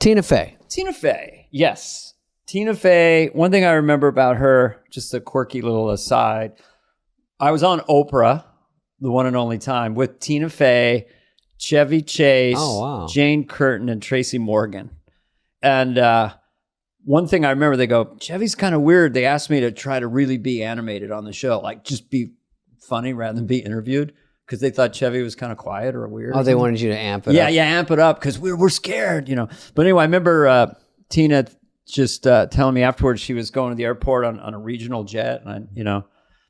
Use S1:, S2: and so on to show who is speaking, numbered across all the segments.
S1: Tina Fey.
S2: Tina Fey, yes. Tina Fey, one thing I remember about her, just a quirky little aside, I was on Oprah, the one and only time, with Tina Fey, Chevy Chase, Jane Curtin, and Tracy Morgan. And one thing I remember, they go, Chevy's kind of weird. They asked me to try to really be animated on the show, like just be funny rather than be interviewed, because they thought Chevy was kind of quiet or weird.
S1: Oh, they wanted you to amp it up.
S2: Yeah, amp it up because we're scared, you know. But anyway, I remember Tina just telling me afterwards she was going to the airport on a regional jet, and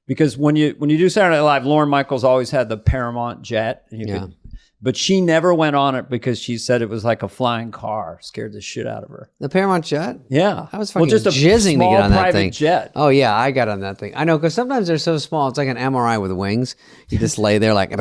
S2: because when you do Saturday Night Live, Lorne Michaels always had the Paramount jet, and but she never went on it because she said it was like a flying car, scared the shit out of her.
S1: The Paramount jet?
S2: Yeah,
S1: I was fucking just jizzing to get on that thing.
S2: Jet.
S1: Oh yeah, I got on that thing. I know, because sometimes they're so small, it's like an MRI with wings. You just lay there like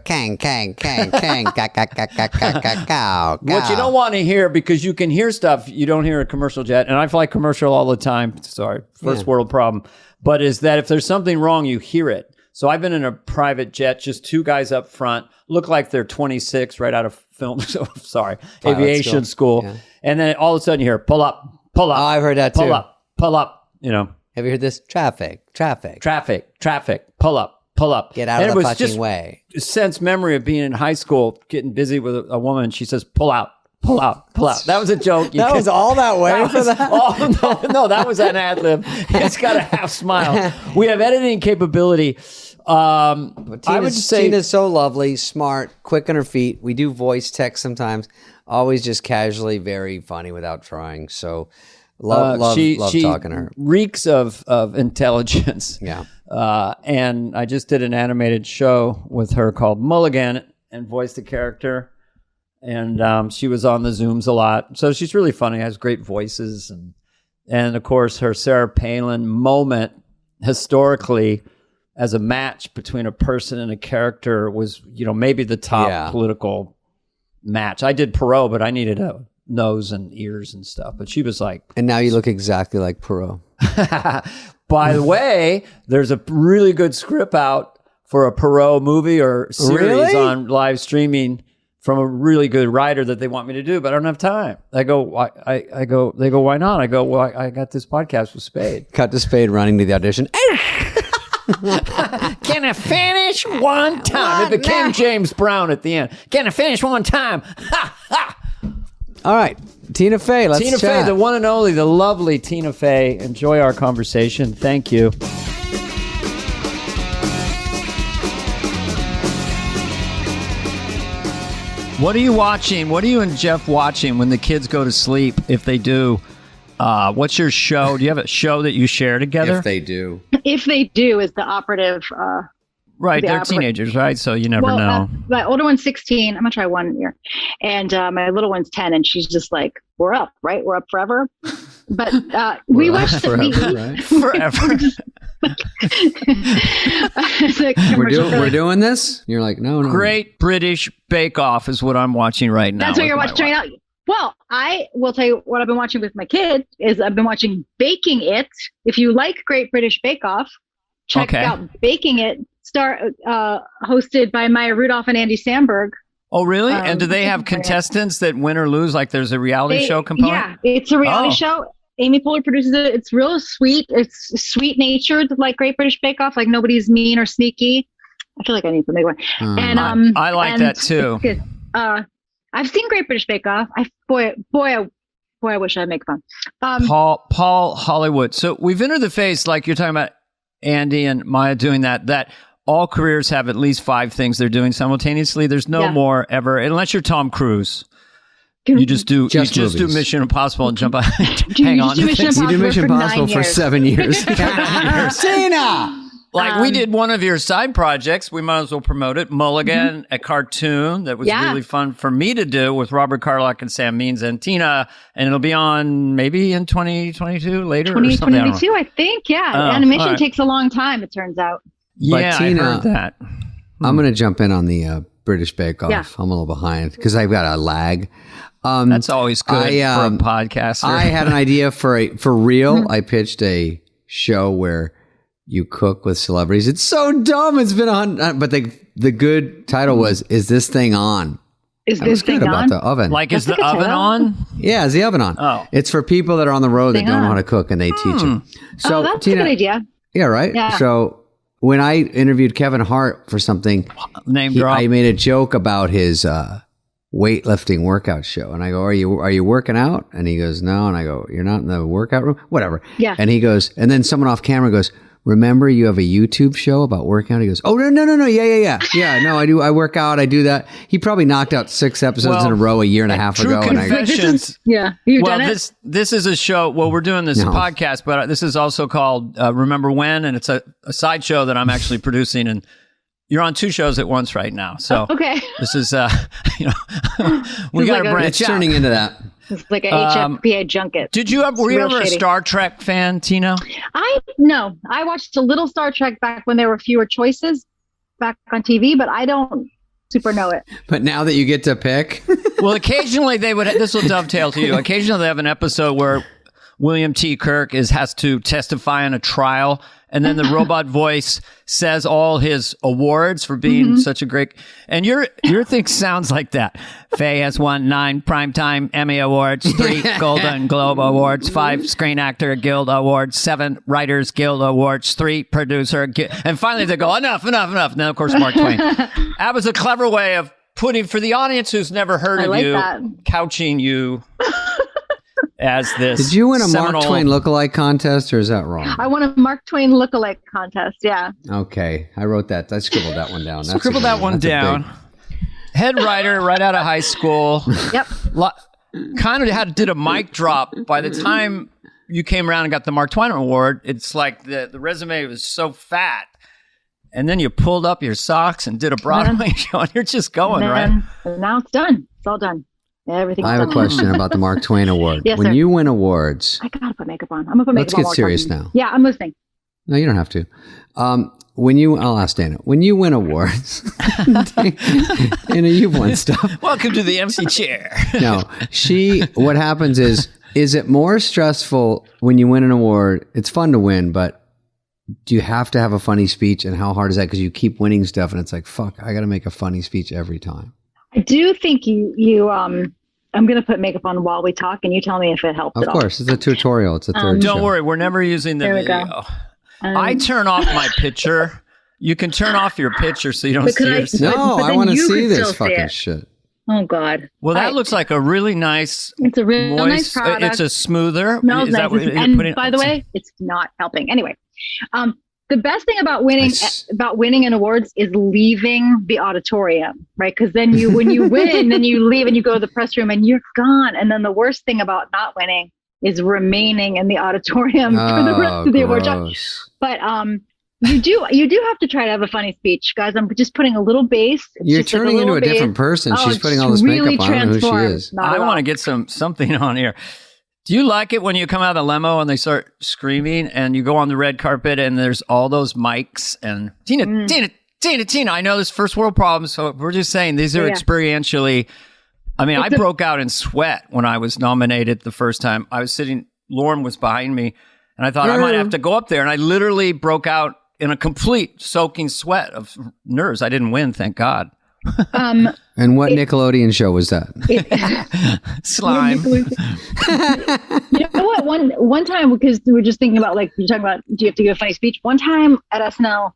S1: kang kang kang kang ka ka ka ka ka ka.
S2: What you don't want to hear, because you can hear stuff you don't hear a commercial jet, and I fly commercial all the time. Sorry, first world problem. But is that if there's something wrong, you hear it. So I've been in a private jet, just two guys up front, look like they're 26, right out of film. Sorry, aviation school. Yeah. And then all of a sudden you hear, pull up.
S1: Oh, I've heard that too.
S2: Pull up, you know.
S1: Have you heard this? Traffic,
S2: pull up.
S1: Get out of the fucking way.
S2: Sense memory of being in high school, getting busy with a woman. She says, pull out. That was a joke.
S1: That was all that way for that?
S2: No, that was an ad lib. It's got a half smile. We have editing capability. I would say
S1: Tina's so lovely, smart, quick on her feet. We do voice text sometimes. Always just casually, very funny without trying. So love talking to her.
S2: Reeks of intelligence.
S1: Yeah.
S2: And I just did an animated show with her called Mulligan and voiced a character. And she was on the Zooms a lot. So she's really funny, has great voices. And of course, her Sarah Palin moment historically as a match between a person and a character was, maybe the top political match. I did Perot, but I needed a nose and ears and stuff. But she was like...
S1: And now you look exactly like Perot.
S2: By the way, there's a really good script out for a Perot movie or series on live streaming from a really good writer that they want me to do, but I don't have time. They go, why not? I go, well, I got this podcast with Spade.
S1: Cut to Spade running to the audition.
S2: Can I finish one time? It became James Brown at the end. Can I finish one time?
S1: All right. Tina Fey, let's chat.
S2: Tina Fey, the one and only, the lovely Tina Fey. Enjoy our conversation. Thank you. What are you watching? What are you and Jeff watching when the kids go to sleep? If they do, what's your show? Do you have a show that you share together?
S1: If they do.
S3: If they do is the operative.
S2: Right, they're teenagers, right? So you never know.
S3: My older one's 16. I'm going to try 1 year. And my little one's 10, and she's just like, we're up, right? We're up forever. But we watched
S1: forever, right?
S2: Forever.
S1: We're doing this? You're like, no.
S2: Great British Bake Off is what I'm watching right now.
S3: That's what you're watching right now. Well, I will tell you what I've been watching with my kids is I've been watching Baking It. If you like Great British Bake Off, check out Baking It, hosted by Maya Rudolph and Andy Samberg.
S2: Oh, really? And do they have contestants that win or lose? Like there's a reality show component?
S3: Yeah, it's a reality show. Amy Poehler produces it. It's real sweet. It's sweet-natured, like Great British Bake Off. Like nobody's mean or sneaky. I feel like I need to make one. And
S2: I like that too.
S3: I've seen Great British Bake Off. I wish I'd make fun.
S2: Paul Hollywood. So we've entered the phase, like you're talking about Andy and Maya doing that. That all careers have at least 5 things they're doing simultaneously. There's no more ever, unless you're Tom Cruise. You just do Mission Impossible and jump out. Hang on.
S1: You do Mission Impossible for 7 years. Tina!
S2: Like we did one of your side projects. We might as well promote it. Mulligan, a cartoon that was really fun for me to do with Robert Carlock and Sam Means and Tina. And it'll be on maybe in 2022 later
S3: 2022, I think. Yeah. Animation takes a long time, it turns out.
S2: Yeah,
S1: but Tina,
S2: I heard that.
S1: I'm going to jump in on the British Bake Off. Yeah. I'm a little behind because I've got a lag.
S2: That's always good for a podcaster.
S1: I had an idea for real. I pitched a show where you cook with celebrities. It's so dumb. It's been on, but the good title was, "Is This Thing On?"
S3: Is
S1: that was
S3: this
S1: good
S3: on?
S1: about the oven.
S2: Like, is the oven on?
S1: Yeah, is the oven on?
S2: Oh.
S1: It's for people that are on the road that don't know how to cook, and they teach them. So,
S3: that's
S1: Tina,
S3: a good idea.
S1: Yeah, right?
S3: Yeah.
S1: So when I interviewed Kevin Hart for something, I made a joke about his weightlifting workout show. And I go, are you working out? And he goes, no. And I go, you're not in the workout room? Whatever.
S3: Yeah.
S1: And he goes, and then someone off camera goes, remember you have a YouTube show about working out? He goes, oh, no. Yeah. Yeah, no, I do. I work out. I do that. He probably knocked out 6 episodes in a row a year and a half ago.
S2: Confessions.
S3: You've done it?
S2: This is a show. Well, we're doing this podcast, but this is also called Remember When? And it's a side show that I'm actually producing. And you're on 2 shows at once right now. So
S3: okay.
S2: This is, we got to branch out.
S1: It's turning into that.
S3: It's like an HFPA junket.
S2: Were you ever a Star Trek fan, Tina?
S3: No. I watched a little Star Trek back when there were fewer choices back on TV, but I don't super know it.
S1: But now that you get to pick.
S2: Well, occasionally this will dovetail to you. Occasionally they have an episode where William T. Kirk has to testify in a trial, and then the robot voice says all his awards for being such a great. And your thing sounds like that. Faye has won 9 Primetime Emmy Awards, 3 Golden Globe Awards, 5 Screen Actor Guild Awards, 7 Writers Guild Awards, 3 Producer and finally they go, enough. And then, of course, Mark Twain. That was a clever way of putting, for the audience who's never heard of you, couching you as this.
S1: Did you win a Mark Twain lookalike contest, or is that wrong?
S3: I won a Mark Twain lookalike contest. Yeah.
S1: Okay, I wrote that. I scribbled that one down.
S2: Scribbled that one down. Head writer right out of high school.
S3: Yep.
S2: Kind of did a mic drop by the time you came around and got the Mark Twain Award. It's like the resume was so fat. And then you pulled up your socks and did a Broadway show, and you're just going, right?
S3: And now it's done. It's all done. Everything's
S1: I have a question about the Mark Twain Award.
S3: Yes,
S1: when
S3: sir.
S1: you win awards,
S3: I gotta put makeup on. I'm gonna put makeup on.
S1: Let's get serious now.
S3: Yeah, I'm listening.
S1: No, you don't have to. I'll ask Dana. When you win awards, Dana, you've won stuff.
S2: Welcome to the MC chair.
S1: No, what happens is it more stressful when you win an award? It's fun to win, but do you have to have a funny speech? And how hard is that? Because you keep winning stuff and it's like, fuck, I got to make a funny speech every time.
S3: I do think I'm going to put makeup on while we talk, and you tell me if it helps.
S1: Of course, it's a tutorial. It's a third.
S2: Don't worry, we're never using the video. I turn off my picture. You can turn off your picture so you don't see it.
S1: No, I want to see this fucking shit.
S3: Oh God.
S2: Well, that looks like a really nice.
S3: It's a really nice product.
S2: It's a smoother.
S3: Smells nice. And by the way, it's not helping. Anyway, the best thing about winning in awards is leaving the auditorium, right? Because then when you win, then you leave and you go to the press room and you're gone. And then the worst thing about not winning is remaining in the auditorium for the rest of the award show. But you do have to try to have a funny speech, guys. I'm just putting a little bass.
S1: You're turning into a different person. She's putting all this makeup on. I don't know who she is.
S2: I want to get something on here. Do you like it when you come out of the limo and they start screaming and you go on the red carpet and there's all those mics and Tina, I know this first world problem, so we're just saying these are experientially. I mean, I broke out in sweat when I was nominated the first time. I was Lauren was behind me, and I thought I might have to go up there, and I literally broke out in a complete soaking sweat of nerves. I didn't win, thank God.
S1: And what Nickelodeon show was that?
S2: Slime.
S3: You know what? One time, because we were just thinking about, like, you're talking about, do you have to give a funny speech? One time at SNL,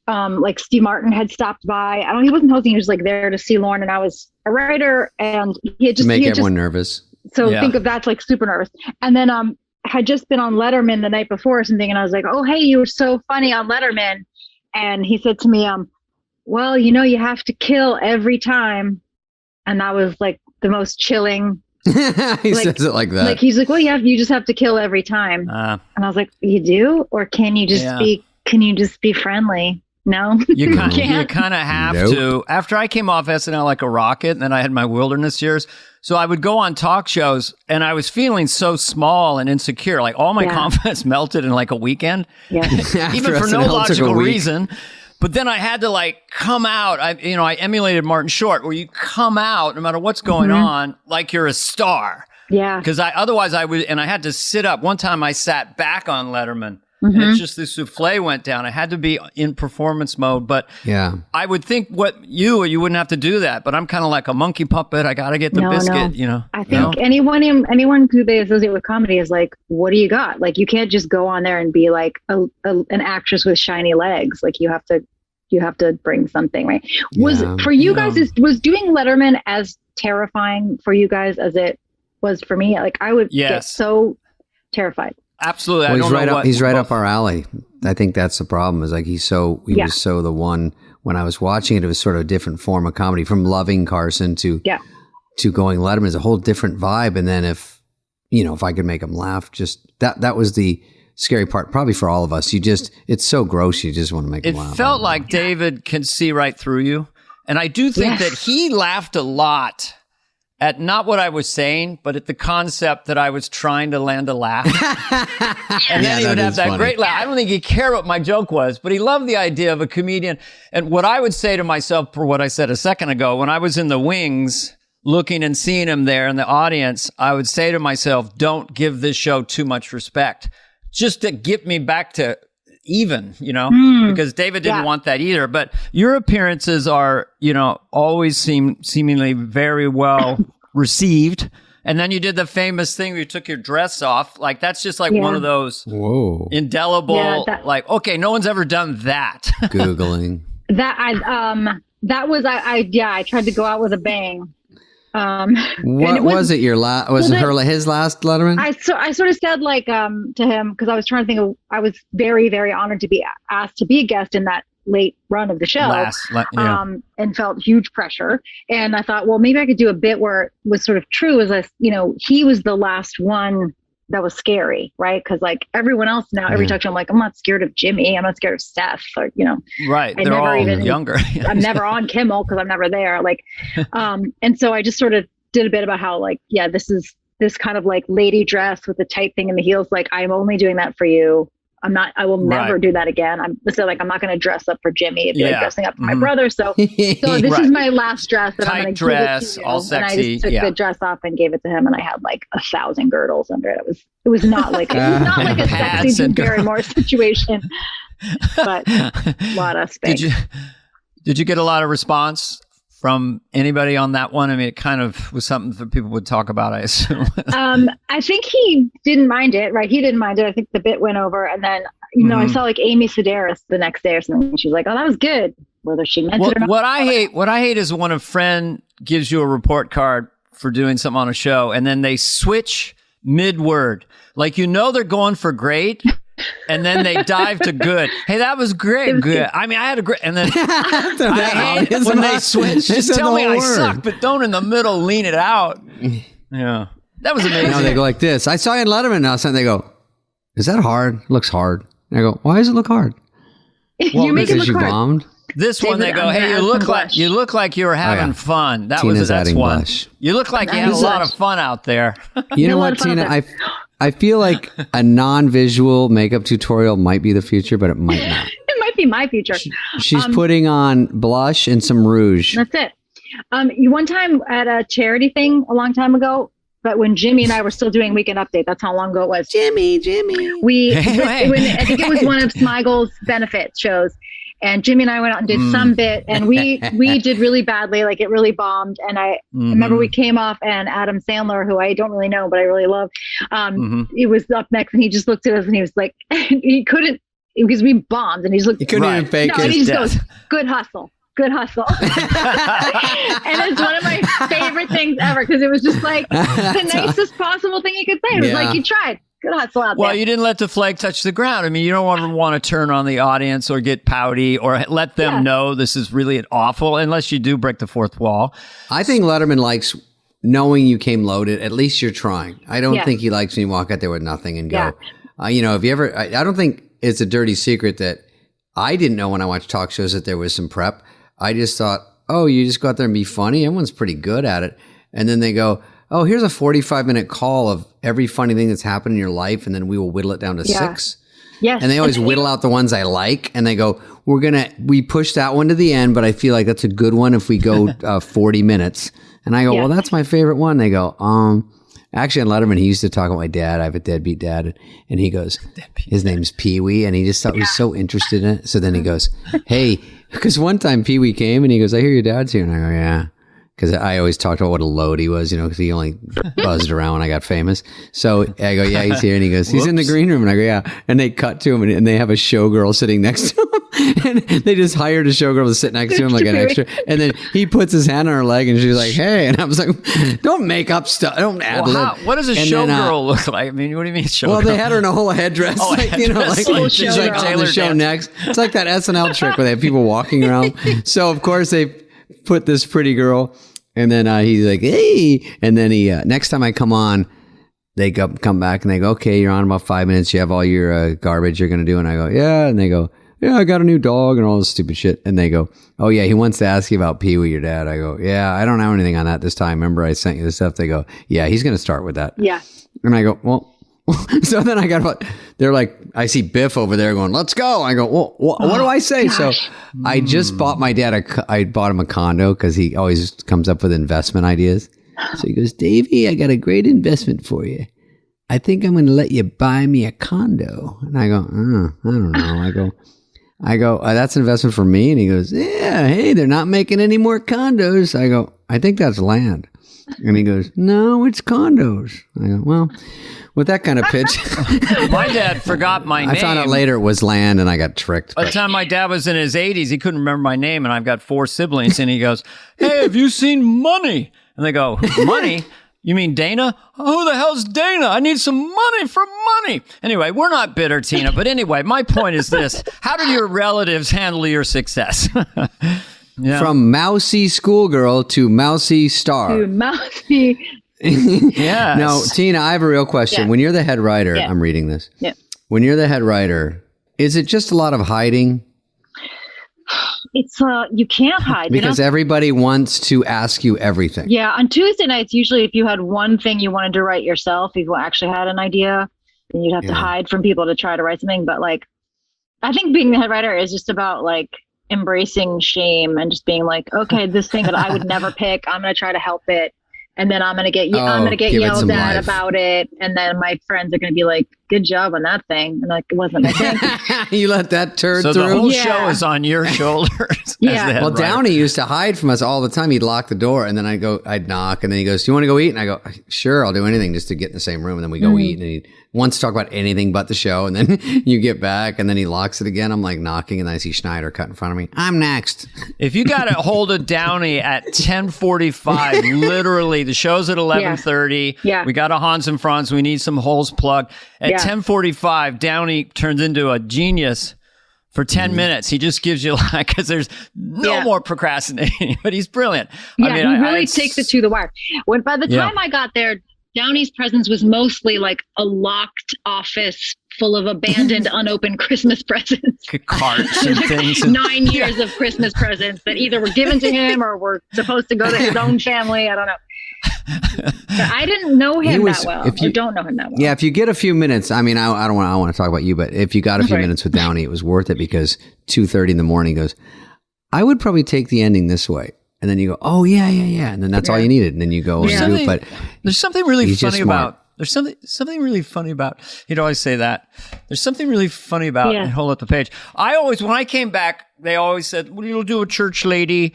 S3: like Steve Martin had stopped by. He wasn't hosting. He was like there to see Lauren, and I was a writer, and he had just
S1: make everyone nervous.
S3: So think of that's like super nervous. And then had just been on Letterman the night before or something, and I was like, oh hey, you were so funny on Letterman, and he said to me, well, you have to kill every time. And that was like the most chilling.
S1: He says it like that.
S3: Like he's like, well, you just have to kill every time. And I was like, you do? Or can you just be friendly? No,
S2: you kind of have to. After I came off SNL like a rocket, and then I had my wilderness years. So I would go on talk shows and I was feeling so small and insecure. Like all my confidence melted in like a weekend, even for no logical reason. But then I had to like come out. I emulated Martin Short, where you come out no matter what's going on, like you're a star.
S3: Yeah.
S2: Because otherwise I would, and I had to sit up. One time I sat back on Letterman And it's just the souffle went down. I had to be in performance mode. But I would think you wouldn't have to do that. But I'm kind of like a monkey puppet. I got to get the biscuit, you know.
S3: I think anyone who they associate with comedy is like, what do you got? Like, you can't just go on there and be like an actress with shiny legs. Like, you have to bring something, right? For you guys, was doing Letterman as terrifying for you guys as it was for me? Like, I would get so terrified.
S2: Absolutely.
S1: Well, he's right up our alley. I think that's the problem, is like he was so the one. When I was watching it, it was sort of a different form of comedy, from loving Carson to going Letterman is a whole different vibe. And then if I could make him laugh, just that was the scary part, probably for all of us. It's so gross. You just want to make him laugh.
S2: It felt like David can see right through you. And I do think that he laughed a lot at not what I was saying, but at the concept that I was trying to land a laugh. And then he would have that great laugh. I don't think he cared what my joke was, but he loved the idea of a comedian. And what I would say to myself, for what I said a second ago, when I was in the wings looking and seeing him there in the audience, I would say to myself, don't give this show too much respect, just to get me back to even, because David didn't want that either. But your appearances are, always seemingly very well received. And then you did the famous thing where you took your dress off. Like, that's just like one of those indelible, okay, no one's ever done that.
S1: Googling.
S3: I tried to go out with a bang.
S2: His
S1: last Letterman?
S3: I sort of said to him, because I was trying to think I was very, very honored to be asked to be a guest in that late run of the show, and felt huge pressure. And I thought, well, maybe I could do a bit where it was sort of true, as he was the last one that was scary, right? Because like everyone else now, every touch I'm like, I'm not scared of Jimmy, I'm not scared of Steph, or
S2: right. They're all younger.
S3: I'm never on Kimmel because I'm never there. Like, and so I just sort of did a bit about how this kind of like lady dress with the tight thing in the heels. Like, I'm only doing that for you. I will never do that again. I'm not going to dress up for Jimmy. It'd be like dressing up for my brother. So this is my last dress that I'm going to give it to you.
S2: All sexy.
S3: And I just took the dress off and gave it to him, and I had like 1,000 girdles under it. It was not like a sexy Drew Barrymore situation, but a lot of space.
S2: Did you get a lot of response from anybody on that one? I mean, it kind of was something that people would talk about, I assume.
S3: I think he didn't mind it, right? He didn't mind it. I think the bit went over. And then, I saw like Amy Sedaris the next day or something. And she was like, oh, that was good. Whether she meant it or not.
S2: What I hate is when a friend gives you a report card for doing something on a show, and then they switch mid-word. Like, they're going for great, and then they dive to good. Hey, that was great. Good. I mean, I had a great. And then I hate when they switch. Just tell me I suck, but don't in the middle lean it out. Yeah, that was amazing.
S1: They go like this. I saw you in Letterman now. And they go, "Is that hard? It looks hard." And I go, "Why does it look hard?"
S3: You make it look hard.
S1: Bombed.
S2: This one, they go, "Hey, you look like you were having fun." That's one.
S1: Blush.
S2: You look like you had a lot of fun out there.
S1: You know what, Tina? I feel like a non-visual makeup tutorial might be the future, but it might not.
S3: It might be my future.
S1: She's putting on blush and some rouge.
S3: That's it. One time at a charity thing a long time ago, but when Jimmy and I were still doing Weekend Update, that's how long ago it was. Jimmy. I think it was one of Smigel's benefit shows. And Jimmy and I went out and did some bit, and we did really badly. Like, it really bombed. And I remember we came off, and Adam Sandler, who I don't really know, but I really love, he was up next, and he just looked at us and he was like, he couldn't, because we bombed, and he just looked.
S1: He couldn't even fake it.
S3: And he just goes, good hustle. And it's one of my favorite things ever, because it was just like the nicest possible thing you could say. It was like, you tried. Good hustle out there.
S2: Well, you didn't let the flag touch the ground. I mean, you don't ever want to turn on the audience or get pouty or let them know this is really awful, unless you do break the fourth wall.
S1: I think Letterman likes knowing you came loaded. At least you're trying. I don't think he likes when you walk out there with nothing and go, if you ever, I don't think it's a dirty secret that I didn't know when I watched talk shows that there was some prep. I just thought, oh, you just go out there and be funny. Everyone's pretty good at it. And then they go, oh, here's a 45-minute call of every funny thing that's happened in your life, and then we will whittle it down to 6.
S3: Yes.
S1: And they always whittle out the ones I like, and they go, we push that one to the end, but I feel like that's a good one if we go 40 minutes. And I go, well, that's my favorite one. They go, and Actually, on Letterman, he used to talk about my dad. I have a deadbeat dad. And he goes, his name's Pee-wee. And he just thought he was so interested in it. So then he goes, hey, because one time Pee-wee came and he goes, I hear your dad's here. And I go, yeah. Because I always talked about what a load he was, because he only buzzed around when I got famous. So I go, yeah, he's here. And he goes, he's in the green room. And I go, yeah. And they cut to him and they have a showgirl sitting next to him. And they just hired a showgirl to sit next to him like an extra. And then he puts his hand on her leg and she's like, hey. And I was like, don't make up stuff. Don't ad lib.
S2: What does a showgirl look like? I mean, what do you mean showgirl?
S1: Well, they had her in a whole headress.
S2: Oh, like
S1: she's like on the show next. It's like that SNL trick where they have people walking around. So, of course, they put this pretty girl. And then he's like, hey. And then he next time I come on, they come back and they go, okay, you're on about 5 minutes. You have all your garbage you're going to do. And I go, yeah. And they go, yeah, I got a new dog and all this stupid shit. And they go, oh, yeah, he wants to ask you about Pee-wee, your dad. I go, yeah, I don't have anything on that this time. Remember I sent you the stuff? They go, yeah, he's going to start with that.
S3: Yeah.
S1: And I go, well, so then they're like, I see Biff over there going, let's go. I go, well, what do I say? Gosh. So I just bought my dad I bought him a condo because he always comes up with investment ideas. So he goes, Davey, I got a great investment for you. I think I'm going to let you buy me a condo. And I go, I don't know. I go, that's an investment for me. And he goes, yeah, hey, they're not making any more condos. I go, I think that's land. And he goes, no, it's condos. I go, well, with that kind of pitch.
S2: My dad forgot my name.
S1: I found out later it was land and I got tricked.
S2: By the time my dad was in his 80s, he couldn't remember my name. And I've got 4 siblings. And he goes, hey, have you seen Money? And they go, Money? You mean Dana? Who the hell's Dana? I need some money for money. Anyway, we're not bitter, Tina. But anyway, my point is this. How did your relatives handle your success? Yeah.
S1: From mousy schoolgirl to mousy star.
S3: To mousy.
S2: Yes.
S1: Now, Tina, I have a real question. Yeah. When you're the head writer, I'm reading this.
S3: Yeah.
S1: When you're the head writer, is it just a lot of hiding?
S3: It's you can't hide
S1: because everybody wants to ask you everything.
S3: Yeah, on Tuesday nights, usually if you had one thing you wanted to write yourself, if you actually had an idea, then you'd have to hide from people to try to write something. But like, I think being the head writer is just about like embracing shame and just being like, okay, this thing that I would never pick, I'm going to try to help it. And then I'm going to get yelled at about it. And then my friends are going to be like, good job on that thing. And like, it wasn't my thing.
S1: You let that turd through?
S2: So the whole show is on your shoulders.
S3: Yeah.
S1: Well, Downey used to hide from us all the time. He'd lock the door and then I'd knock and then he goes, do you want to go eat? And I go, sure, I'll do anything just to get in the same room. And then we go eat and he wants to talk about anything but the show. And then you get back and then he locks it again. I'm like knocking and then I see Schneider cut in front of me. I'm next.
S2: If you got a hold of Downey at 10:45, literally the show's at 11:30.
S3: Yeah.
S2: We got a Hans and Franz. We need some holes plugged. At 10:45, Downey turns into a genius. For 10 minutes, he just gives you like, because there's no more procrastinating, but he's brilliant.
S3: Yeah, I mean, he really takes it to the wire. By the time I got there, Downey's presence was mostly like a locked office full of abandoned, unopened Christmas presents.
S2: Carts and things.
S3: 9 years of Christmas presents that either were given to him or were supposed to go to his own family. I don't know. But I didn't know him that well. I don't know him that well.
S1: Yeah, if you get a few minutes, I mean, I don't want to talk about you, but if you got a few minutes with Downey, it was worth it because 2:30 in the morning he goes, I would probably take the ending this way. And then you go, oh, yeah. And then that's all you needed. And then you go, but
S2: there's something really funny about, there's something really funny about, he'd always say that. There's something really funny about, and hold up the page. When I came back, they always said, well, you'll do a church lady.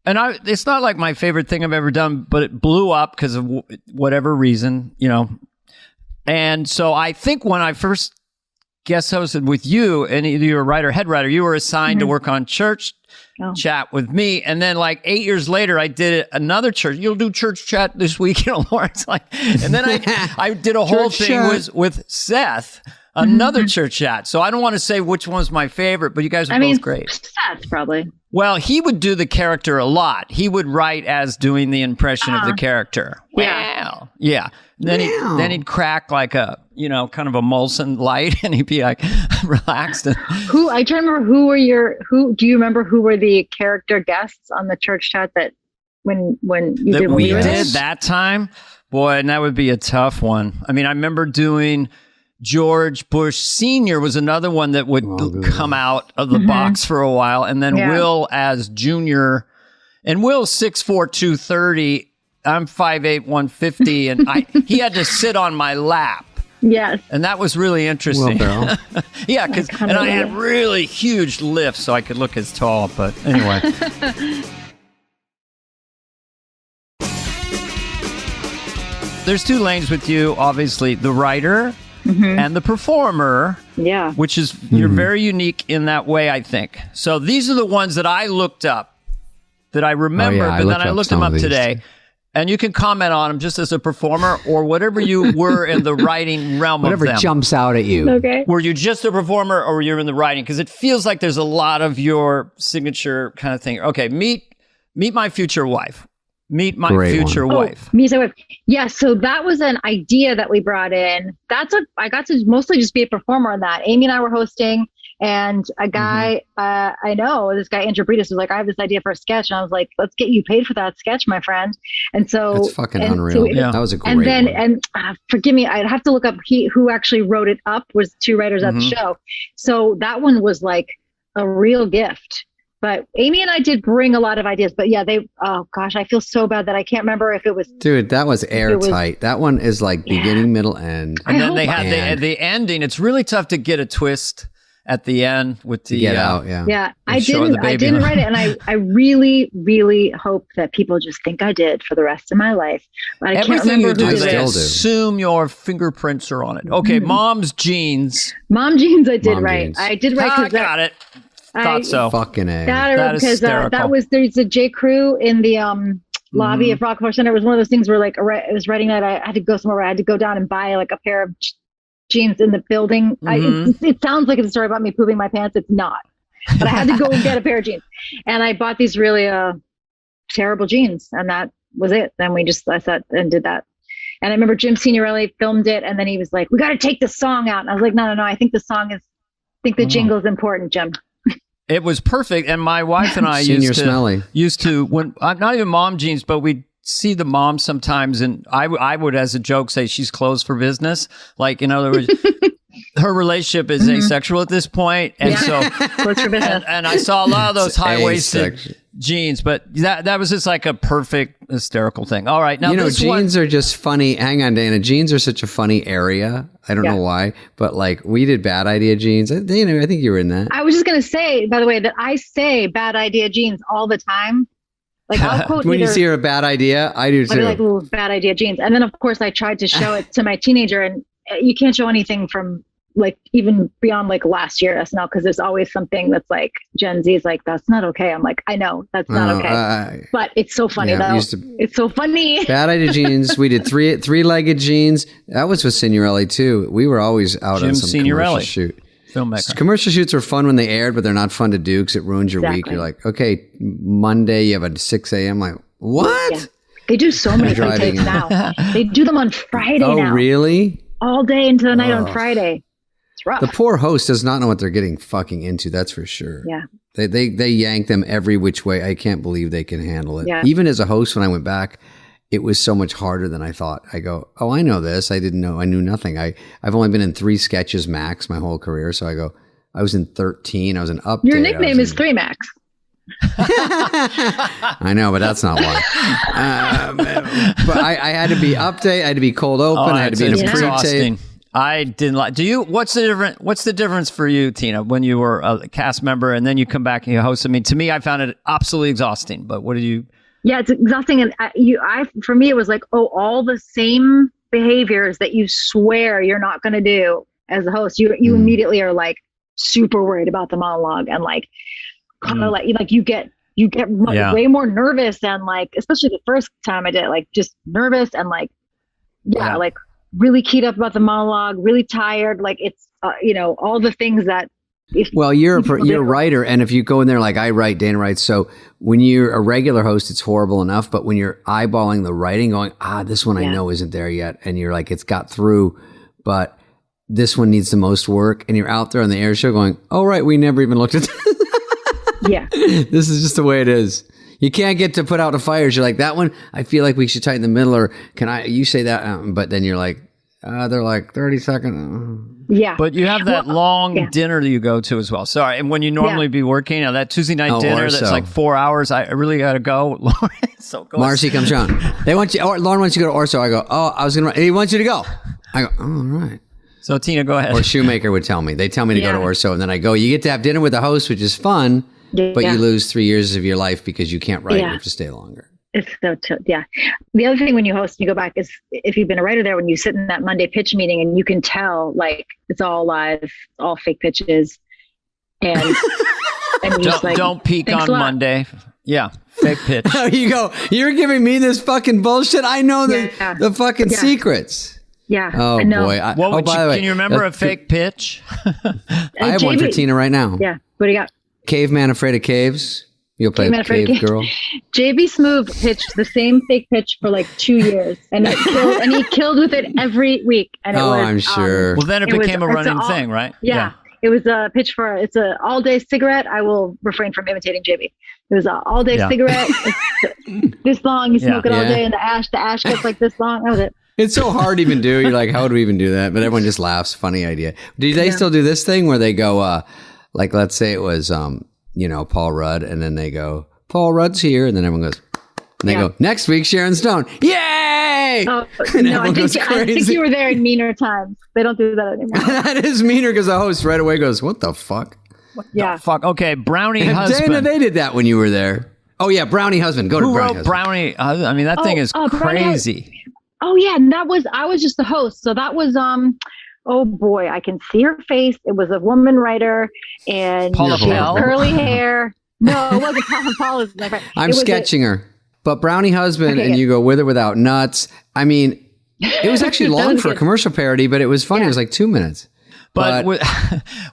S2: And it's not like my favorite thing I've ever done, but it blew up because of whatever reason, And so I think when I first guest hosted with you, and you were head writer, you were assigned to work on church chat with me. And then like 8 years later, I did another church. You'll do church chat this week, Lawrence. And then I did a whole thing with Seth. Another church chat. So I don't want to say which one's my favorite, but you guys are both great.
S3: Seth, probably.
S2: Well, he would do the character a lot. He would write as doing the impression of the character.
S3: Yeah.
S2: Yeah. Then he'd crack like a, kind of a Molson light and he'd be like relaxed. I
S3: try to remember do you remember who were the character guests on the church chat that when you did
S2: we did that time? Boy, and that would be a tough one. I mean, I remember doing George Bush Sr. was another one that would come out of the box for a while. And then Will as Junior. And Will's 6'4", 230. I'm 5'8", 150, and he had to sit on my lap.
S3: Yes.
S2: And that was really interesting.
S1: Well,
S2: yeah, and I had really huge lifts so I could look as tall. But anyway. There's two lanes with you, obviously, the writer and the performer.
S3: Yeah.
S2: Which is, you're very unique in that way, I think. So these are the ones that I looked up, that I remember, but then I looked them up today. And you can comment on them just as a performer or whatever you were in the writing realm of them.
S1: Whatever jumps out at you.
S3: Okay.
S2: Were you just a performer or you're in the writing? Because it feels like there's a lot of your signature kind of thing. Okay, meet my future wife. Meet my future wife.
S3: Meet my wife. Yeah, so that was an idea that we brought in. I got to mostly just be a performer on that. Amy and I were hosting, and a guy, I know, this guy, Andrew Breedis, was like, I have this idea for a sketch. And I was like, let's get you paid for that sketch, my friend. And so...
S1: That's fucking unreal. That was a great
S3: one. Forgive me, I'd have to look up who actually wrote it up, was two writers at the show. So that one was like a real gift. But Amy and I did bring a lot of ideas. But yeah, oh gosh, I feel so bad that I can't remember if it was...
S1: Dude, that was airtight. That one is like beginning, middle, end.
S2: And then they had the ending. It's really tough to get a twist at the end with the...
S1: Get out, yeah.
S3: Yeah, I didn't write it. And I really, really hope that people just think I did for the rest of my life. But I
S2: Everything
S3: can't remember
S2: you do,
S3: who
S2: they
S3: did it.
S2: assume your fingerprints are on it. Okay, Mom's Jeans.
S3: Mom Jeans I did
S1: Mom
S3: write.
S1: Jeans.
S3: I did write.
S2: I got it. Thought so.
S1: Fucking A.
S2: That is hysterical.
S3: There's a J. Crew in the lobby of Rockefeller Center. It was one of those things where like it was writing night. I had to go somewhere where I had to go down and buy like a pair of jeans in the building. It sounds like it's a story about me pooping my pants. It's not. But I had to go and get a pair of jeans. And I bought these really terrible jeans. And that was it. Then I sat and did that. And I remember Jim Signorelli filmed it. And then he was like, we got to take the song out. And I was like, no. I think the jingle is important, Jim.
S2: It was perfect, and my wife and I used to when I'm not even Mom Jeans, but we'd see the mom sometimes, and I would, as a joke, say she's closed for business. Like, in other words, her relationship is asexual at this point, and so
S3: closed for business.
S2: And I saw a lot of those high-waisted jeans, but that was just like a perfect hysterical thing. All right, now
S1: jeans are just funny. Hang on, Dana. Jeans are such a funny area. I don't know why, but like we did Bad Idea Jeans. Dana, I think you were in that.
S3: I was just gonna say, by the way, that I say Bad Idea Jeans all the time. Like I'll quote
S1: when you see her a bad idea, I do too.
S3: I'll be like, Bad Idea Jeans, and then of course I tried to show it to my teenager, and you can't show anything from like even beyond like last year SNL, because there's always something that's like Gen Z is like, that's not okay. I'm like, I know that's not okay, but it's so funny though. It's so funny.
S1: Bad Idea Jeans. We did three-legged jeans. That was with Signorelli too. We were always out on some commercial shoot.
S2: Filmmaker.
S1: Commercial shoots were fun when they aired, but they're not fun to do because it ruins your week. You're like, okay, Monday you have a 6 a.m. Like, what?
S3: Yeah. They do so many takes now. They do them on Friday now.
S1: Oh, really?
S3: All day into the night on Friday. Rough.
S1: The poor host does not know what they're getting fucking into. That's for sure.
S3: Yeah.
S1: They yank them every which way. I can't believe they can handle it.
S3: Yeah.
S1: Even as a host, when I went back, it was so much harder than I thought. I go, oh, I know this. I didn't know. I knew nothing. I've only been in 3 sketches max my whole career. So I go, I was in 13. I was in Update.
S3: Your nickname is 3 Max.
S1: I know, but that's not why. But I had to be Update. I had to be Cold Open. I had to be in a pre-tape.
S2: I didn't like. What's the difference for you, Tina, when you were a cast member and then you come back and you host? I mean, to me, I found it absolutely exhausting. But what did you?
S3: Yeah, it's exhausting, and for me, it was like, all the same behaviors that you swear you're not going to do as a host. You immediately are like super worried about the monologue, and like kind of like you get way more nervous, and like especially the first time I did it, like just nervous and like like really keyed up about the monologue, really tired. Like it's all the things that. You're
S1: a writer, and if you go in there like I write, Dana writes. So when you're a regular host, it's horrible enough. But when you're eyeballing the writing, going, this one I know isn't there yet, and you're like, it's got through, but this one needs the most work, and you're out there on the air show going, oh right, we never even looked at that.
S3: Yeah,
S1: this is just the way it is. You can't get to put out the fires. You're like, that one, I feel like we should tighten the middle, or you say that, but then you're like, They're like 30 seconds.
S3: Yeah.
S2: But you have that long dinner that you go to as well. Sorry. And when you normally be working, that Tuesday night dinner that's like 4 hours, I really got to go. So go.
S1: Marcy comes on. They want you, Lauren wants you to go to Orso. I go, he wants you to go. I go, all right.
S2: So Tina, go ahead.
S1: Or Shoemaker would tell me. They tell me to go to Orso. And then I go, you get to have dinner with the host, which is fun, but you lose 3 years of your life because you can't write. You have to stay longer.
S3: It's so, the other thing when you host and you go back is if you've been a writer there, when you sit in that Monday pitch meeting and you can tell like it's all live, all fake pitches. And you
S2: don't peek on Monday. Yeah. Fake pitch.
S1: You go, you're giving me this fucking bullshit. I know the fucking secrets.
S3: Yeah.
S1: Oh boy.
S2: Can you remember a fake pitch?
S1: I have one for Tina right now.
S3: Yeah. What do you got?
S1: Caveman Afraid of Caves. You'll play Cave Girl.
S3: JB Smoove pitched the same fake pitch for like 2 years, and he killed with it every week. And
S1: I'm sure.
S2: Well, then it became a running thing, right?
S3: Yeah. It was a pitch it's an all-day cigarette. I will refrain from imitating JB. It was an all-day cigarette. It's this long. You smoke it all day, and the ash gets like this long. That was it.
S1: It's so hard to even do. You're like, how would we even do that? But everyone just laughs. Funny idea. Do they still do this thing where they go, like, let's say it was, Paul Rudd, and then they go, Paul Rudd's here, and then everyone goes, and they go, next week, Sharon Stone. Yay!
S3: Oh, no, I think you were there in meaner times. They don't do that anymore.
S1: That is meaner because the host right away goes, what the fuck?
S2: What the fuck? Okay, Brownie Husband.
S1: Dana, they did that when you were there. Oh, yeah, Brownie Husband. Go to Brownie Husband.
S2: Brownie? I mean, that thing is crazy.
S3: Oh, yeah, and I was just the host. So that was, oh boy, I can see her face. It was a woman writer, and she had curly hair. No, it wasn't Paul. Was my friend.
S1: I'm sketching her. But Brownie Husband, and you go with or without nuts. I mean, it was actually long for a commercial parody, but it was funny. It was like 2 minutes.
S2: But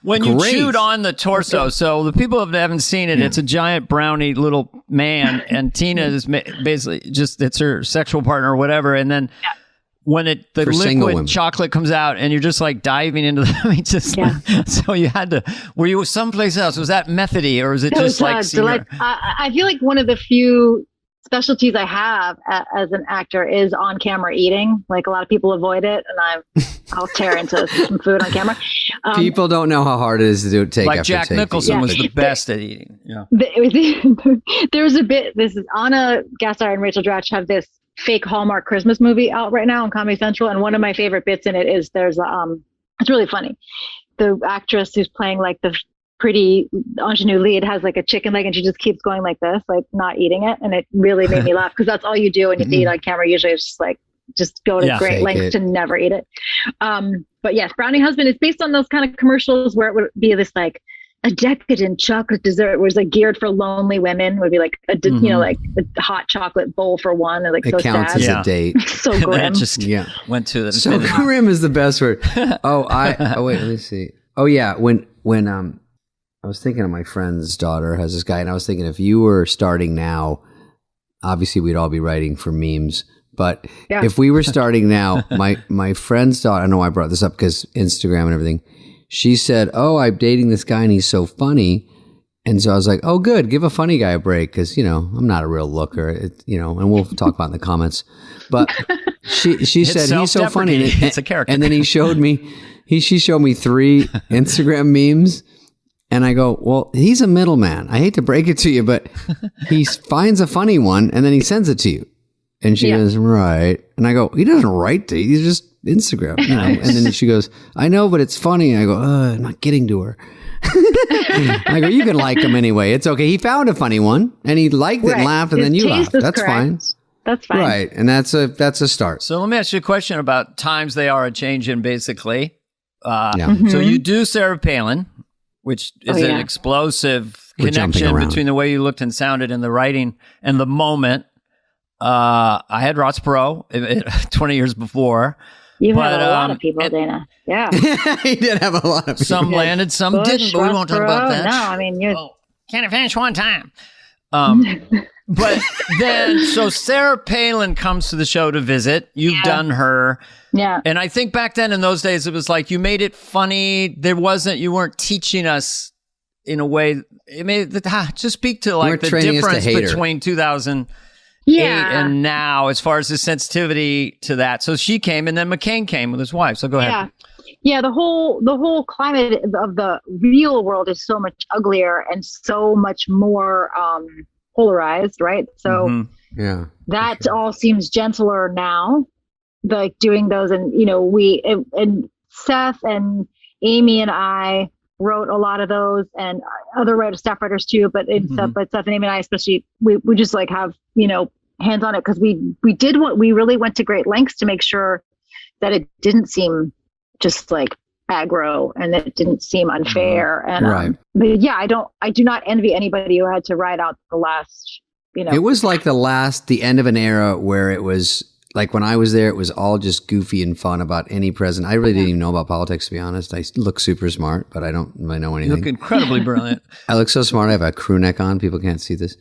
S2: when you chewed on the torso, so the people that haven't seen it, it's a giant brownie little man, and Tina is basically it's her sexual partner or whatever, and then when the liquid chocolate comes out and you're just like diving into the so you had to, were you someplace else? Was that methody, or was it just like
S3: I feel like one of the few specialties I have as an actor is on camera eating. Like a lot of people avoid it, and I'll tear into some food on camera.
S1: People don't know how hard it is to take.
S2: Like Jack Nicholson was the best at eating. Yeah.
S3: There was a bit. This is Anna Gassar and Rachel Dratch have this fake Hallmark Christmas movie out right now on Comedy Central, and one of my favorite bits in it is there's it's really funny. The actress who's playing like the pretty ingenue lead has like a chicken leg, and she just keeps going like this, like not eating it, and it really made me laugh because that's all you do when you eat on camera. Usually it's just go to great lengths to never eat it. But yes, Brownie Husband is based on those kind of commercials where it would be this like a decadent chocolate dessert was like geared for lonely women. Would be like like a hot chocolate bowl for one, and like
S1: it
S3: so
S1: counts
S3: sad.
S1: As a date.
S3: So grim.
S2: Just went to the
S1: so grim is the best word. Wait, let me see. Oh yeah, when I was thinking of my friend's daughter has this guy, and I was thinking if you were starting now, obviously we'd all be writing for memes. But if we were starting now, my friend's daughter, I know I brought this up because Instagram and everything. She said, "Oh, I'm dating this guy and he's so funny." And so I was like, "Oh, good. Give a funny guy a break because, I'm not a real looker, and we'll talk about it in the comments." But she said, "He's so funny."
S2: It's a character.
S1: And then she showed me 3 Instagram memes. And I go, well, he's a middleman. I hate to break it to you, but he finds a funny one and then he sends it to you. And she goes, right. And I go, he doesn't write to you. He's just Instagram. And then she goes, I know, but it's funny. I go, I'm not getting to her. I go, you can like him anyway. It's okay. He found a funny one and he liked it and laughed, and then you laughed. That's fine.
S3: That's fine.
S1: Right. And that's a start.
S2: So let me ask you a question about times they are a changing, basically. So you do Sarah Palin, which is an explosive connection between the way you looked and sounded in the writing and the moment. I had Ross Perot 20 years before.
S3: You had a lot of people, Dana. Yeah.
S1: He did have a lot of people.
S2: Some landed, some didn't, but we won't talk about that.
S3: No, I mean,
S2: can I finish one time? But then, so Sarah Palin comes to the show to visit. You've done her.
S3: Yeah.
S2: And I think back then in those days, it was like you made it funny. You weren't teaching us in a way. It made just speak to like the difference between 2000 and now, as far as the sensitivity to that. So she came, and then McCain came with his wife. So go ahead.
S3: Yeah, the whole climate of the real world is so much uglier and so much more polarized, right? So that all seems gentler now, like doing those. And and Seth and Amy and I wrote a lot of those, and other staff writers too. But Seth and Amy and I especially, we just like have hands on it, because we really went to great lengths to make sure that it didn't seem just like aggro, and it didn't seem unfair. And but yeah, I do not envy anybody who had to ride out the last.
S1: It was like the end of an era where it was like, when I was there, it was all just goofy and fun about any president. I really didn't even know about politics, to be honest. I look super smart, but I don't really know anything.
S2: You look incredibly brilliant.
S1: I look so smart. I have a crew neck on. People can't see this.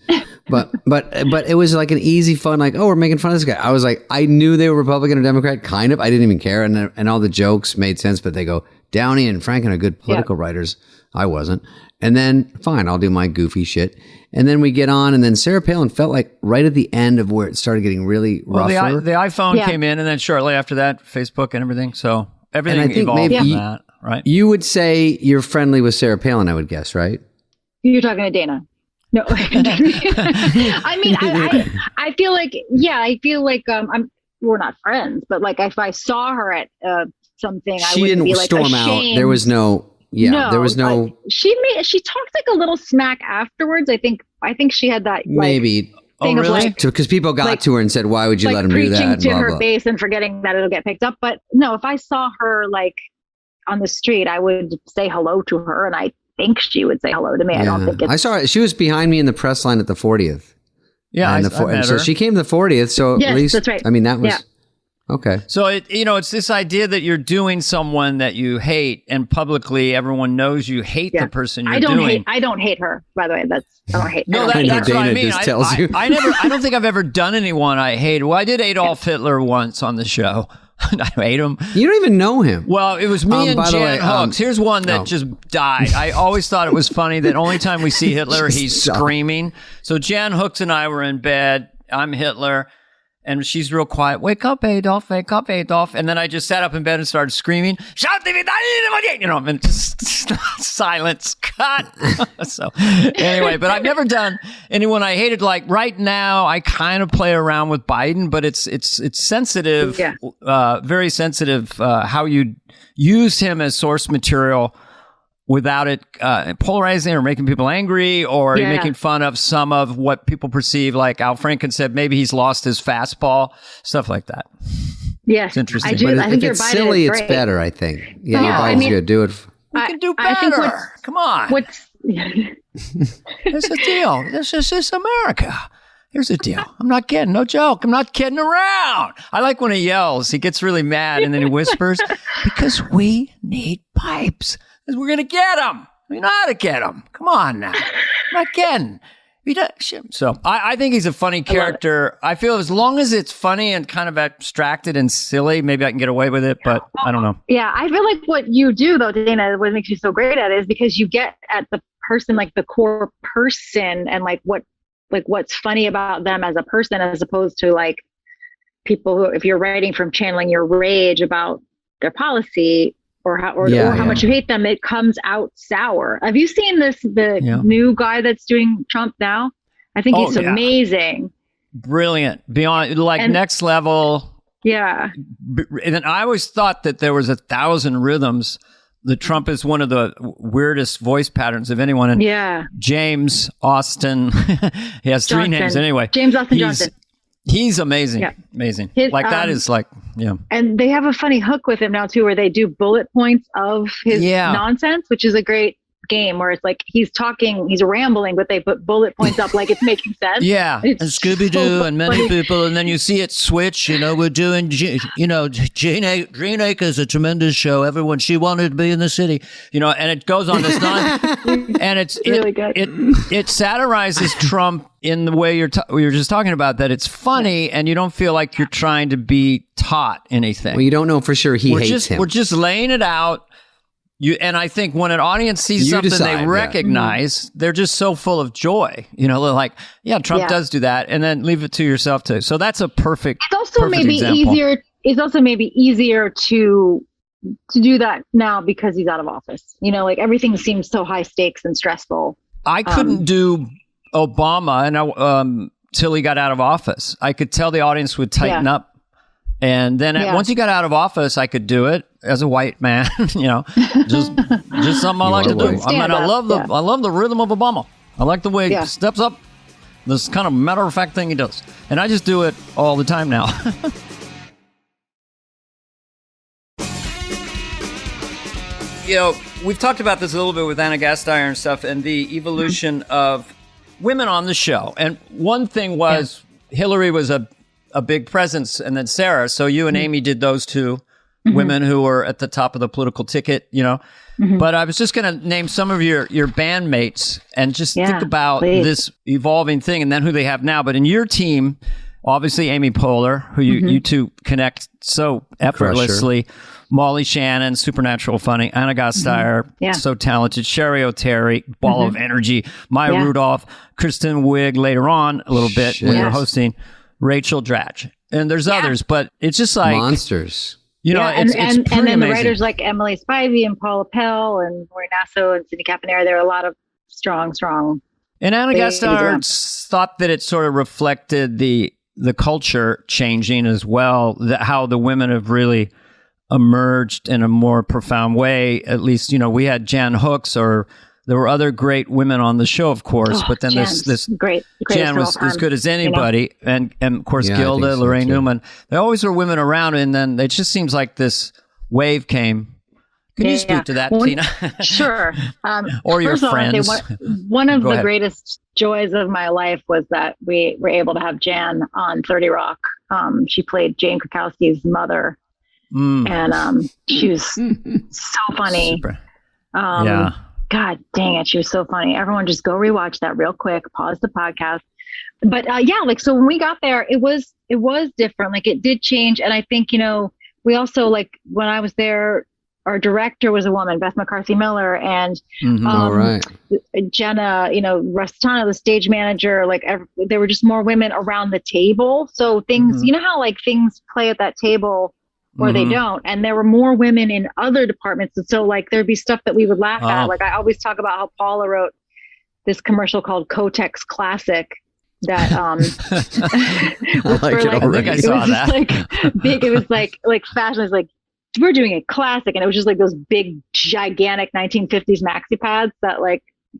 S1: But it was like an easy fun, like, oh, we're making fun of this guy. I was like, I knew they were Republican or Democrat, kind of. I didn't even care. And all the jokes made sense, but they go, Downey and Franken are good political writers. I wasn't. And then, fine, I'll do my goofy shit. And then we get on, and then Sarah Palin felt like right at the end of where it started getting really rougher.
S2: Well, the iPhone came in, and then shortly after that, Facebook and everything. So everything evolved from that, right?
S1: You would say you're friendly with Sarah Palin, I would guess, right?
S3: You're talking to Dana. No. I mean, I feel like, we're not friends, but like if I saw her at something, I wouldn't be like
S1: storm
S3: ashamed.
S1: Out. There was no... Yeah, there was no.
S3: She talked like a little smack afterwards. I think she had that
S1: maybe
S3: thing of like,
S1: because people got to her and said, "Why would you let him do that?"
S3: Preaching to her base and forgetting that it'll get picked up. But no, if I saw her like on the street, I would say hello to her, and I think she would say hello to me. I don't think
S1: I saw her. She was behind me in the press line at the 40th.
S2: Yeah,
S1: and so she came to the 40th. So at least
S3: that's right.
S1: I mean, that was. Okay.
S2: So it's this idea that you're doing someone that you hate, and publicly everyone knows you hate the person you're doing.
S3: I don't hate her, by the way. I don't hate.
S2: No, that's what I mean. I don't think I've ever done anyone I hate. Well, I did Adolf Hitler once on the show. I hate him.
S1: You don't even know him.
S2: Well, it was me and Jan Hooks. Here's one that just died. I always thought it was funny that only time we see Hitler, he's screaming. So Jan Hooks and I were in bed. I'm Hitler. And she's real quiet. Wake up, Adolf. Wake up, Adolf. And then I just sat up in bed and started screaming, and just silence. Cut. So anyway, but I've never done anyone I hated. Like right now, I kind of play around with Biden, but it's sensitive, very sensitive, how you use him as source material without it polarizing or making people angry or making fun of some of what people perceive. Like Al Franken said, maybe he's lost his fastball, stuff like that.
S3: Yeah,
S2: it's interesting.
S3: I think
S1: if it's silly, it's better, I think. Yeah, your Biden's good. Do it.
S2: We can do better. Come on. Here's the deal. This is America. Here's the deal. I'm not kidding. No joke. I'm not kidding around. I like when he yells. He gets really mad and then he whispers, because we need pipes. We're going to get them. We know how to get them. Come on now. I'm not kidding. So I think he's a funny character. I feel as long as it's funny and kind of abstracted and silly, maybe I can get away with it, but I don't know.
S3: Yeah, I feel like what you do, though, Dana, what makes you so great at it is because you get at the person, like the core person, and like what's funny about them as a person, as opposed to like people who, if you're writing from channeling your rage about their policy, or how much you hate them, it comes out sour. Have you seen the new guy that's doing Trump now? I think he's amazing.
S2: Brilliant. Beyond, next level.
S3: Yeah.
S2: And I always thought that there was 1,000 rhythms. The Trump is one of the weirdest voice patterns of anyone. And James Austin, he has three names anyway.
S3: James Austin Johnson.
S2: He's amazing. Yeah. Amazing. That is like,
S3: And they have a funny hook with him now too, where they do bullet points of his nonsense, which is a great game where it's like he's rambling, but they put bullet points up like it's making sense.
S2: Yeah. And Scooby-Doo and many people. And then you see it switch, we're doing, Jane Acres, a tremendous show. Everyone, she wanted to be in the city, and it goes on this and it's really good. It satirizes Trump in the way you're just talking about, that it's funny and you don't feel like you're trying to be taught anything.
S1: Well, you don't know for sure he hates him.
S2: We're just laying it out. And I think when an audience sees something they recognize, they're just so full of joy. They're like, yeah, Trump does do that, and then leave it to yourself too. So that's a perfect.
S3: It's also maybe
S2: example.
S3: easier. It's also maybe easier to do that now because he's out of office. Like everything seems so high stakes and stressful.
S2: I couldn't do Obama and till he got out of office. I could tell the audience would tighten up. And then once he got out of office, I could do it as a white man, just something I like to do. I love the rhythm of Obama. I like the way he steps up. This kind of matter of fact thing he does. And I just do it all the time now. We've talked about this a little bit with Anna Gasteyer and stuff and the evolution of women on the show. And one thing was Hillary was a big presence, and then Sarah. So you and Amy did those two women who were at the top of the political ticket, But I was just going to name some of your bandmates and just think about this evolving thing and then who they have now. But in your team, obviously Amy Poehler, who you two connect so effortlessly. Crusher. Molly Shannon, supernatural funny. Anna Gasteyer, so talented. Sherry O'Terry, ball of energy. Maya Rudolph, Kristen Wiig later on a little bit when you're hosting. Rachel Dratch. And there's others, but it's just like
S1: monsters.
S2: It's
S3: and then
S2: amazing.
S3: the writers like Emily Spivey and Paula Pell and Maureen Nasso and Cindy Caponera. There are a lot of strong.
S2: And Anna Gasteyer thought that it sort of reflected the culture changing as well, how the women have really emerged in a more profound way. At least, we had Jan Hooks, or there were other great women on the show, of course, but then this
S3: great
S2: Jan was as good as anybody. And of course, Gilda, Lorraine Newman, there always were women around. And then it just seems like this wave came. Can you speak to that, Tina?
S3: Sure.
S2: Or your friends.
S3: One of the greatest joys of my life was that we were able to have Jan on 30 Rock. She played Jane Krakowski's mother. And she was so funny.
S2: Super.
S3: God dang it, she was so funny. Everyone just go rewatch that real quick, pause the podcast. But so when we got there, it was different. Like it did change. And I think, we also when I was there, our director was a woman, Beth McCarthy Miller, and Jenna, Rastana, the stage manager, there were just more women around the table. So things, how things play at that table or they don't. And there were more women in other departments. And so there'd be stuff that we would laugh at. I always talk about how Paula wrote this commercial called Kotex Classic that was
S2: I saw that.
S3: Big. It was like fashion. It was we're doing a classic, and it was just those big gigantic 1950s maxi pads that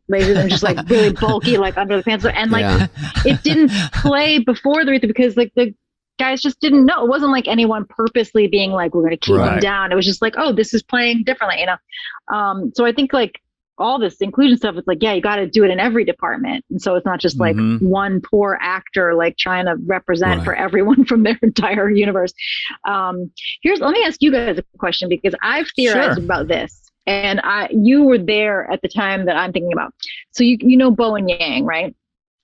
S3: ladies are just really bulky under the pants. And it didn't play before the because the guys just didn't know. It wasn't anyone purposely being we're going to keep them down. It was just this is playing differently, So I think all this inclusion stuff, it's you got to do it in every department. And so it's not just one poor actor, trying to represent for everyone from their entire universe. Let me ask you guys a question, because I've theorized about this, and you were there at the time that I'm thinking about. So you know Bowen Yang, right?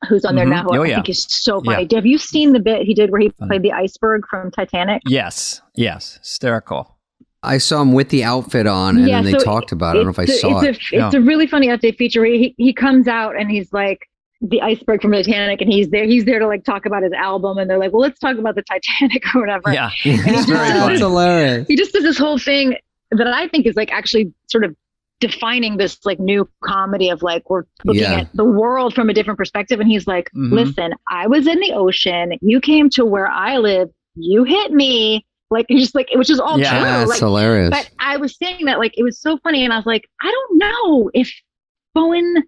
S3: Who's on there now, who I think is so funny. Have you seen the bit he did where he played the iceberg from Titanic?
S2: Yes. Hysterical.
S1: I saw him with the outfit on, and then they talked about it. I don't know if I saw it.
S3: It's a really funny update feature where he comes out and he's the iceberg from Titanic, and he's there to talk about his album, and they're well, let's talk about the Titanic or whatever.
S2: Yeah.
S3: And
S1: it's very funny. That's hilarious.
S3: He just does this whole thing that I think is actually sort of defining this new comedy of we're looking at the world from a different perspective. And he's listen, I was in the ocean, you came to where I live, you hit me, he's just it was just all true.
S1: That's hilarious.
S3: But I was saying that it was so funny, and I was I don't know if Bowen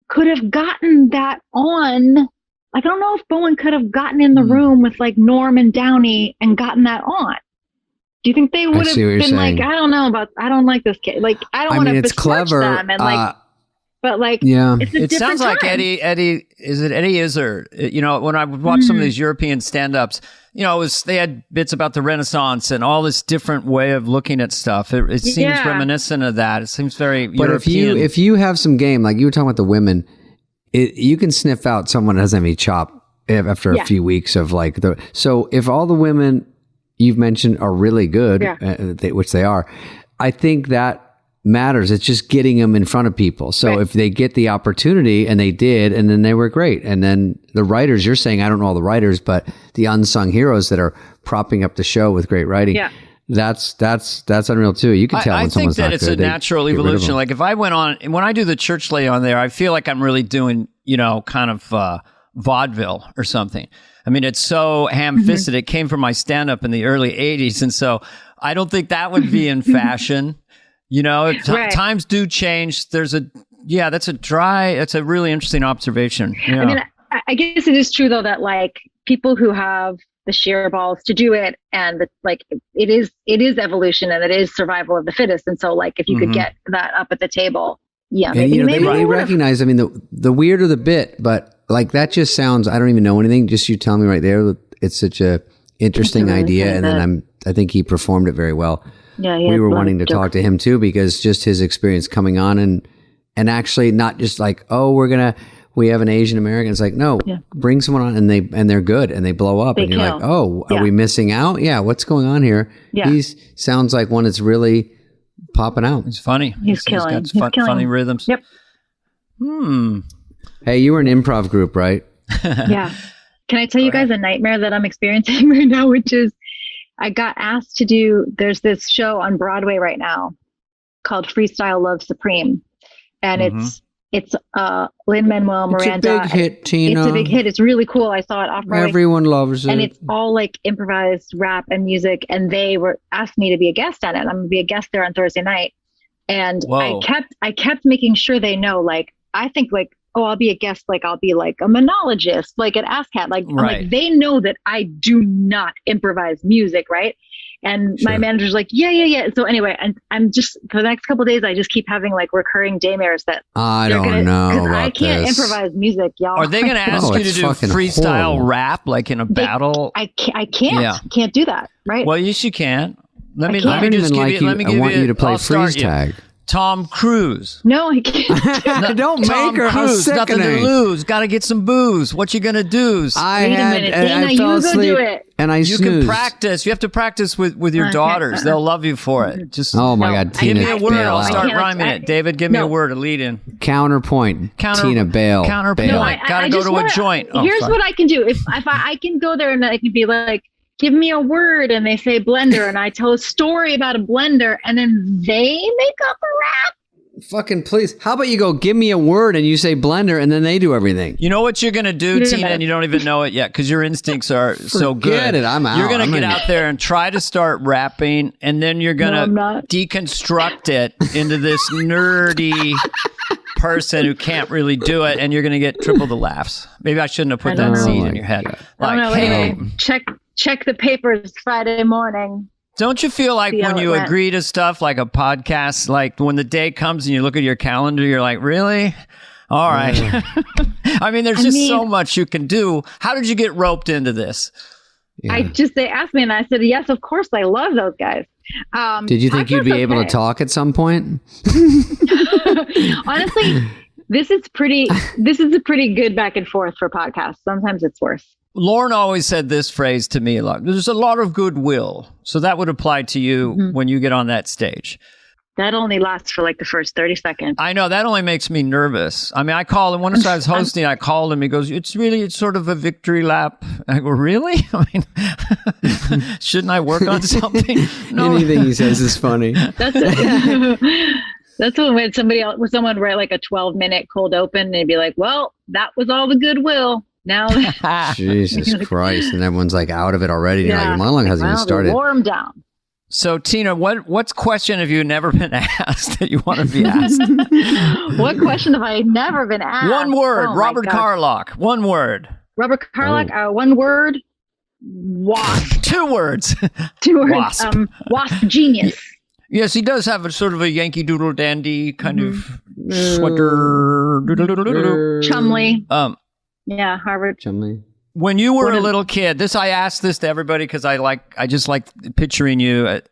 S3: could have gotten that on. I don't know if Bowen could have gotten in the room with Norm and Downey and gotten that on. Do you think they would have been I don't know I don't like this kid. I don't want to besmirch them, and but it's a
S2: it sounds
S3: time.
S2: like Eddie. Is it Eddie Izzard? When I would watch some of these European stand-ups, they had bits about the Renaissance and all this different way of looking at stuff. It seems reminiscent of that. It seems very European.
S1: But if you have some game, you were talking about the women, you can sniff out someone that doesn't have any chop after a few weeks of so if all the women you've mentioned are really good, which they are, I think that matters. It's just getting them in front of people. So if they get the opportunity, and they did, and then they were great. And then the writers, you're saying, I don't know all the writers, but the unsung heroes that are propping up the show with great writing. Yeah. That's unreal too. You can tell when someone's not good. I think that it's a
S2: natural evolution. Like if I went on, when I do the church lay on there, I feel like I'm really doing, kind of vaudeville or something. I mean, it's so ham-fisted. It came from my stand-up in the early 80s. And so I don't think that would be in fashion. Times do change. That's a really interesting observation. Yeah.
S3: I mean, I guess it is true though that like people who have the sheer balls to do it, and it is evolution, and it is survival of the fittest. And so like if you could get that up at the table, maybe
S1: they recognize. I mean, the weirder the bit, but like that just sounds. I don't even know anything. Just you tell me right there. It's such a interesting idea, and then I think he performed it very well. Yeah, we were wanting to talk to him too, because just his experience coming on and actually not just like, we have an Asian American. It's like, no, bring someone on and they're good and they blow up and you're like, are we missing out? Yeah. What's going on here? Yeah. He sounds like one that's really popping out.
S2: He's funny.
S3: He's killing.
S2: He's got funny rhythms.
S3: Yep.
S1: Hey, you were an improv group, right?
S3: Yeah. Can I tell you guys a nightmare that I'm experiencing right now, which is I got asked to do, there's this show on Broadway right now called Freestyle Love Supreme. And it's Lin-Manuel Miranda.
S1: It's a big hit, Tina.
S3: It's a big hit. It's really cool. I saw it off Broadway.
S1: Everyone loves it.
S3: And it's all like improvised rap and music. And they asked me to be a guest on it. I'm going to be a guest there on Thursday night. And I kept making sure they know, like, I think like, I'll be a guest, like I'll be like a monologist, like an ASCAT, like, like they know that I do not improvise music, right? And my manager's like, yeah. So anyway, and I'm just for the next couple of days, I just keep having like recurring daymares that
S1: I don't know about
S3: I can't improvise music, y'all.
S2: Are they going to ask you to do freestyle rap, like in a battle?
S3: I can't do that, right?
S2: Well, yes, you can. Let me
S1: I
S2: just give you.
S1: I want you to play freeze tag.
S2: Tom Cruise.
S3: No, I can't.
S1: Don't make her.
S2: Cruise, nothing to lose. Got to get some booze. What you gonna do?
S3: Wait a minute, Dana, you go do it.
S1: And you
S2: can practice. You have to practice with your daughters. They'll love you for it. Just
S1: my God, Tina,
S2: give me a word. I'll start
S3: out.
S2: rhyming it. David, give me a word. A lead in.
S1: Counterpoint. Tina, bail.
S2: Counterpoint.
S1: Bail.
S2: Gotta go to a joint.
S3: Here's what I can do. If I can go there and I can be like, give me a word, and they say blender, and I tell a story about a blender, and then they make up a rap.
S1: Fucking please. How about you go give me a word and you say blender and then they do everything?
S2: You know what you're going to do, Tina, and you don't even know it yet because your instincts are so good.
S1: Forget it. I'm out.
S2: You're going to get out there and try to start rapping, and then you're going to deconstruct it into this nerdy person who can't really do it, and you're going to get triple the laughs. Maybe I shouldn't have put that seed in your head.
S3: Like, hey, check the papers Friday morning.
S2: Don't you feel like when you agree to stuff like a podcast, like when the day comes and you look at your calendar, you're like, really? All right. I mean, there's so much you can do. How did you get roped into this?
S1: Yeah.
S3: They asked me and I said, yes, of course. I love those guys.
S1: Did you think you'd be able to talk at some point?
S3: Honestly, this is a pretty good back and forth for podcasts. Sometimes it's worse.
S2: Lauren always said this phrase to me a lot. There's a lot of goodwill. So that would apply to you when you get on that stage.
S3: That only lasts for like the first 30 seconds.
S2: I know. That only makes me nervous. I mean, I called him. Once I was hosting, I called him. He goes, it's sort of a victory lap. I go, really? I mean, shouldn't I work on something? No.
S1: Anything he says is funny.
S3: That's it. That's when someone write like a 12-minute cold open and they'd be like, well, that was all the goodwill. Now,
S1: Jesus Christ. And everyone's like out of it already. Yeah. Now your monologue hasn't even started.
S3: Warm down.
S2: So, Tina, what question have you never been asked that you want to be asked?
S3: What question have I never been asked?
S2: One word. Robert Carlock. One word.
S3: Robert Carlock. One word. Wasp.
S2: 2 words.
S3: 2 words.
S2: Wasp.
S3: Wasp genius.
S2: Yes, he does have a sort of a Yankee Doodle Dandy kind of sweater.
S3: Chumley. Yeah, Harvard.
S1: Chumley.
S2: When you were a little kid, I asked this to everybody because I just like picturing you at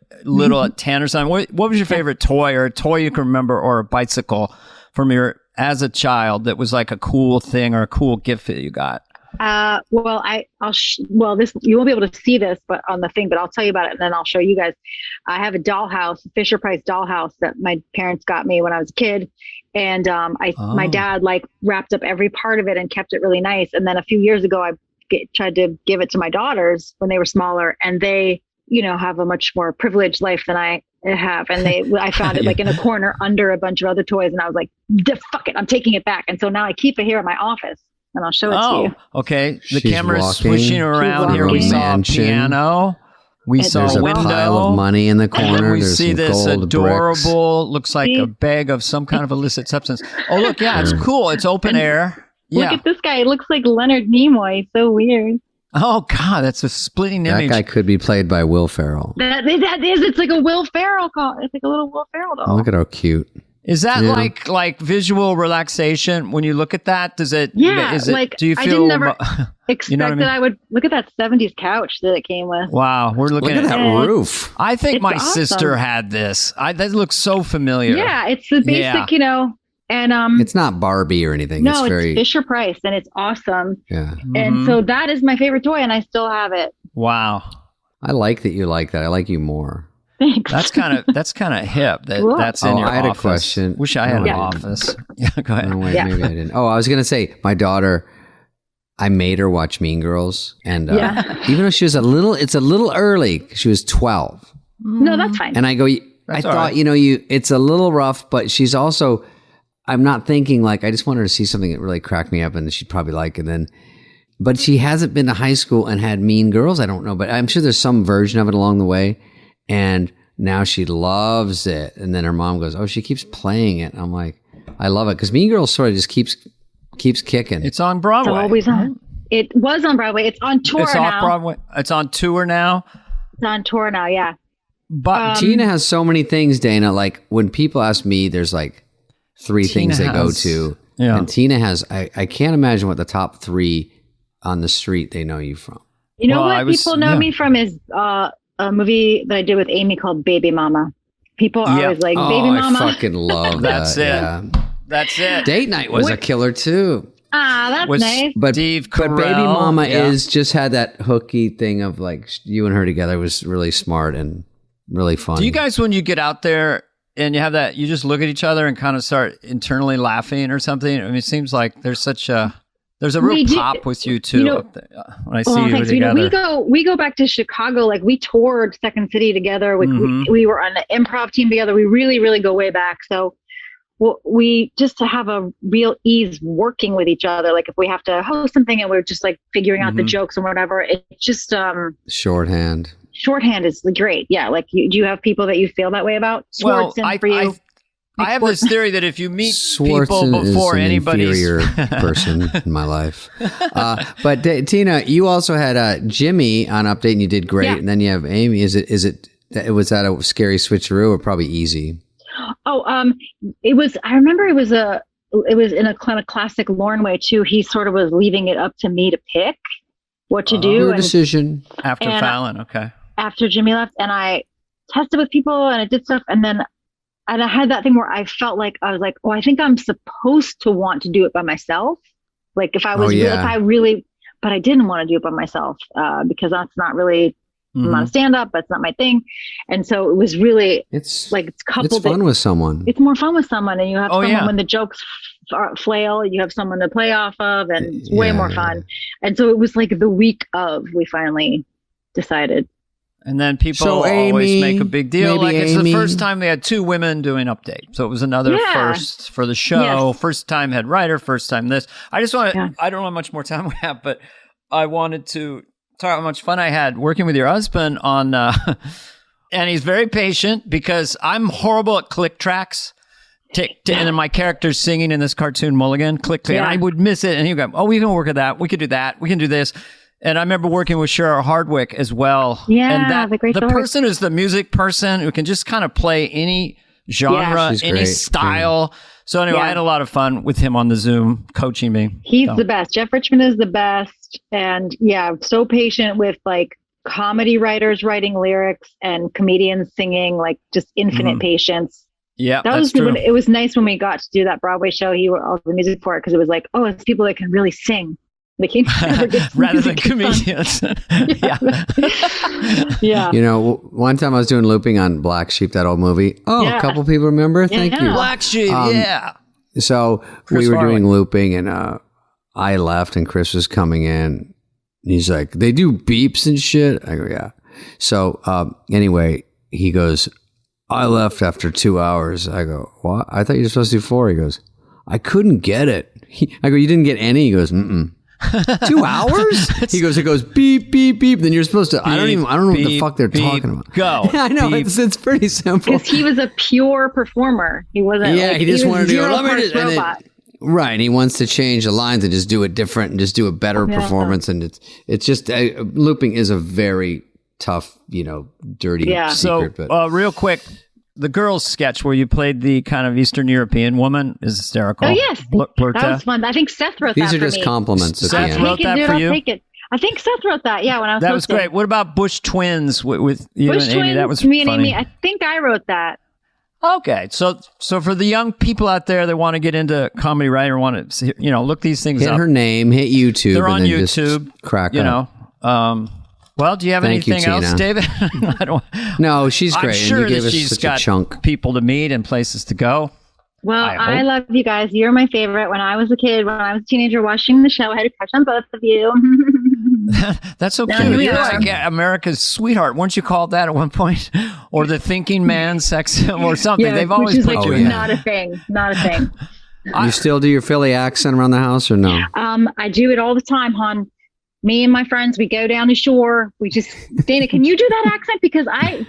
S2: 10 or something. What was your favorite toy, or a toy you can remember, or a bicycle from as a child that was like a cool thing or a cool gift that you got?
S3: Well, well, this you won't be able to see this, but on the thing, but I'll tell you about it, and then I'll show you guys. I have a dollhouse, Fisher Price dollhouse that my parents got me when I was a kid, and my dad like wrapped up every part of it and kept it really nice. And then a few years ago, I tried to give it to my daughters when they were smaller, and they, have a much more privileged life than I have, and I found it like in a corner under a bunch of other toys, and I was like, fuck it, I'm taking it back. And so now I keep it here in my office. And I'll show it to you.
S2: Okay. The camera's swishing around here. We saw a piano. We saw a window.
S1: There's a pile of money in the corner.
S2: We see this adorable,
S1: bricks.
S2: looks like a bag of some kind of illicit substance. Oh, look, yeah, it's cool. It's open air.
S3: Look at this guy. It looks like Leonard Nimoy. He's so weird.
S2: Oh, God, that's a splitting image.
S1: That guy could be played by Will Ferrell.
S3: That is. It's like a Will Ferrell call. It's like a little Will Ferrell doll.
S1: Oh, look at how cute.
S2: Is that like visual relaxation when you look at that? Does it?
S3: Yeah.
S2: Do you feel?
S3: I didn't never expect
S2: I mean?
S3: that I would look at that '70s couch that it came with.
S2: Wow, we're looking
S1: at that roof.
S2: I think my sister had this. That looks so familiar.
S3: Yeah, it's the basic, and
S1: it's not Barbie or anything.
S3: No, it's Fisher Price, and it's awesome.
S1: Yeah,
S3: and so that is my favorite toy, and I still have it.
S2: Wow,
S1: I like that you like that. I like you more.
S3: Thanks.
S2: That's kind of hip. That's in your office.
S1: I had a question.
S2: Wish I had an office. Yeah, go ahead.
S1: No, wait, maybe I didn't. Oh, I was gonna say my daughter. I made her watch Mean Girls, and even though she was it's a little early. She was 12.
S3: No, that's fine.
S1: And I go, I thought, it's a little rough, but she's also. I'm not thinking like I just want her to see something that really cracked me up, and she'd probably like. And then, but she hasn't been to high school and had Mean Girls. I don't know, but I'm sure there's some version of it along the way. And now she loves it. And then her mom goes, "Oh, she keeps playing it." And I'm like, I love it because Mean Girls sort of just keeps kicking.
S2: It's on Broadway.
S3: It's always on. It was on Broadway. It's on tour now.
S2: It's off Broadway. It's on tour now.
S3: It's on tour now. Yeah.
S2: But
S1: Tina has so many things, Dana. Like when people ask me, there's like 3 things they go to. Yeah. And Tina has. I can't imagine what the top 3 on the street they know you from.
S3: You know what people know me from is a movie that I did with Amy called Baby Mama. People are always like, Baby Mama.
S1: I fucking love
S2: That's
S1: that.
S2: it.
S1: Yeah.
S2: That's it.
S1: Date Night was a killer too.
S3: That's nice.
S1: But
S2: Steve
S1: Baby
S2: Carell,
S1: Mama is just had that hooky thing of like you and her together was really smart and really fun.
S2: Do you guys, when you get out there and you have that, you just look at each other and kind of start internally laughing or something? I mean, it seems like there's a real pop with you too. When I see you together.
S3: We go back to Chicago. Like we toured Second City together. We were on an improv team together. We really, really go way back. So we just to have a real ease working with each other. Like if we have to host something and we're just like figuring out the jokes or whatever, it's just
S1: shorthand.
S3: Shorthand is great. Yeah. Like do you have people that you feel that way about? Swartzen for you?
S2: I have this theory that if you meet
S1: Swartzen
S2: people before
S1: is an
S2: anybody's
S1: inferior person in my life. But Tina, you also had Jimmy on Update and you did great. Yeah. And then you have Amy. Was that a scary switcheroo or probably easy?
S3: Oh, it was. I remember it was in a kind of classic Lorne way too. He sort of was leaving it up to me to pick what to do.
S1: Your decision
S2: after Fallon. Okay.
S3: After Jimmy left, and I tested with people and I did stuff, and I had that thing where I felt like I was like, oh, I think I'm supposed to want to do it by myself. Like if I was, but I didn't want to do it by myself because that's not really. I'm not a stand-up, but it's not my thing. And so it was really, it's coupled.
S1: It's fun with someone.
S3: It's more fun with someone. And you have someone when the jokes flail, you have someone to play off of and it's way more fun. And so it was like the week of, we finally decided.
S2: And then people always make a big deal. Like it's the first time they had 2 women doing Update. So it was another first for the show. Yes. First time head writer, first time this. I just want to, I don't know how much more time we have, but I wanted to talk about how much fun I had working with your husband on, and he's very patient because I'm horrible at click tracks. And then my character's singing in this cartoon Mulligan, click, and I would miss it. And he'd go, oh, we can work at that. We could do that. We can do this. And I remember working with Cheryl Hardwick as well.
S3: Yeah,
S2: and the person is the music person who can just kind of play any genre, any style. Yeah. So anyway, I had a lot of fun with him on the Zoom coaching me.
S3: He's the best. Jeff Richmond is the best. And so patient with like comedy writers writing lyrics and comedians singing, like just infinite patience.
S2: Yeah,
S3: that's true. It was nice when we got to do that Broadway show. He wrote all the music for it because it was like, oh, it's people that can really sing. Like he never gets
S2: rather than
S3: music is
S2: comedians.
S3: fun. Yeah.
S1: You know, one time I was doing looping on Black Sheep, that old movie. Oh,
S3: Yeah.
S1: a couple people remember? Thank you.
S2: Black Sheep, yeah.
S1: So we were doing looping, and I left, and Chris was coming in. And he's like, they do beeps and shit? I go, yeah. So anyway, he goes, I left after 2 hours. I go, what? I thought you were supposed to do 4. He goes, I couldn't get it. I go, you didn't get any? He goes, 2 hours? He goes, it goes beep, beep, beep. Then you're supposed to, I don't know what the fuck they're talking about.
S2: Go.
S1: I know, it's pretty simple.
S3: Because he was a pure performer. He wasn't.
S1: Yeah,
S3: like,
S1: he just wanted to go,
S3: robot.
S1: Right, and he wants to change the lines and just do it different and just do a better performance. And it's just, looping is a very tough, dirty secret.
S2: So,
S1: but
S2: real quick, the girls sketch where you played the kind of Eastern European woman is hysterical.
S3: Oh, yes.
S2: Blurta.
S3: That was fun. I think Seth wrote
S1: these
S3: that
S1: are
S3: for
S1: just
S3: me.
S1: compliments at the
S2: Seth
S1: end.
S2: wrote that for you?
S3: I'll take it. I think Seth wrote that. Yeah, when I was
S2: That was
S3: hosting.
S2: great. What about Bush Twins with you
S3: Bush
S2: and Amy?
S3: Twins,
S2: That was
S3: me and
S2: funny.
S3: Amy. I think I wrote that.
S2: Okay, so for the young people out there that want to get into comedy writing or want to, look these things
S1: Hit
S2: up.
S1: her name, hit YouTube.
S2: They're
S1: and
S2: on
S1: then
S2: YouTube.
S1: Just crack up.
S2: Well, do you have
S1: Thank you,
S2: anything else,
S1: Tina.
S2: David? I don't.
S1: No, she's great.
S2: I'm sure
S1: and you gave
S2: that
S1: us
S2: she's
S1: such
S2: got
S1: a chunk.
S2: people to meet and places to go.
S3: Well,
S2: I
S3: I
S2: hope.
S3: love you guys. You're my favorite. When I was a kid, when I was a teenager watching the show, I had a crush on both of you.
S2: That's so
S3: Now
S2: cute.
S3: here we
S2: You're
S3: are.
S2: like America's sweetheart. Weren't you called that at one point? Or the thinking man sex or something? They've
S3: which
S2: always
S3: is
S2: put
S3: like
S2: you in.
S3: not a thing. Not a thing.
S1: You still do your Philly accent around the house or no?
S3: I do it all the time, hon. Me and my friends, we go down the shore. We just, Dana, can you do that accent? Because I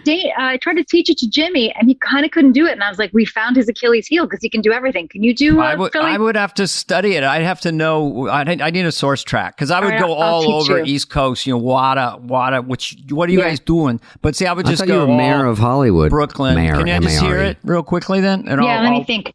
S3: tried to teach it to Jimmy and he kind of couldn't do it. And I was like, we found his Achilles heel because he can do everything. Can you do Philly?
S2: I would have to study it. I'd have to know. I need a source track because I would go
S3: I'll
S2: all
S3: teach
S2: over
S3: you.
S2: East Coast, Wada. What are you guys doing? But see, I would
S1: I
S2: just
S1: thought
S2: go
S1: you were mayor
S2: all
S1: of Hollywood.
S2: Brooklyn.
S1: Mayor,
S2: Can I just hear
S1: M-A-R-E.
S2: it real quickly then? And
S3: Yeah, let me think.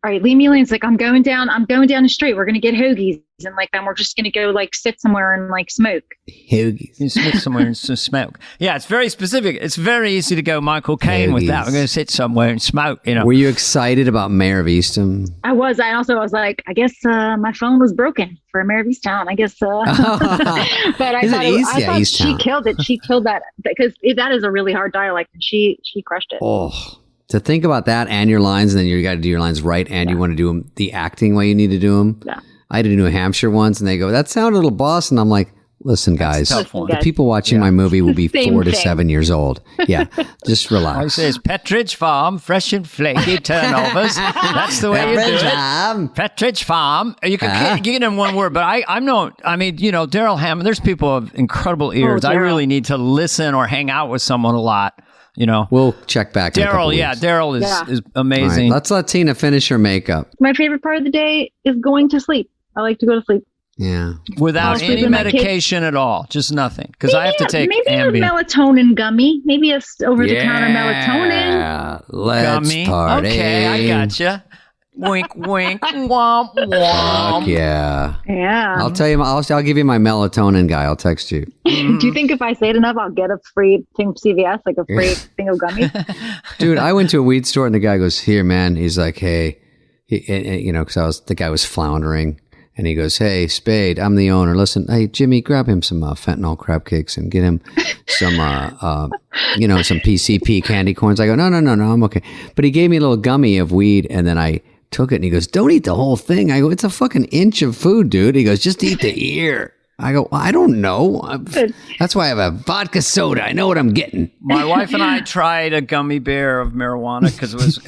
S3: All right, Lee Mullian's like, I'm going down the street. We're gonna get hoagies, and then we're just gonna go sit somewhere and smoke.
S1: Hoagies.
S2: You sit somewhere and smoke. Yeah, it's very specific. It's very easy to go Michael Caine with that.
S1: Hoagies.
S2: We're going to sit somewhere and smoke.
S1: Were you excited about Mayor of Eastham?
S3: I was. I was like, I guess my phone was broken for Mayor of Easttown. I guess. But I
S1: Is it
S3: thought,
S1: East?
S3: I
S1: Yeah,
S3: thought
S1: Easttown.
S3: she killed it. She killed that because that is a really hard dialect, and she crushed it.
S1: Oh, to think about that and your lines, and then you got to do your lines right, and you want to do them the acting way you need to do them.
S3: Yeah.
S1: I had to do New Hampshire once, and they go, "That sounded a little boss," and I'm like, "Listen, guys,
S2: tough one.
S1: the people watching my movie will be
S3: Same
S1: 4 to
S3: thing.
S1: 7 years old. Yeah, just relax."
S2: I say it's Petridge Farm, fresh and flaky turnovers. That's the way you do it. Petridge Farm. You can get it in one word, but I'm not. I mean, Daryl Hammond. There's people of incredible ears. I
S3: Daryl.
S2: really need to listen or hang out with someone a lot.
S1: We'll check back. in a couple
S2: Daryl. Yeah,
S1: weeks.
S2: Daryl is
S1: All right,
S2: amazing.
S1: let's let Tina finish her makeup.
S3: My favorite part of the day is going to sleep. I like to go to sleep.
S1: Yeah,
S2: Without
S3: I'll
S2: any
S3: sleep with my
S2: medication at all, just nothing. Because I have to take
S3: maybe
S2: Ambien.
S3: a melatonin gummy, maybe a over-the-counter melatonin.
S1: Yeah, let's
S2: Gummy.
S1: party.
S2: Okay, I gotcha. Wink, wink, womp,
S1: Fuck
S2: womp.
S1: yeah.
S3: Yeah.
S1: I'll tell you. I'll give you my melatonin guy. I'll text you.
S3: Do you think if I say it enough, I'll get a free thing from CVS, like a free thing of gummies?
S1: Dude, I went to a weed store and the guy goes, "Here, man." He's like, "Hey," because the guy was floundering, and he goes, "Hey, Spade, I'm the owner. Listen, hey, Jimmy, grab him some fentanyl crab cakes and get him some, some PCP candy corns." I go, "No, I'm okay." But he gave me a little gummy of weed, and then I took it, and he goes, "Don't eat the whole thing." I go, "It's a fucking inch of food, dude." He goes, "Just eat the ear." I go, "I don't know. That's why I have a vodka soda. I know what I'm getting."
S2: My wife and I tried a gummy bear of marijuana because it was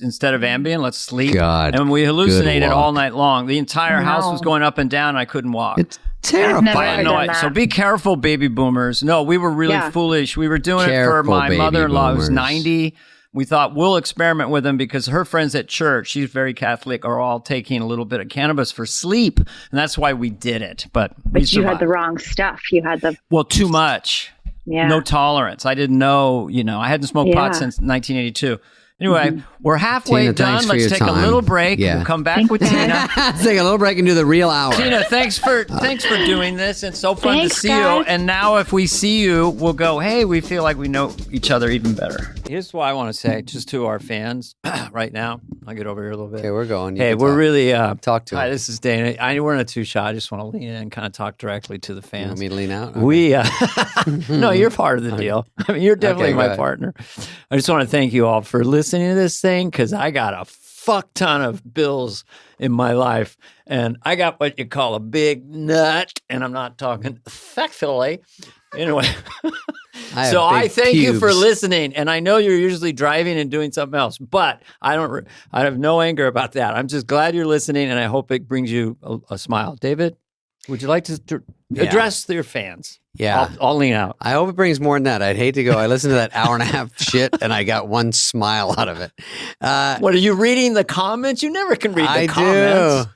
S2: instead of Ambien, let's sleep.
S1: God,
S2: and we hallucinated
S1: good
S2: all
S1: luck.
S2: night long. The entire house
S3: No.
S2: was going up and down, and I couldn't walk.
S1: It's terrifying.
S3: I've never done that.
S2: So be careful, baby boomers. No, we were really
S3: Yeah.
S2: foolish. We were doing it for
S1: Careful,
S2: my
S1: baby
S2: mother-in-law who's
S1: boomers.
S2: 90. We thought we'll experiment with them because her friends at church, she's very Catholic, are all taking a little bit of cannabis for sleep. And that's why we did it. But we
S3: But you had
S2: survived.
S3: the wrong stuff. You had the
S2: Too much.
S3: yeah.
S2: No tolerance. I didn't know, I hadn't smoked pot
S3: Yeah.
S2: since 1982. Anyway, we're halfway
S1: Tina,
S2: done.
S1: thanks for
S2: Let's
S1: your
S2: take a
S1: time.
S2: little break.
S1: Yeah.
S2: We'll come back with Tina.
S1: Let's take a little break and do the real hour.
S2: Tina, thanks for doing this. It's so fun
S3: Thanks,
S2: to see
S3: guys.
S2: you. And now if we see you, we'll go, hey, we feel like we know each other even better. Here's what I want to say just to our fans right now. I'll get over here a little bit.
S1: Okay, we're going.
S2: Hey, we're really
S1: talk to
S2: hi,
S1: him.
S2: this is Dana. We're in a two-shot. I just want to lean in and kind of talk directly to the
S1: You
S2: fans.
S1: want me to lean out? Okay.
S2: We no, you're part of the deal. I mean, you're definitely my partner. I just want to thank you all for listening to this thing because I got a fuck ton of bills in my life, and I got what you call a big nut, and I'm not talking sexually. Anyway, so I thank you for listening, and I know you're usually driving and doing something else, but I have no anger about that. I'm just glad you're listening, and I hope it brings you a smile. David, would you like to address your fans?
S1: Yeah.
S2: I'll lean out.
S1: I hope it brings more than that. I'd hate to go. I listened to that hour and a half shit, and I got one smile out of it.
S2: What, are you reading the comments? You never can read the comments.
S1: Do.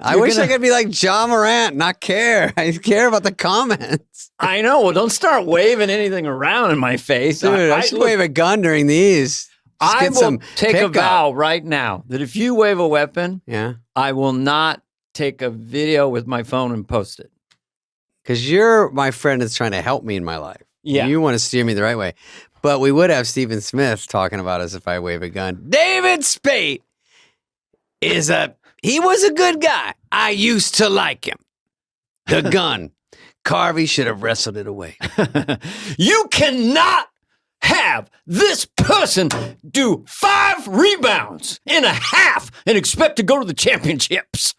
S1: I wish I could be like John Morant, not care. I care about the comments.
S2: I know. Well, don't start waving anything around in my face.
S1: Dude, I should wave a gun during these.
S2: I will take a vow right now that if you wave a weapon, I will not take a video with my phone and post it.
S1: Because you're my friend that's trying to help me in my life.
S2: Yeah.
S1: You want to steer me the right way. But we would have Stephen Smith talking about us if I wave a gun. David Spade he was a good guy. I used to like him. The gun. Carvey should have wrestled it away.
S2: You cannot have this person do 5 rebounds in a half and expect to go to the championships.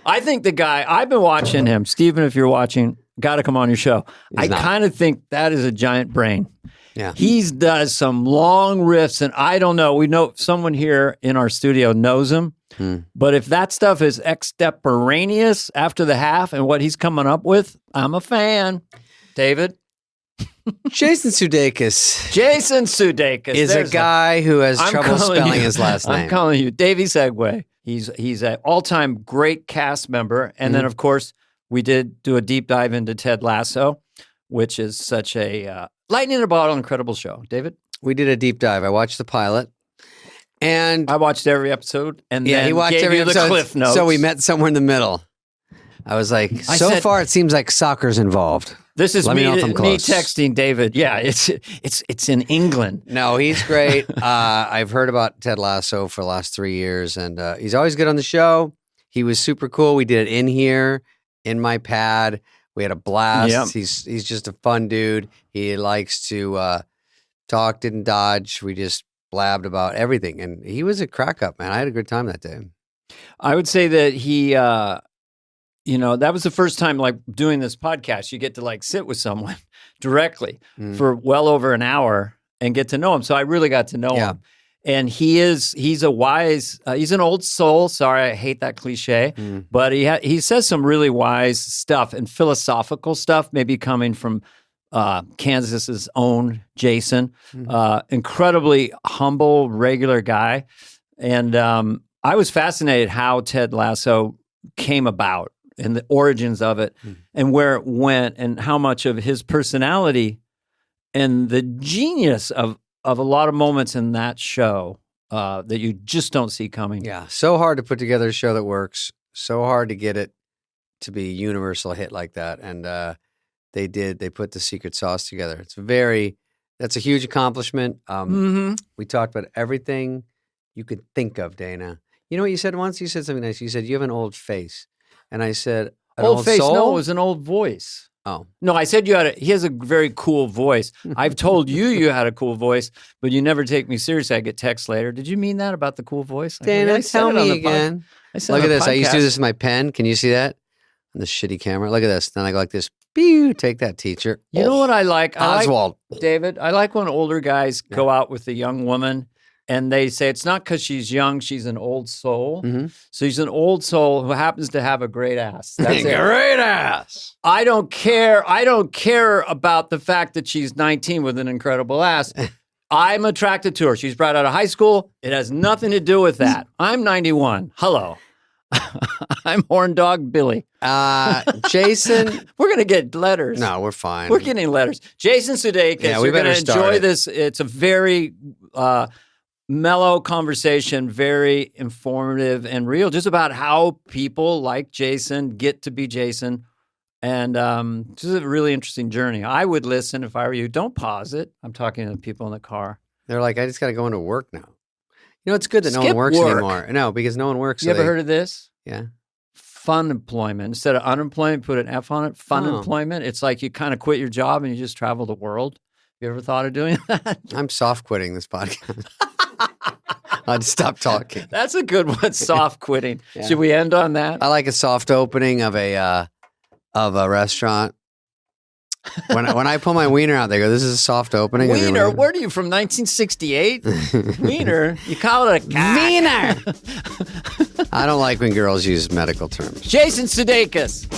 S2: I think the guy, I've been watching him. Stephen, if you're watching, got to come on your show. I kind of think that is a giant brain.
S1: Yeah.
S2: He does some long riffs, and I don't know. We know someone here in our studio knows him. But if that stuff is extemporaneous after the half and what he's coming up with, I'm a fan. David?
S1: Jason Sudeikis.
S2: Jason Sudeikis
S1: is a guy who has trouble spelling his last name.
S2: I'm calling you Davey Segway. He's an all-time great cast member. And then, of course, we did do a deep dive into Ted Lasso, which is such a lightning in a bottle, incredible show. David?
S1: We did a deep dive. I watched the pilot. And
S2: I watched every episode, and then
S1: he watched every episode.
S2: The cliff notes.
S1: So we met somewhere in the middle. I was like, so far it seems like soccer's involved.
S2: This is me texting David. Yeah, it's in England.
S1: No, he's great. I've heard about Ted Lasso for the last 3 years, and he's always good on the show. He was super cool. We did it in here, in my pad. We had a blast. Yep. He's just a fun dude. He likes to talk, didn't dodge. We just blabbed about everything, and he was a crack up, man. I had a good time that day.
S2: I would say that he, that was the first time, like, doing this podcast, you get to, like, sit with someone directly for well over an hour and get to know him. So I really got to know him. And he's a wise, he's an old soul. Sorry, I hate that cliche, but he says some really wise stuff and philosophical stuff, maybe coming from Kansas's own Jason, incredibly humble, regular guy. And I was fascinated how Ted Lasso came about and the origins of it and where it went and how much of his personality and the genius of a lot of moments in that show that you just don't see coming.
S1: Yeah, so hard to put together a show that works, so hard to get it to be a universal hit like that. And they put the secret sauce together. That's a huge accomplishment. We talked about everything you could think of, Dana. You know what you said once? You said something nice. You said, you have an old face. And I said, an old face?
S2: Soul? No, it was an old voice.
S1: Oh.
S2: No, I said he has a very cool voice. I've told you had a cool voice, but you never take me seriously. I get texts later. Did you mean that about the cool voice?
S1: Dana, tell me again. Look at this. I used to do this with my pen. Can you see that? On the shitty camera. Look at this. Then I go like this. Pew, take that, teacher.
S2: You know what I like?
S1: Oswald.
S2: David, I like when older guys go out with a young woman and they say it's not because she's young, she's an old soul. So she's an old soul who happens to have a great ass. That's it.
S1: Great ass.
S2: I don't care. I don't care about the fact that she's 19 with an incredible ass. I'm attracted to her. She's right out of high school. It has nothing to do with that. I'm 91. Hello. I'm Horn Dog Billy.
S1: Jason.
S2: We're going to get letters.
S1: No, we're fine.
S2: We're getting letters. Jason Sudeikis.
S1: Yeah, we
S2: you're going to enjoy
S1: it.
S2: this. It's a very mellow conversation, very informative and real, just about how people like Jason get to be Jason. And just a really interesting journey. I would listen if I were you. Don't pause it. I'm talking to the people in the car.
S1: They're like, I just got to go into work now. it's good that no one
S2: Skip
S1: works
S2: work.
S1: anymore. No, because no one works.
S2: You ever heard of this?
S1: Yeah.
S2: Fun employment. Instead of unemployment, put an F on it. Fun employment. It's like you kind of quit your job and you just travel the world. You ever thought of doing that?
S1: I'm soft quitting this podcast. I'd stop talking.
S2: That's a good one. Soft quitting. Yeah. Should we end on that?
S1: I like a soft opening of a restaurant. When I pull my wiener out, they go, "This is a soft opening."
S2: Wiener? Where are you from? 1968? Wiener? You call it a cock.
S1: Wiener. I don't like when girls use medical terms.
S2: Jason Sudeikis.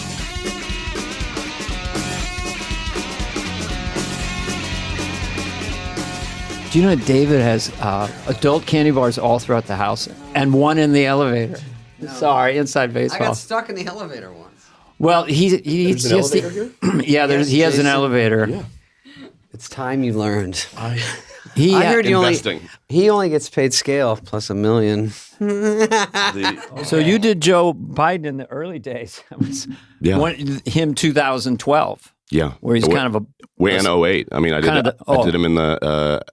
S2: Do you know David has adult candy bars all throughout the house and one in the elevator? No. Sorry, inside baseball.
S1: I got stuck in the elevator once.
S2: Well, he has an elevator. Yeah.
S1: It's time you learned. I
S2: heard
S1: he only gets paid scale plus $1 million.
S2: So you did Joe Biden in the early days. Him 2012.
S4: Yeah.
S2: Where he's kind of a...
S4: Way in 08. I mean, I did him in the...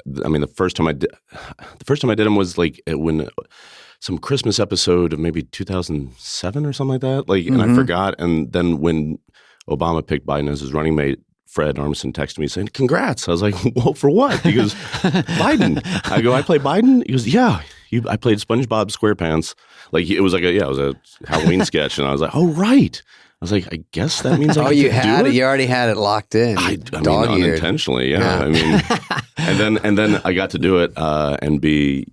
S4: the first time I did him was like when... some Christmas episode of maybe 2007 or something like that. Like, and I forgot. And then when Obama picked Biden as his running mate, Fred Armisen texted me saying, "Congrats." I was like, "Well, for what?" He goes, "Biden." I go, "I play Biden?" He goes, "Yeah, I played SpongeBob SquarePants." Like it was it was a Halloween sketch. And I was like, "Oh, right." I was like, "I guess that means I
S1: you already had it locked in.
S4: I mean, unintentionally, yeah. I mean, and then I got to do it and be,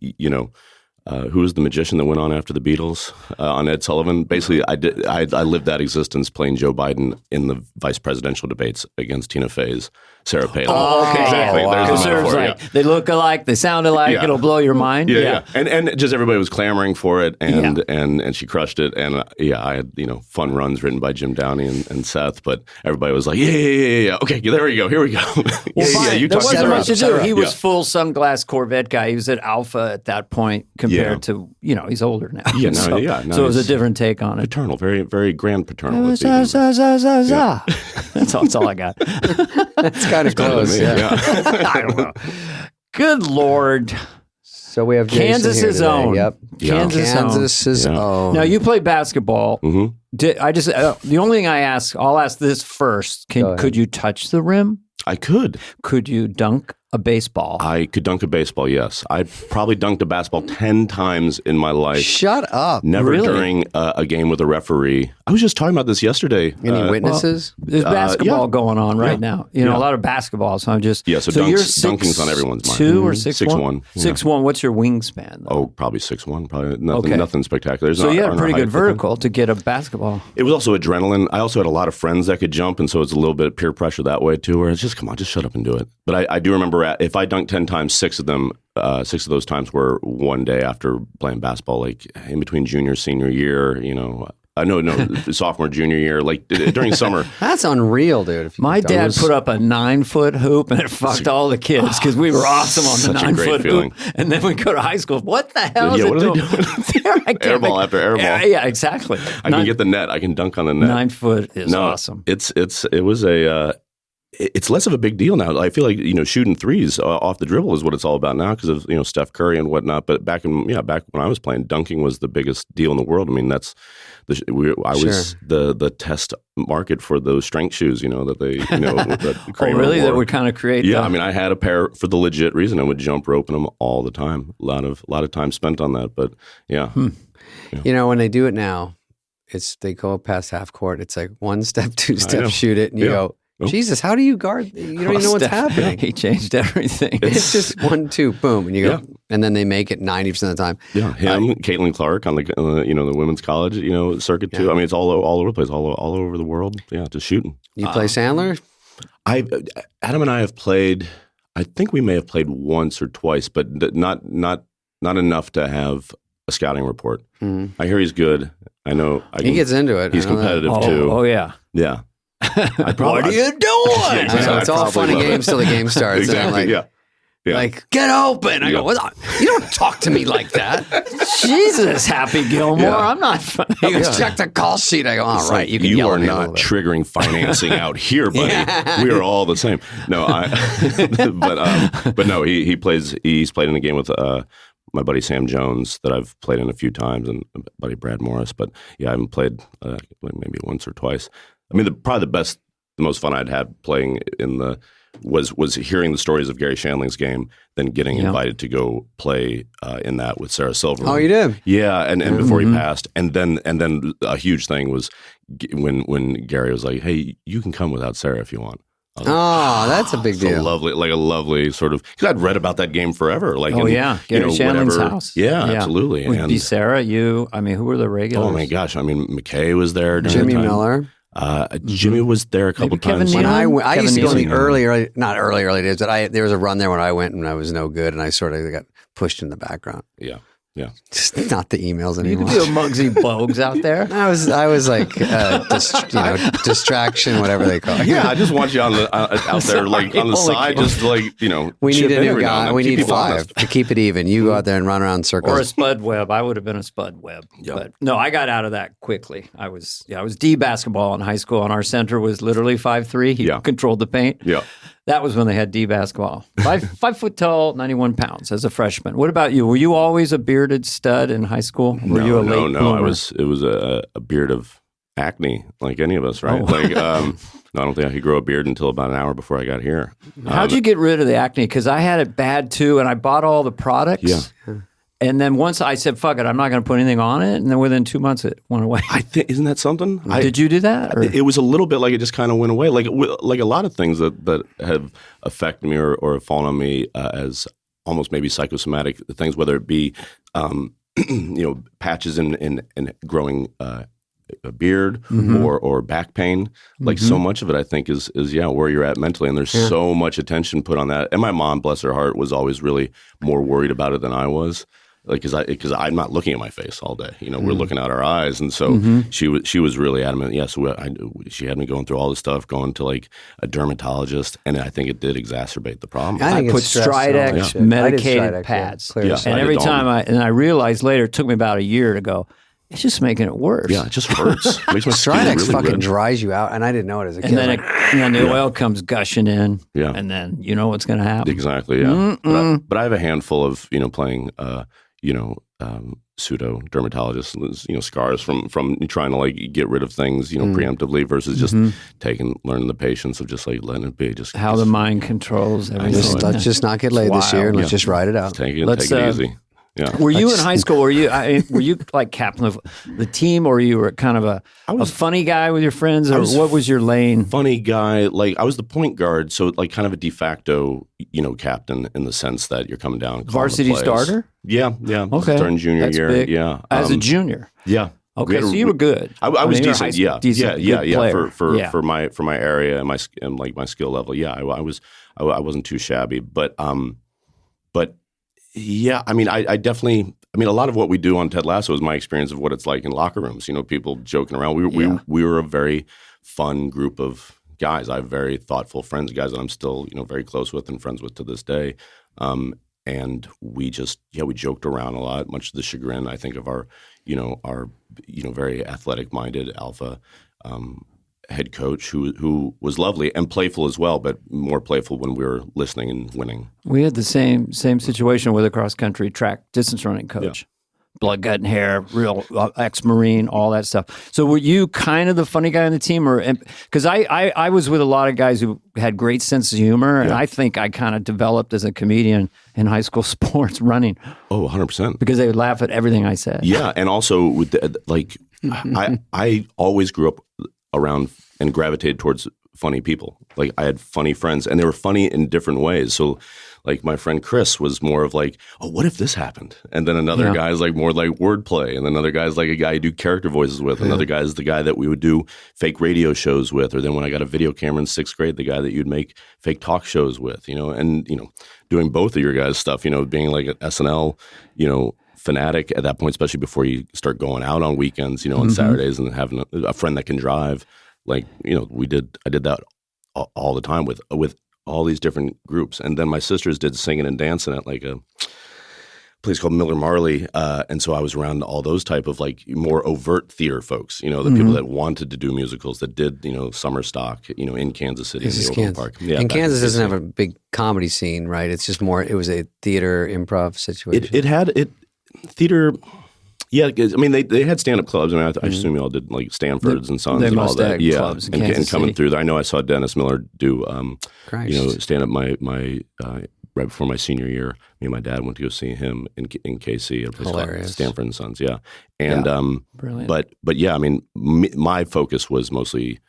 S4: who was the magician that went on after the Beatles on Ed Sullivan? Basically, I lived that existence playing Joe Biden in the vice presidential debates against Tina Fey's Sarah Palin.
S2: Oh, okay.
S4: Exactly.
S2: Wow.
S4: There's the metaphor.
S2: They look alike, they sound alike, it'll blow your mind.
S4: Yeah. And just everybody was clamoring for it, and she crushed it. And I had fun runs written by Jim Downey and Seth, but everybody was like, yeah. Okay, there we go. Here we go.
S2: You there wasn't much to do. He was full sunglass Corvette guy. He was at Alpha at that point compared to he's older now.
S4: So
S2: it was a different take on it.
S4: Paternal, very very grand paternal.
S2: That's all I got.
S1: That's kind of close.
S2: I don't know. Good Lord.
S1: So we have
S2: Kansas's own.
S1: Yep. Kansas's own.
S2: Now you play basketball.
S4: Mm-hmm.
S2: The only thing I'll ask this first. Could you touch the rim?
S4: I could.
S2: Could you dunk a baseball?
S4: I could dunk a baseball, yes. I probably dunked a basketball 10 times in my life.
S1: Shut up.
S4: Never during a game with a referee. I was just talking about this yesterday.
S1: Any witnesses?
S2: There's basketball going on right now. A lot of basketball. So I'm just...
S4: Yeah, so dunking's on everyone's mind.
S2: 6'2" or 6'1"?
S4: 6'1".
S2: 6'1". What's your wingspan, though?
S4: Oh, probably 6'1". Probably nothing spectacular.
S2: So you had a pretty good vertical to get a basketball.
S4: It was also adrenaline. I also had a lot of friends that could jump, and so it's a little bit of peer pressure that way, too, where it's just, come on, just shut up and do it. But I do remember if I dunked 10 times, 6 of those times were one day after playing basketball, like in between junior, senior year, sophomore, junior year, like during summer.
S1: That's unreal, dude.
S2: My dad put up a 9-foot hoop and it fucked all the kids because we were awesome on the 9-foot hoop. And then we go to high school. What the hell is it doing?
S4: Airball after airball.
S2: Yeah, exactly.
S4: I can get the net. I can dunk on the net.
S2: 9 foot is awesome.
S4: It's less of a big deal now. I feel like shooting threes off the dribble is what it's all about now because of Steph Curry and whatnot. But back when I was playing, dunking was the biggest deal in the world. I mean, was the test market for those strength shoes. That they that Kramer
S2: really
S4: wore.
S2: That would kind of create.
S4: Yeah, I mean, I had a pair for the legit reason. I would jump rope in them all the time. A lot of time spent on that. But yeah,
S1: when they do it now, they go past half court. It's like 1 step, 2 step, shoot it, and you go. Jesus, how do you guard? You don't even know what's happening.
S2: He changed everything.
S1: It's just 1, 2, boom, and you go, and then they make it 90% of the time.
S4: Yeah, Caitlin Clark on the women's college circuit too. I mean, it's all over the place, all over the world. Yeah, just shooting.
S1: You play Sandler?
S4: Adam and I have played. I think we may have played once or twice, but not enough to have a scouting report. Mm-hmm. I hear he's good. I know he
S1: gets into it.
S4: He's competitive too.
S2: Oh yeah,
S4: yeah.
S2: What are you doing?
S1: It's all fun and games till the game starts.
S4: Exactly.
S1: And like, get open. I go, you don't talk to me like that.
S2: Jesus, Happy Gilmore. I'm not.
S1: He goes, check the call sheet. I go, all right, you can yell
S4: are
S1: at me
S4: not triggering financing out here, buddy. We are all the same. No, but no, he plays. He's played in a game with my buddy Sam Jones that I've played in a few times, and my buddy Brad Morris. But yeah, I haven't played maybe once or twice. I mean, probably the most fun I'd had playing in the was hearing the stories of Gary Shandling's game, then getting invited to go play in that with Sarah Silverman.
S1: Oh, you did?
S4: Yeah, and before he passed, and then a huge thing was when Gary was like, "Hey, you can come without Sarah if you want."
S1: Oh, that's a big deal.
S4: A lovely sort of, because I'd read about that game forever. Like,
S2: Gary Shandling's house.
S4: Yeah, absolutely.
S2: Would be Sarah, you. I mean, who were the regulars?
S4: Oh my gosh! I mean, McKay was there.
S1: Jimmy Miller.
S4: Jimmy was there a couple times.
S1: When I used to go in the early days, but there was a run there when I went and I was no good, and I sort of got pushed in the background.
S4: Yeah.
S1: Just not the emails anymore.
S2: You could be a Muggsy Bogues out there.
S1: I was like distraction, whatever they call it.
S4: Yeah, I just want you on the out there, like on the side, just like
S1: We need a new guy. We need 5 to keep it even. You go out there and run around in circles.
S2: Or a Spud Webb. I would have been a Spud Webb. Yep. But no, I got out of that quickly. I was D basketball in high school, and our center was literally 5'3". He controlled the paint.
S4: Yeah.
S2: That was when they had D basketball. 5 foot tall, 91 pounds as a freshman. What about you? Were you always a bearded stud in high school? Were you a late bloomer?
S4: It was a beard of acne, like any of us, right? Like, I don't think I could grow a beard until about an hour before I got here.
S2: How'd you get rid of the acne? Because I had it bad too, and I bought all the products.
S4: Yeah.
S2: And then once I said, fuck it, I'm not going to put anything on it. And then within 2 months, it went away.
S4: I think, isn't that something?
S2: Did you do that? Or?
S4: It was a little bit like it just kind of went away. Like a lot of things that have affected me or have fallen on me as almost maybe psychosomatic things, whether it be, patches in growing a beard or back pain. Like so much of it, I think is where you're at mentally. And there's so much attention put on that. And my mom, bless her heart, was always really more worried about it than I was. Like, because I'm not looking at my face all day, we're looking at our eyes, and so she was really adamant. Yeah, so she had me going through all this stuff, going to like a dermatologist, and I think it did exacerbate the problem.
S2: I put Stridex medicated pads, and every time I realized later, it took me about a year to go, it's just making it worse.
S4: Yeah, it just hurts. Makes my skin
S1: Stridex
S4: really
S1: fucking
S4: red.
S1: dries you out, and I didn't know it as a kid.
S2: And then the oil comes gushing in,
S4: Yeah.
S2: and then you know what's going to happen.
S4: Exactly, yeah. But I have a handful of playing pseudo dermatologists, scars from trying to like get rid of things, preemptively versus just learning the patience of just like letting it be. Just
S2: how the mind controls everything.
S1: Let's just not get laid this year, and let's just ride it out.
S4: Take it easy. Yeah.
S2: Were you in high school? Were you like captain of the team, or you were kind of a funny guy with your friends, or what was your lane?
S4: Funny guy. Like I was the point guard, so like kind of a de facto, captain in the sense that you're coming down.
S2: Varsity starter.
S4: Yeah.
S2: Okay.
S4: During junior year.
S2: Big.
S4: Yeah.
S2: As a junior.
S4: Yeah.
S2: Okay, so you were good.
S4: I was decent. Yeah.
S2: Player.
S4: For my area and my skill level. Yeah, I wasn't too shabby, but yeah, I mean, I definitely. I mean, a lot of what we do on Ted Lasso is my experience of what it's like in locker rooms. People joking around. We were a very fun group of guys. I have very thoughtful friends, guys that I'm still very close with and friends with to this day. And we just we joked around a lot, much to the chagrin I think of our very athletic minded alpha head coach who was lovely and playful as well, but more playful when we were listening and winning.
S2: We had the same situation with a cross country track distance running coach. Yeah. Blood, gut, and hair, real ex-Marine, all that stuff. So were you kind of the funny guy on the team, or because I was with a lot of guys who had great sense of humor, and I think I kind of developed as a comedian in high school sports running.
S4: Oh, 100%.
S2: Because they would laugh at everything I said.
S4: Yeah, and also with I always grew up around and gravitated towards funny people. Like I had funny friends, and they were funny in different ways. So like my friend Chris was more of like, oh, what if this happened? And then another guy is like more like wordplay. And then another guy is like a guy you do character voices with. Another guy is the guy that we would do fake radio shows with. Or then when I got a video camera in 6th grade, the guy that you'd make fake talk shows with, and doing both of your guys' stuff, being like an SNL, fanatic at that point, especially before you start going out on weekends, on Saturdays and having a friend that can drive. Like, I did that all the time with all these different groups. And then my sisters did singing and dancing at like place called Miller Marley, and so I was around all those type of like more overt theater folks, the people that wanted to do musicals, that did summer stock, in Kansas City, in the Oakland Park.
S1: Yeah, and Kansas doesn't have a big comedy scene, right? It's just more. It was a theater improv situation.
S4: It had theater. Yeah, I mean they had stand up clubs. I mean, I assume you all did like Stanford's and Sons and all that. Yeah,
S2: clubs in
S4: and coming through there, I know I saw Dennis Miller do stand up my right before my senior year. Me and my dad went to go see him in KC at a place called Stanford and Sons. Yeah, and
S2: brilliant.
S4: But yeah, I mean, my focus was mostly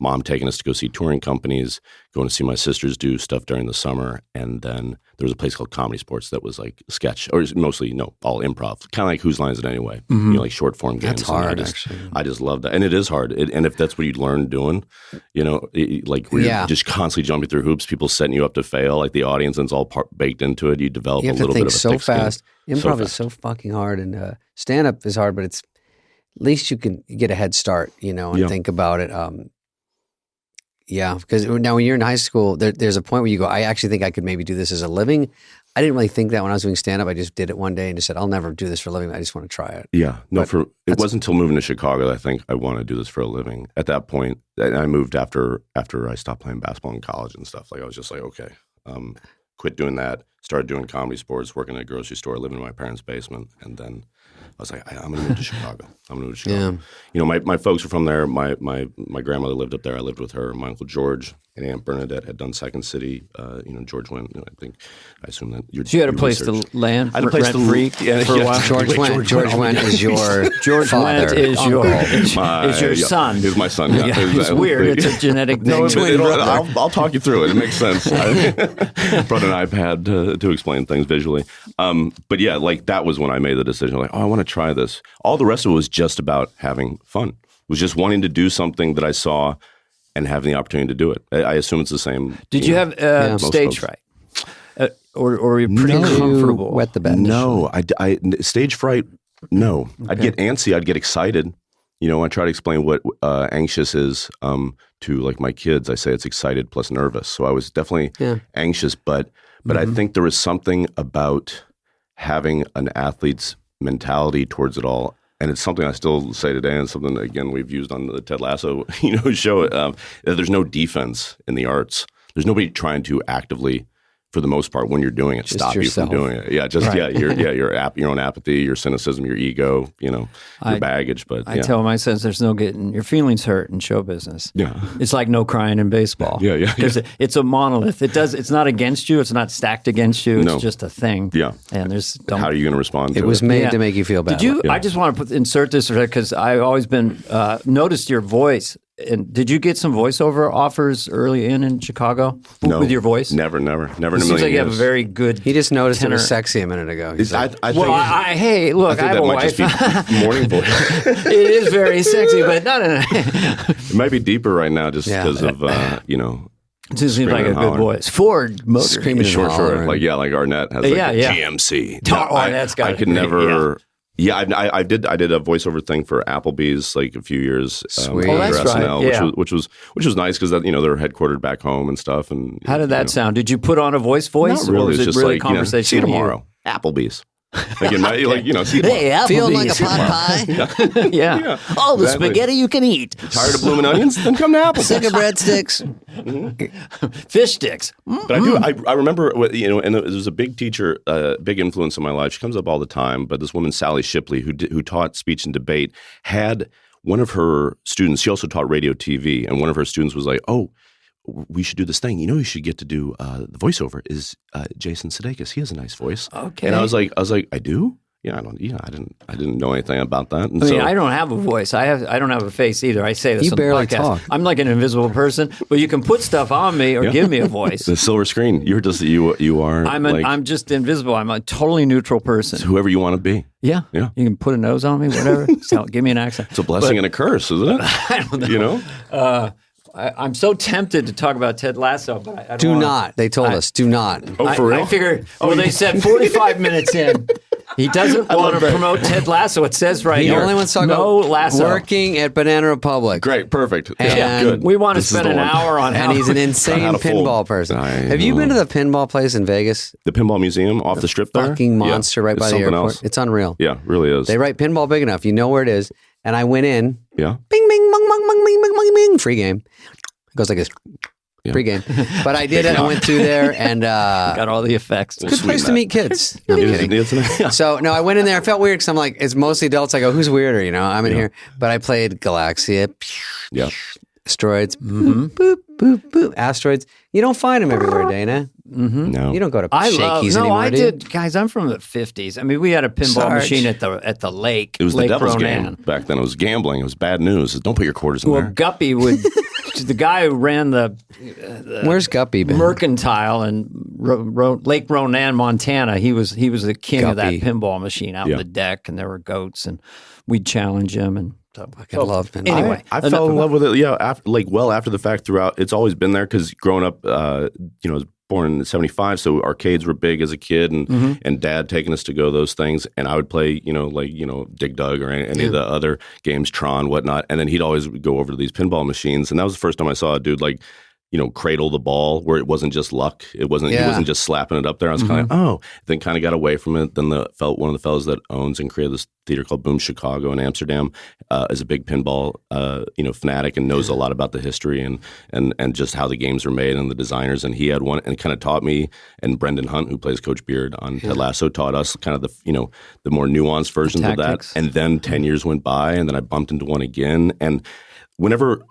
S4: Mom taking us to go see touring companies, going to see my sisters do stuff during the summer, and then there was a place called Comedy Sports that was like sketch, or mostly all improv, kind of like Whose Line Is It Anyway? Like short form games.
S1: That's hard, actually.
S4: I just love that, and it is hard. And if that's what you learn doing, like where you're just constantly jumping through hoops, people setting you up to fail, like the audience, and it's all baked into it. You develop a little bit of a thick skin.
S1: Fast. Improv is so fucking hard, and stand up is hard, but it's at least you can get a head start, and think about it. Yeah, because now when you're in high school, there's a point where you go, I actually think I could maybe do this as a living. I didn't really think that when I was doing stand-up. I just did it one day and just said, I'll never do this for a living. I just want to try it.
S4: Yeah. No, it wasn't until moving to Chicago that I think I want to do this for a living. At that point, I moved after I stopped playing basketball in college and stuff. Like I was just like, okay, quit doing that, started doing Comedy Sports, working at a grocery store, living in my parents' basement, and then I was like, I'm going to move to Chicago. Yeah. My folks were from there. My grandmother lived up there. I lived with her. My Uncle George and Aunt Bernadette had done Second City. George went. I assume that
S2: you had a place to land.
S4: I had a place to
S2: free for a while.
S1: George Wendt is your
S2: George Wendt is your son.
S4: He's my son. Yeah,
S2: it's weird. It's a genetic thing.
S4: I'll talk you through it. It makes sense. I brought an iPad to explain things visually. But yeah, like that was when I made the decision. Like, I want to try this. All the rest of it was just about having fun. It was just wanting to do something that I saw and having the opportunity to do it. I assume it's the same.
S2: Did you have stage fright? Or were you pretty comfortable?
S1: Wet the bed.
S4: No, I stage fright, no. Okay. I'd get antsy. I'd get excited. I try to explain what anxious is to like my kids. I say it's excited plus nervous. So I was definitely anxious, but I think there was something about having an athlete's mentality towards it all. And it's something I still say today, and something, again, we've used on the Ted Lasso show. There's no defense in the arts. There's nobody trying to actively, for the most part, when you're doing it, stop yourself. You from doing it. Yeah, your own apathy, your cynicism, your ego, your baggage. But
S2: I tell my sons, there's no getting your feelings hurt in show business.
S4: Yeah,
S2: it's like no crying in baseball.
S4: Yeah.
S2: Because it's a monolith. It's not against you. It's not stacked against you. It's just a thing.
S4: Yeah.
S2: And there's
S4: how are you going to respond?
S1: It was made to make you feel bad.
S2: Did you? I just want to insert this because I've always been noticed your voice. And did you get some voiceover offers early in Chicago with your voice?
S4: Never in a million years.
S2: Seems like you have a very good.
S1: He just noticed it was sexy a minute ago.
S2: Hey, look, I have a wife.
S4: Morning voice.
S2: It is very sexy, but no.
S4: It might be deeper right now, just because of
S2: It just seems like a good voice. Ford Motor.
S1: Screaming
S4: short. Like Arnett has GMC.
S2: Arnett's got
S4: I could never. Yeah, I did a voiceover thing for Applebee's like a few years after SNL, which was nice because they're headquartered back home and stuff. And
S2: how did that sound? Did you put on a voice?
S4: Not really.
S2: Or was
S4: it just
S2: really
S4: like
S2: conversation?
S4: See you tomorrow. Applebee's. See
S2: Hey,
S1: feel like a pot pie?
S2: Yeah. All the spaghetti you can eat.
S4: Tired of blooming onions? Then come to Applebee's.
S1: Sick of breadsticks.
S2: Fish sticks.
S4: But I remember, and there was a big teacher, big influence in my life. She comes up all the time, but this woman, Sally Shipley, who taught speech and debate, had one of her students, she also taught radio TV, and one of her students was like, oh, we should do this thing. You should get to do the voiceover is Jason Sudeikis. He has a nice voice.
S2: Okay.
S4: And I was like, I do? Yeah, I didn't know anything about that. And
S2: I don't have a voice. I don't have a face either. I say this
S1: you
S2: on
S1: barely
S2: the podcast.
S1: Talk.
S2: I'm like an invisible person, but you can put stuff on me or give me a voice.
S4: The silver screen. You're just you are.
S2: I'm just invisible. I'm a totally neutral person.
S4: It's whoever you want to be.
S2: Yeah. You can put a nose on me, whatever. Give me an accent.
S4: It's a blessing and a curse, isn't it?
S2: I don't know. I'm so tempted to talk about Ted Lasso, but I don't
S1: do not. They told us, do not.
S4: Oh, for real?
S2: I figure, they said 45 minutes in. He doesn't want to promote Ted Lasso. It says right here.
S1: He only wants to talk about working at Banana Republic.
S4: Great, perfect.
S1: And
S4: good.
S2: We want to spend an hour on
S1: and he's an insane pinball person. Have you been to the pinball place in Vegas?
S4: The Pinball Museum off the strip there?
S1: Fucking monster right by the airport. Else. It's unreal.
S4: Yeah, really is.
S1: They write pinball big enough. You know where it is. And I went in.
S4: Yeah.
S1: Bing, bing, bong, bong, bong, bing, bing, bing, bing. Free game. It goes like this. Yeah. Free game. But I did it. I went through there and
S2: got all the effects.
S1: Good place to meet kids. No, I'm kidding. So, no, I went in there. I felt weird because I'm like, it's mostly adults. I go, who's weirder? You know, I'm in here. But I played Galaxia.
S4: Yeah.
S1: Asteroids. Boop, boop, boop. Asteroids. You don't find them everywhere, Dana.
S4: No.
S1: You don't go to Shakey's anymore,
S2: I did. Guys, I'm from the 50s. I mean, we had a pinball machine at the lake.
S4: It was
S2: Lake
S4: the devil's
S2: Ronan.
S4: game back then. It was gambling. It was bad news. Don't put your quarters in there.
S2: Well, Guppy would... the guy who ran the
S1: where's Guppy been?
S2: Mercantile in Lake Ronan, Montana. He was the king of that pinball machine out on the deck, and there were goats, and we'd challenge him. And so
S1: I love pinball.
S2: Anyway,
S4: I fell in love with it. Yeah, after the fact. Throughout, it's always been there because growing up, I was born in '75, so arcades were big as a kid, and Dad taking us to go those things, and I would play, Dig Dug or any of the other games, Tron, whatnot, and then he'd always go over to these pinball machines, and that was the first time I saw a dude cradle the ball where it wasn't just luck. He wasn't just slapping it up there. I was kind of then kind of got away from it. Then one of the fellows that owns and created this theater called Boom Chicago in Amsterdam is a big pinball fanatic and knows a lot about the history and just how the games are made and the designers. And he had one and kind of taught me, and Brendan Hunt, who plays Coach Beard on Ted Lasso, taught us kind of the more nuanced versions of that. And then 10 years went by, and then I bumped into one again. And whenever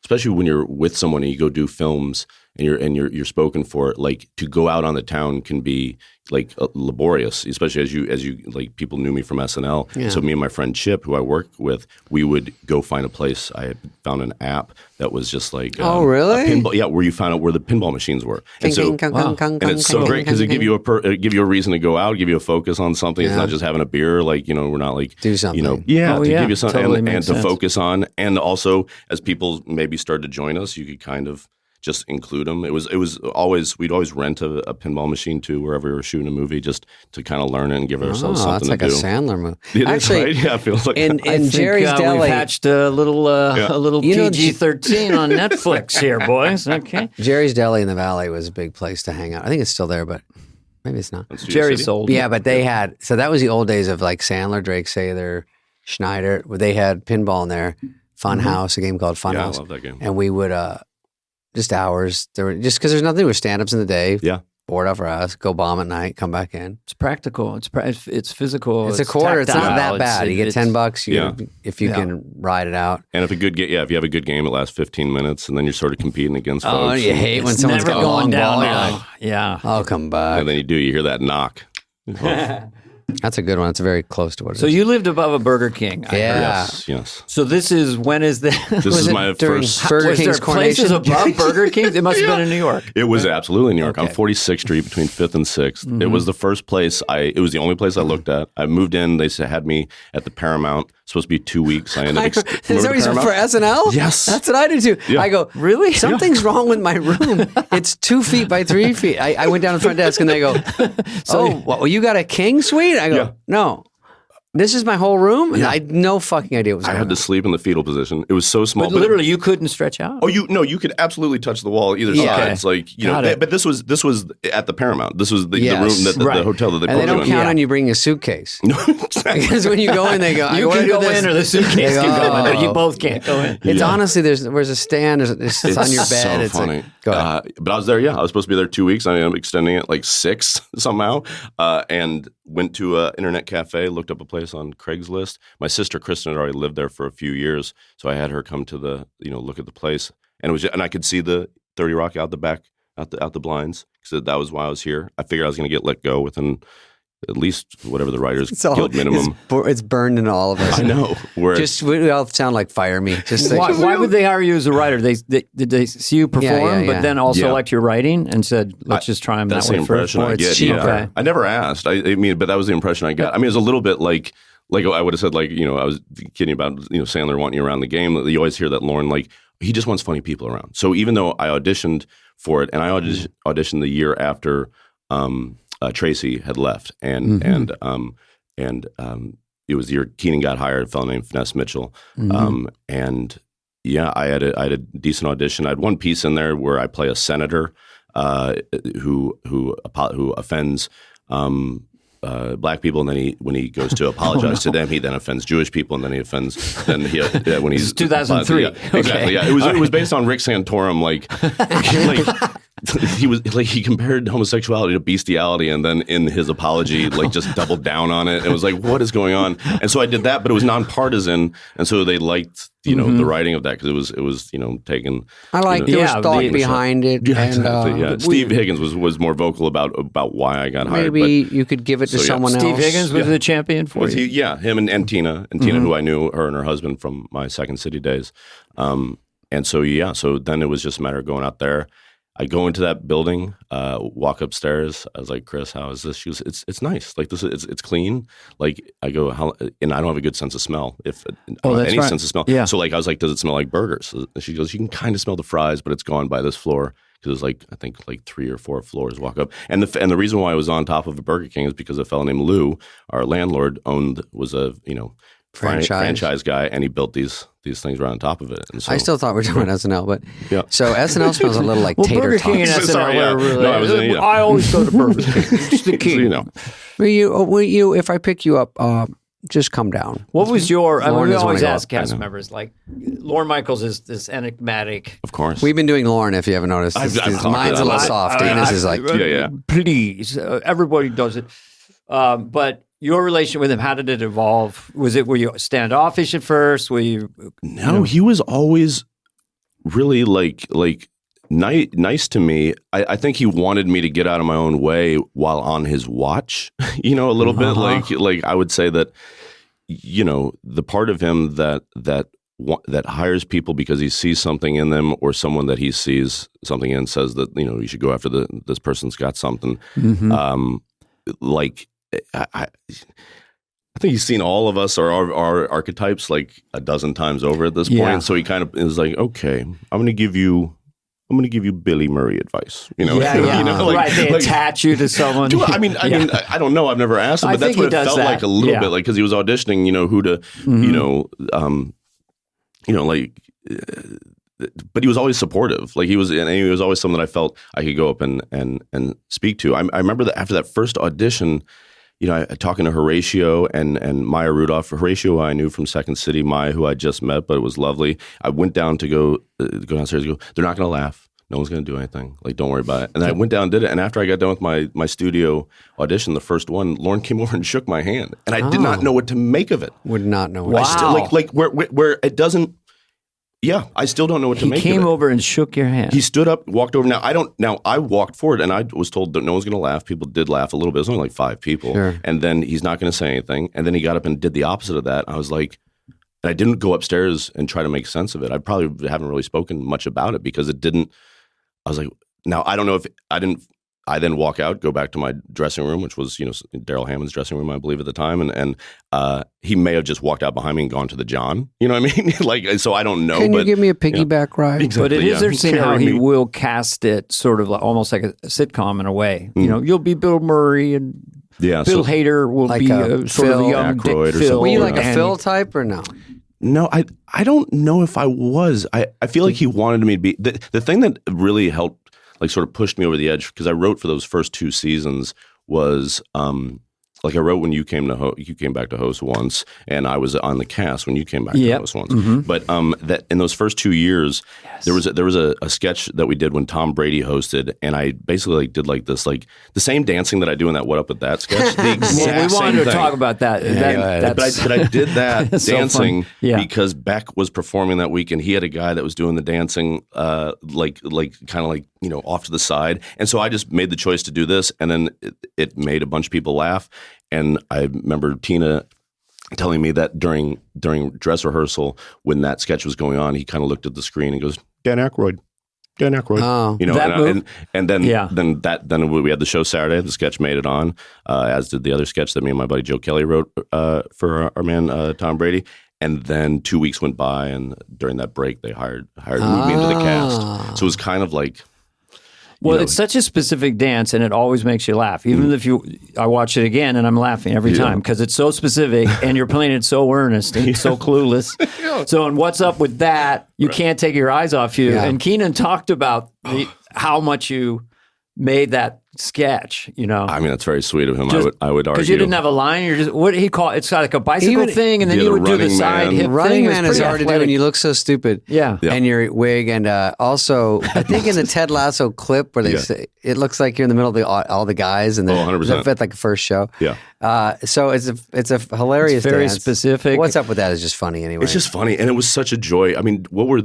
S4: especially when you're with someone and you go do films and you're spoken for, to go out on the town can be laborious, especially as you people knew me from SNL. Yeah. So me and my friend Chip, who I work with, we would go find a place. I had found an app that was just really? Where you found out where the pinball machines were. And it's so great because it give you a reason to go out, give you a focus on something. It's not just having a beer. We're not
S1: do something.
S4: Give you something totally and to focus on. And also, as people maybe started to join us, you could kind of just include them. It was always, we'd always rent a pinball machine too, wherever we were shooting a movie, just to kind of learn it and give ourselves something to do.
S1: That's like a Sandler movie.
S4: Actually, right? Yeah, it feels like
S1: in Jerry's Deli.
S2: We patched a little PG-13 on Netflix here, boys. Okay.
S1: Jerry's Deli in the Valley was a big place to hang out. I think it's still there, but maybe it's not.
S2: Jerry sold.
S1: Yeah, but they had, so that was the old days of Sandler, Drake Sather, Schneider, where they had pinball in there. Funhouse, a game called Funhouse.
S4: Yeah, I love that game.
S1: And we would, just hours. There were just because there's nothing with stand-ups in the day.
S4: Yeah,
S1: board out for us. Go bomb at night. Come back in.
S2: It's practical. It's physical.
S1: It's a quarter. Tactile. It's not that bad. You get $10. If you can ride it out.
S4: And if you have a good game, it lasts 15 minutes, and then you're sort of competing against folks.
S1: Oh, you hate when someone's got a long ball.
S2: Yeah,
S1: I'll come back.
S4: And then you hear that knock.
S1: That's a good one. It's very close to what it is.
S2: So you lived above a Burger King.
S4: Yes.
S2: So when is this?
S4: This is my first
S1: Burger King's
S2: places above Burger King? It must have been in New York.
S4: It was absolutely New York. Okay. On 46th Street between 5th and 6th. Mm-hmm. It was the first place it was the only place I looked at. I moved in. They had me at the Paramount. Supposed to be 2 weeks. I ended up
S1: is that for SNL?
S4: Yes.
S1: That's what I do too. Yeah. I go, really? Something's wrong with my room. It's 2 feet by 3 feet. I went down to the front desk and they go, you got a king suite? I go, no. This is my whole room? And I had no fucking idea what was going on.
S4: I had to sleep in the fetal position. It was so small.
S2: But literally, you couldn't stretch out?
S4: Oh, you could absolutely touch the wall either side. It's but this was at the Paramount. This was the room, the hotel that they put you in.
S1: And they don't count on you bringing a suitcase. Because when you go in, they go,
S2: you can go in or the suitcase can go in. You both can't go in.
S1: It's honestly, there's a stand, it's on your bed.
S4: It's so funny. Go ahead. But I was there, I was supposed to be there 2 weeks. I ended up extending it 6 somehow. And went to an internet cafe, looked up a place on Craigslist. My sister Kristen had already lived there for a few years, so I had her come to the look at the place, and I could see the 30 Rock out the back, out the blinds. So that was why I was here. I figured I was going to get let go within at least whatever the writers guild minimum.
S1: It's burned into all of us.
S4: I know.
S1: We all sound like fire me.
S2: Why would they hire you as a writer? Did they see you perform, but then also liked your writing and said, let's just try them that way?
S4: That's the impression I get.
S1: Okay.
S4: I never asked. I mean, but that was the impression I got. I mean, it was a little bit like I would have said, I was kidding about, Sandler wanting you around the game. You always hear that Lauren, he just wants funny people around. So even though I auditioned for it, and I auditioned the year after Tracy had left, and and it was the year Keenan got hired, a fellow named Finesse Mitchell. And yeah, I had a decent audition. I had one piece in there where I play a senator who offends black people, and then when he goes to apologize to them, he then offends Jewish people, and then he offends. When he's
S2: 2003.
S4: Exactly. Yeah, it was based on Rick Santorum, he compared homosexuality to bestiality, and then in his apology, just doubled down on it. It was like, what is going on? And so I did that, but it was nonpartisan, and so they liked the writing of that because it was taken.
S1: I like there was thought behind it.
S4: Yeah, exactly. Steve Higgins was more vocal about why I got hired.
S1: Maybe you could give it to someone else.
S2: Steve Higgins was the champion for you.
S4: Him and Tina, who I knew, her and her husband from my Second City days. And so then it was just a matter of going out there. I go into that building, walk upstairs. I was like, Chris, how is this? She goes, it's nice. It's clean. I go, and I don't have a good sense of smell. If any sense of smell. Yeah. So I was like, does it smell like burgers? And she goes, you can kind of smell the fries, but it's gone by this floor. Because it was I think 3 or 4 floors walk up. And the reason why I was on top of a Burger King is because a fellow named Lou, our landlord, was a franchise guy, and he built these things right on top of it. And so,
S1: I still thought we were talking about SNL, but so SNL smells a little like tater
S2: Burger
S1: tots.
S2: King and SNL I always go to Burger King. It's the king.
S1: Will you, if I pick you up, just come down.
S2: What was your? We always ask cast members. Lorne Michaels is this enigmatic.
S4: Of course,
S1: we've been doing Lorne. If you haven't noticed, mine's a little soft. Dana's is
S2: please. Everybody does it, but. Your relation with him, how did it evolve? Were you standoffish at first?
S4: No, he was always really nice to me. I think he wanted me to get out of my own way while on his watch, a little bit. I would say that, the part of him that hires people because he sees something in them, or someone that he sees something in says that, you should go after this person's got something. I think he's seen all of us or our archetypes a dozen times over at this point. Yeah. So he kind of is like, okay, I'm going to give you Billy Murray advice.
S2: Right. They attach you to someone.
S4: I mean, I don't know. I've never asked him, but that's what it felt like a little bit, because he was auditioning. Who to, but he was always supportive. He was always someone that I felt I could go up and speak to. I remember that after that first audition. Talking to Horatio and Maya Rudolph. Horatio I knew from Second City. Maya, who I just met, but it was lovely. I went down to go downstairs and go, they're not going to laugh. No one's going to do anything. Don't worry about it. And I went down and did it. And after I got done with my studio audition, the first one, Lorne came over and shook my hand. And I did not know what to make of it.
S1: Would not know.
S2: Wow.
S1: I
S4: still, where it doesn't. Yeah, I still don't know what to make of it.
S2: He came over and shook your hand.
S4: He stood up, walked over. Now I walked forward, and I was told that no one's going to laugh. People did laugh a little bit. It was only 5 people.
S1: Sure.
S4: And then he's not going to say anything. And then he got up and did the opposite of that. I was like, and I didn't go upstairs and try to make sense of it. I probably haven't really spoken much about it because it didn't. I was like, now I don't know if I didn't. I then walk out, go back to my dressing room, which was, Daryl Hammond's dressing room, I believe at the time. And he may have just walked out behind me and gone to the John. You know what I mean? So I don't know.
S1: Can you give me a piggyback ride?
S2: Exactly, but it is interesting how he will cast it sort of almost like a sitcom in a way. You'll be Bill Murray and Bill Hader will be sort of a young Dick Phil.
S1: Were you like a Phil type or no?
S4: No, I don't know if I was. I feel like he wanted me to be. The thing that really helped sort of pushed me over the edge, because I wrote for those first 2 seasons was I wrote when you came back to host once, and I was on the cast when you came back to host once. But that in those first 2 years, there was a sketch that we did when Tom Brady hosted, and I basically did this the same dancing that I do in that What Up With That sketch. The exact
S2: we wanted to talk about that.
S4: But I did that dancing because Beck was performing that week, and he had a guy that was doing the dancing off to the side. And so I just made the choice to do this, and then it made a bunch of people laugh. And I remember Tina telling me that during dress rehearsal, when that sketch was going on, he kind of looked at the screen and goes, Dan Aykroyd.
S1: Oh,
S4: and then we had the show Saturday. The sketch made it on, as did the other sketch that me and my buddy Joe Kelly wrote for our man Tom Brady. And then 2 weeks went by, and during that break, they moved me into the cast. So it was kind of like.
S2: Well, it's such a specific dance, and it always makes you laugh. Even if I watch it again, and I'm laughing every time because it's so specific, and you're playing it so earnest and so clueless. So, and what's up with that? You can't take your eyes off you. And Keenan talked about how much you made that sketch, I
S4: mean, that's very sweet of him. I would argue.
S2: Because you didn't have a line. You're just, what he called it's like a bicycle thing, and then you would do the side hip
S1: Running
S2: thing.
S1: Man is hard to do, and you look so stupid.
S2: Yeah.
S1: And your wig, and also, I think in the Ted Lasso clip where they say, it looks like you're in the middle of all the guys, and
S4: 100%.
S1: It's like the first show.
S4: Yeah.
S1: So it's a hilarious
S2: very
S1: dance.
S2: specific.
S1: What's up with that is just funny anyway.
S4: It's just funny, and it was such a joy. I mean, what were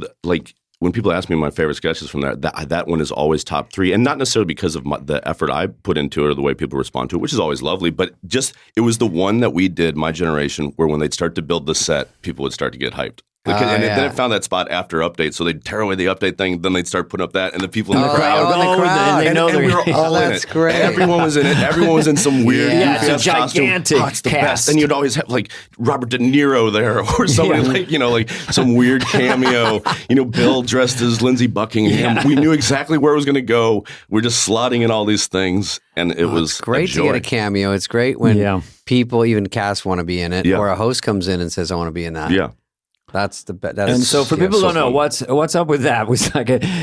S4: when people ask me my favorite sketches from that one is always top 3, and not necessarily because of the effort I put into it or the way people respond to it, which is always lovely, but just it was the one that we did, my generation, where when they'd start to build the set, people would start to get hyped. Then it found that spot after update, so they'd tear away the update thing, then they'd start putting up that, and the people in the crowd.
S2: And
S4: we were all in
S1: that's
S4: it.
S1: great.
S4: Everyone was in it. Everyone was in some weird
S2: it's a gigantic
S4: costume. It's the best. And you'd always have like Robert De Niro there, or somebody like some weird cameo. Bill dressed as Lindsey Buckingham. We knew exactly where it was going to go. We're just slotting in all these things, and it was
S1: great to get a cameo. It's great when people, even cast, want to be in it, or a host comes in and says, "I want to be in that."
S4: Yeah.
S1: That's the best.
S2: And so for people who don't know, what's up with that? Was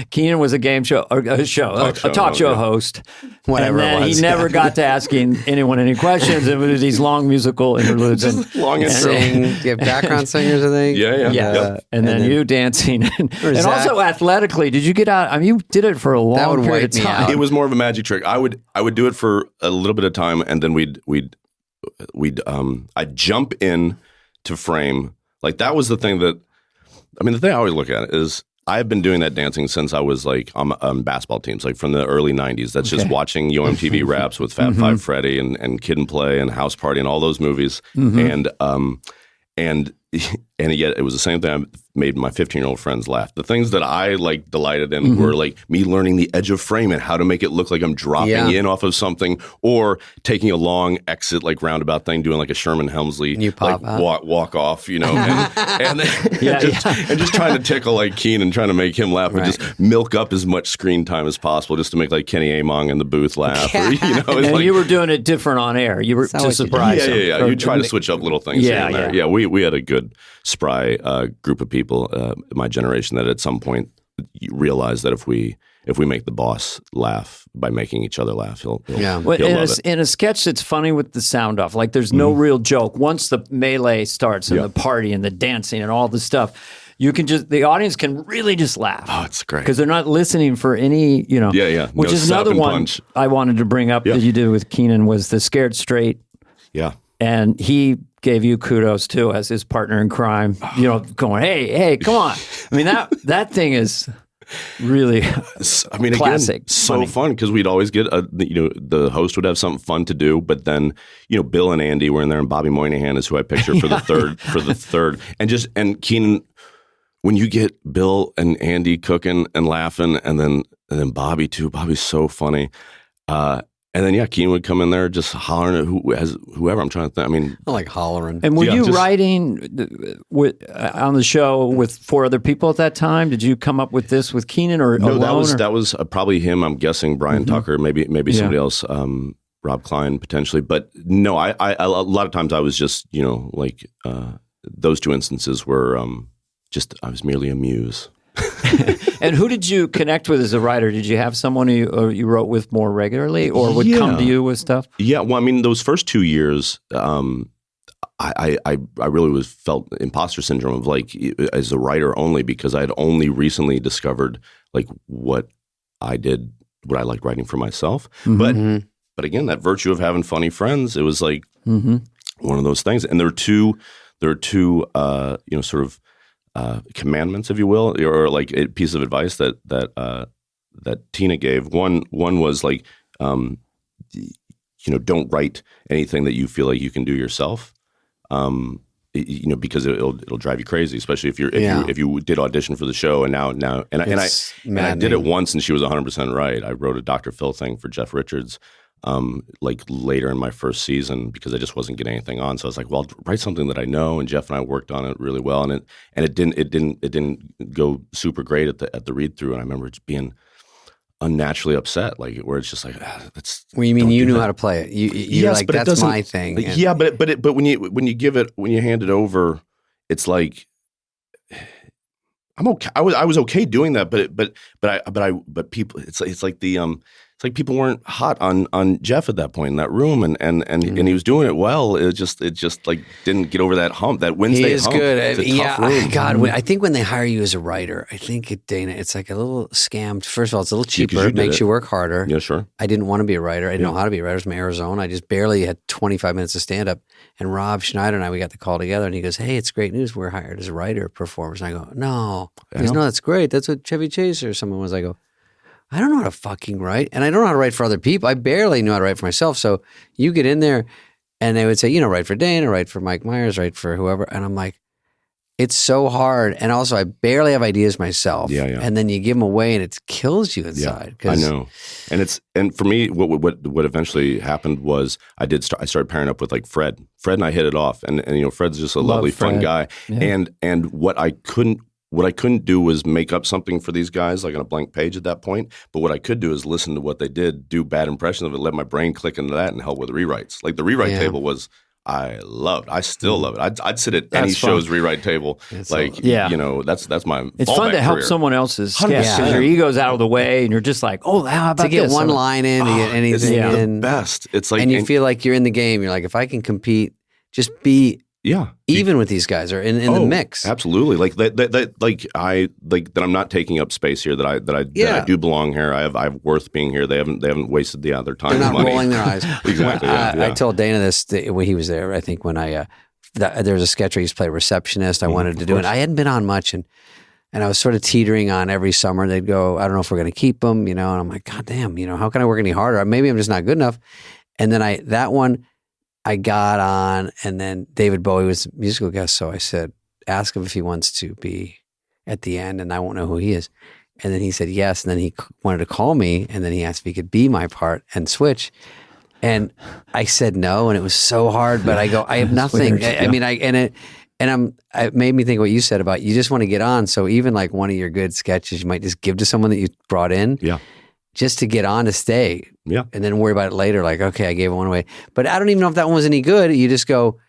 S2: Keenan was a game show, or a talk show host.
S1: Whatever
S2: and then
S1: it was.
S2: He never got to asking anyone any questions. It was these long musical interludes.
S4: Long intro.
S1: You have background singers, I think.
S4: Yeah.
S2: And then you dancing. and also athletically, did you get out? I mean, you did it for a long period of time.
S4: It was more of a magic trick. I would do it for a little bit of time, and then I'd jump in to frame. Like, that was the thing the thing I always look at is I've been doing that dancing since I was like on basketball teams, like from the early 90s. That's just watching MTV Raps with Fab Five Freddy and Kid and Play and House Party and all those movies. And yet it was the same thing. I made my 15-year-old friends laugh. The things that I delighted in were like me learning the edge of frame and how to make it look like I'm dropping in off of something, or taking a long exit roundabout thing, doing like a Sherman Hemsley walk off, and just trying to tickle Keenan, trying to make him laugh, and just milk up as much screen time as possible just to make Kenny Among in the booth laugh. Or,
S2: you were doing it different on air. You were to surprise them.
S4: Yeah. You try to switch up little things here and there. Yeah, we had a good spry group of people, my generation, that at some point realized that if we make the boss laugh by making each other laugh, he'll love it.
S2: In a sketch that's funny with the sound off, like there's no real joke. Once the melee starts and the party and the dancing and all the stuff, the audience can really just laugh.
S4: Oh, it's great.
S2: Because they're not listening for any, Which is another one I wanted to bring up that you did with Keenan, was the Scared Straight.
S4: Yeah.
S2: And he gave you kudos too as his partner in crime, going, hey, come on. I mean, that thing is really classic.
S4: Again, so fun, because we'd always get the host would have something fun to do, but then Bill and Andy were in there, and Bobby Moynihan is who I picture for the third, and Keenan, when you get Bill and Andy cooking and laughing, and then Bobby too. Bobby's so funny. And then Keenan would come in there just hollering at whoever. I'm trying to think. I mean,
S1: I like hollering.
S2: And were you writing on the show with 4 other people at that time? Did you come up with this with Keenan or
S4: no?
S2: Alone,
S4: that was probably him. I'm guessing Brian Tucker, maybe somebody else, Rob Klein potentially. But no, I a lot of times I was just those 2 instances were I was merely a muse.
S2: And who did you connect with as a writer? Did you have someone who you wrote with more regularly, or would come to you with stuff? Yeah,
S4: well, I mean, those first 2 years, I really felt imposter syndrome of as a writer only, because I had only recently discovered what I liked writing for myself. But again, that virtue of having funny friends, it was one of those things. And there are two sort of commandments, if you will, or a piece of advice that Tina gave. One was don't write anything that you feel like you can do yourself, because it'll drive you crazy, especially if you did audition for the show and I did it once and she was 100% right. I wrote a Dr. Phil thing for Jeff Richards. Later in my first season, because I just wasn't getting anything on. So I was like, well, I'll write something that I know. And Jeff and I worked on it really well. And it didn't go super great at the read through. And I remember it being unnaturally upset, like where it's just like that's.
S1: Well, you mean you knew how to play it? You're
S4: yes,
S1: like,
S4: but
S1: that's my thing.
S4: Like, yeah, but when you hand it over, it's like I'm okay. I was okay doing that, but people, it's like people weren't hot on Jeff at that point in that room, and he was doing it well. It just like didn't get over that hump, that Wednesday
S1: he is
S4: hump.
S1: good.
S4: It's a tough room.
S1: God, I think when they hire you as a writer, I think at Dana, it's like a little scammed. First of all, it's a little cheaper. It makes you work harder.
S4: Yeah, sure.
S1: I didn't want to be a writer. I didn't know how to be a writer. I was from Arizona. I just barely had 25 minutes of stand up. And Rob Schneider and we got the call together, and he goes, "Hey, it's great news. We're hired as a writer, performers." And I go, "No." He goes, "No, that's great. That's what Chevy Chase or someone was." I go, "I don't know how to fucking write, and I don't know how to write for other people. I barely know how to write for myself." So you get in there, and they would say, write for Dana, write for Mike Myers, write for whoever. And I'm like, it's so hard. And also, I barely have ideas myself.
S4: Yeah.
S1: And then you give them away, and it kills you inside.
S4: Yeah, I know. And for me, what eventually happened was I started pairing up with like Fred. Fred and I hit it off, and Fred's just a lovely, fun guy. Yeah. And what I couldn't do was make up something for these guys like on a blank page at that point. But what I could do is listen to what they did, do bad impressions of it, let my brain click into that, and help with rewrites. Like the rewrite table was. I still love it. I'd sit at any show's rewrite table. That's my.
S2: It's fun to help someone else's sketch because your ego's out of the way, and you're just like, oh, how about
S1: to get one line in, to get anything
S4: in.
S1: The
S4: best. It's like,
S1: and you feel like you're in the game. You're like, if I can compete, just be.
S4: Yeah,
S1: even with these guys or in the mix.
S4: Absolutely, like that I'm not taking up space here. That I do belong here. I have worth being here. They haven't wasted their time.
S1: They're not
S4: money.
S1: rolling their eyes.
S4: Exactly.
S1: I told Dana this when he was there. I think when there was a sketch where he used to play receptionist. I wanted to do it. I hadn't been on much, and I was sort of teetering on every summer. They'd go, I don't know if we're going to keep them, and I'm like, God damn, how can I work any harder? Maybe I'm just not good enough. And then I got on, and then David Bowie was a musical guest, so I said, ask him if he wants to be at the end, and I won't know who he is. And then he said yes, and then he wanted to call me, and then he asked if he could be my part and switch. And I said no, and it was so hard, but I go, I have nothing. It made me think what you said about you just want to get on, so even like one of your good sketches, you might just give to someone that you brought in.
S4: Yeah.
S1: Just to get on to stay.
S4: Yeah.
S1: And then worry about it later. Like, okay, I gave one away. But I don't even know if that one was any good. You just go,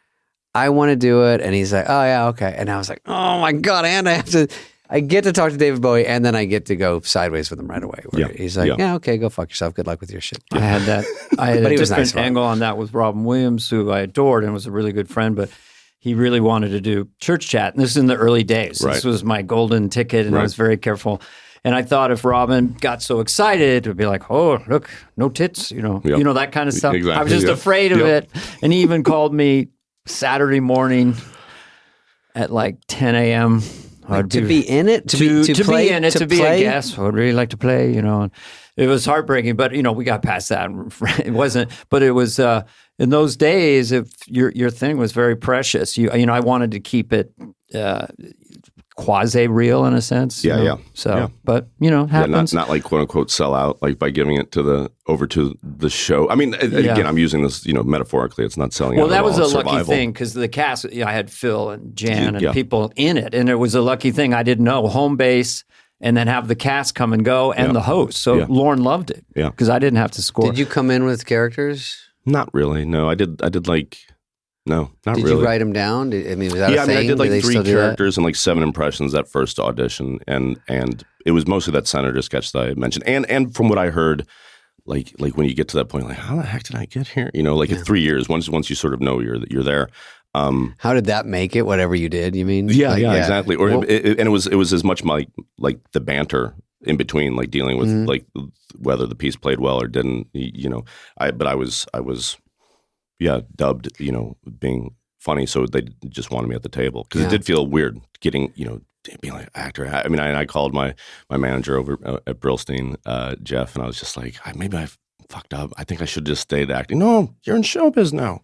S1: I want to do it. And he's like, oh, yeah, okay. And I was like, oh, my God. And I get to talk to David Bowie, and then I get to go sideways with him right away. He's like, yeah, okay, go fuck yourself. Good luck with your shit.
S2: I had that. I had a different angle on that with Robin Williams, who I adored and was a really good friend. But he really wanted to do Church Chat. And this is in the early days. Right. This was my golden ticket, and I was very careful. And I thought if Robin got so excited, it would be like, oh, look, no tits, that kind of stuff.
S4: Exactly,
S2: I was just afraid of it. And he even called me Saturday morning at like 10 a.m.
S1: To be in it?
S2: To be in it, to be a guest. I would really like to play, And it was heartbreaking, but, we got past that. It wasn't, but it was, in those days, if your thing was very precious. I wanted to keep it quasi-real in a sense.
S4: Yeah.
S2: So, but, happens.
S4: Not like quote unquote sell out, like by giving it over to the show. I mean, again, I'm using this, metaphorically. It's not selling out.
S2: Well, that was a
S4: survival.
S2: lucky thing because the cast, I had Phil and Jan and people in it. And it was a lucky thing. I didn't know home base and then have the cast come and go and the host. So Lauren loved it because I didn't have to score.
S1: Did you come in with characters?
S4: Not really. No, I did like... No, not really.
S1: Did you write them down? Was that a thing?
S4: I did like 3 characters and like 7 impressions that first audition, and it was mostly that senator sketch that I mentioned. And from what I heard, like when you get to that point, like how the heck did I get here? In 3 years, once you sort of know you're there.
S1: How did that make it? Whatever you did, you mean?
S4: Yeah, exactly. Or it was as much like the banter in between, like dealing with like whether the piece played well or didn't. I was. Yeah, dubbed, being funny, so they just wanted me at the table because it did feel weird getting, being like actor. I mean, I called my manager over at Brillstein, Jeff, and I was just like, maybe I fucked up. I think I should just stay acting. No, you're in showbiz now.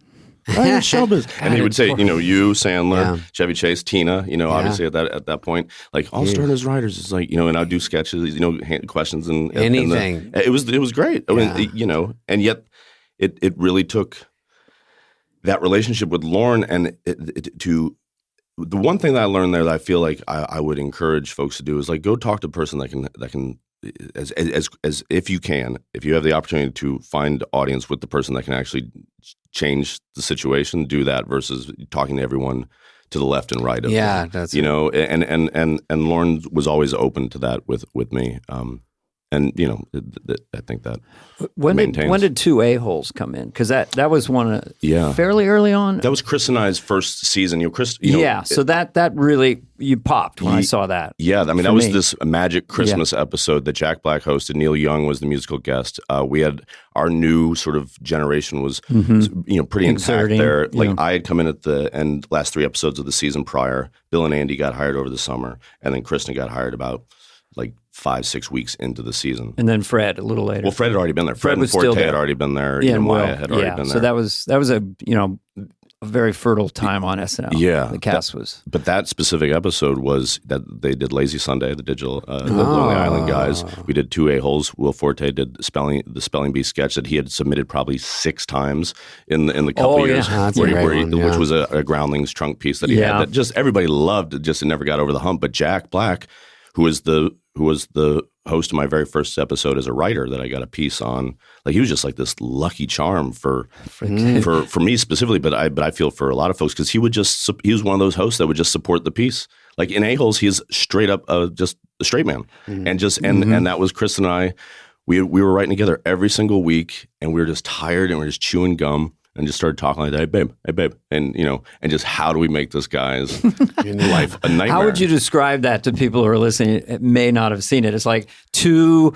S4: You're in showbiz, and he would say, you, Sandler, Chevy Chase, Tina, obviously at that point, like all start as writers. It's like, and I'd do sketches, questions and
S1: anything.
S4: It was great. I mean, and yet it really took that relationship with Lauren and the one thing that I learned there that I feel like I would encourage folks to do is like go talk to a person that can as if you have the opportunity to find audience with the person that can actually change the situation, do that versus talking to everyone to the left and right of them.
S1: That's
S4: and Lauren was always open to that with me. And I think that
S2: when did Two A-Holes come in? Because that was one fairly early on.
S4: That was Chris and I's first season.
S2: So that really you popped when I saw that.
S4: Yeah, I mean that was this magic Christmas episode that Jack Black hosted. Neil Young was the musical guest. We had our new sort of generation was pretty intact there. Like I had come in at the end last 3 episodes of the season prior. Bill and Andy got hired over the summer, and then Kristen got hired about 5-6 weeks into the season.
S2: And then Fred a little later.
S4: Well, Fred had already been there. Fred and Forte had already been there. Maya had already been there.
S2: So that was a a very fertile time on SNL.
S4: Yeah.
S2: The cast was.
S4: But that specific episode was that they did Lazy Sunday, the digital, the Lonely Island guys. We did Two A-Holes. Will Forte did the Spelling Bee sketch that he had submitted probably 6 times in the couple years, which was a Groundlings trunk piece that he had that just everybody loved. It never got over the hump. But Jack Black, who was the host of my very first episode as a writer that I got a piece on, he was just like this lucky charm for me specifically, but I feel for a lot of folks because he was one of those hosts that would just support the piece. Like in A-Holes, he's straight up just a straight man, and that was Chris and I. We were writing together every single week, and we were just tired and we were just chewing gum. And just started talking like that, hey babe, and and just how do we make this guy's life a nightmare?
S2: How would you describe that to people who are listening? It may not have seen it. It's like 2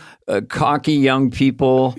S2: cocky young people,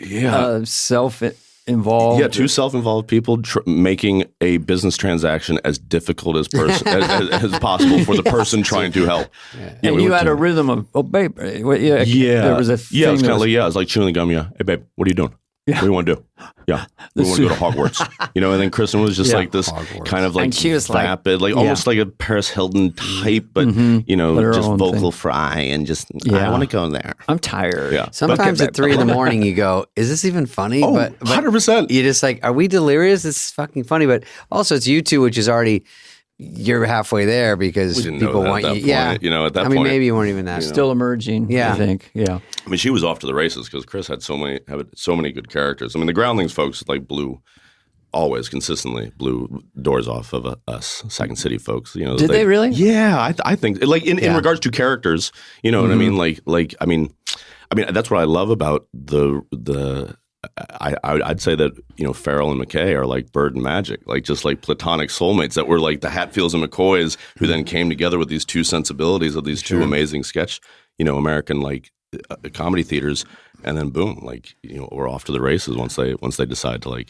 S2: self-involved.
S4: Yeah, 2 self-involved people making a business transaction as difficult as as possible for the person trying to help.
S2: Yeah. And you had a rhythm of babe. There was a thing.
S4: It was kind of it was like chewing the gum. Yeah, hey babe, what are you doing? Yeah. What do you want to do? Yeah, we want to go to Hogwarts. And then Kristen was just like this Hogwarts. Kind of like vapid, almost like a Paris Hilton type, but just vocal fry and just I want to go there.
S2: I'm tired.
S4: Yeah.
S1: Sometimes at 3 a.m. you go, is this even funny?
S4: Oh, but 100%.
S1: You just are we delirious? This is fucking funny. But also it's you two, which is already. You're halfway there because people want you.
S4: Yeah, at that point.
S1: I mean, maybe you weren't even that.
S2: Still emerging. Yeah, I think. Yeah.
S4: I mean, she was off to the races because Chris had so many good characters. I mean, the Groundlings folks always consistently blew doors off of us Second City folks.
S2: Did they really?
S4: Yeah, I think in regards to characters. You know what I mean? I mean, that's what I love about the. I'd say that Farrell and McKay are like Bird and Magic, just like platonic soulmates that were like the Hatfields and McCoys who then came together with these 2 sensibilities of these 2 amazing sketch, American comedy theaters, and then boom, we're off to the races once they decide to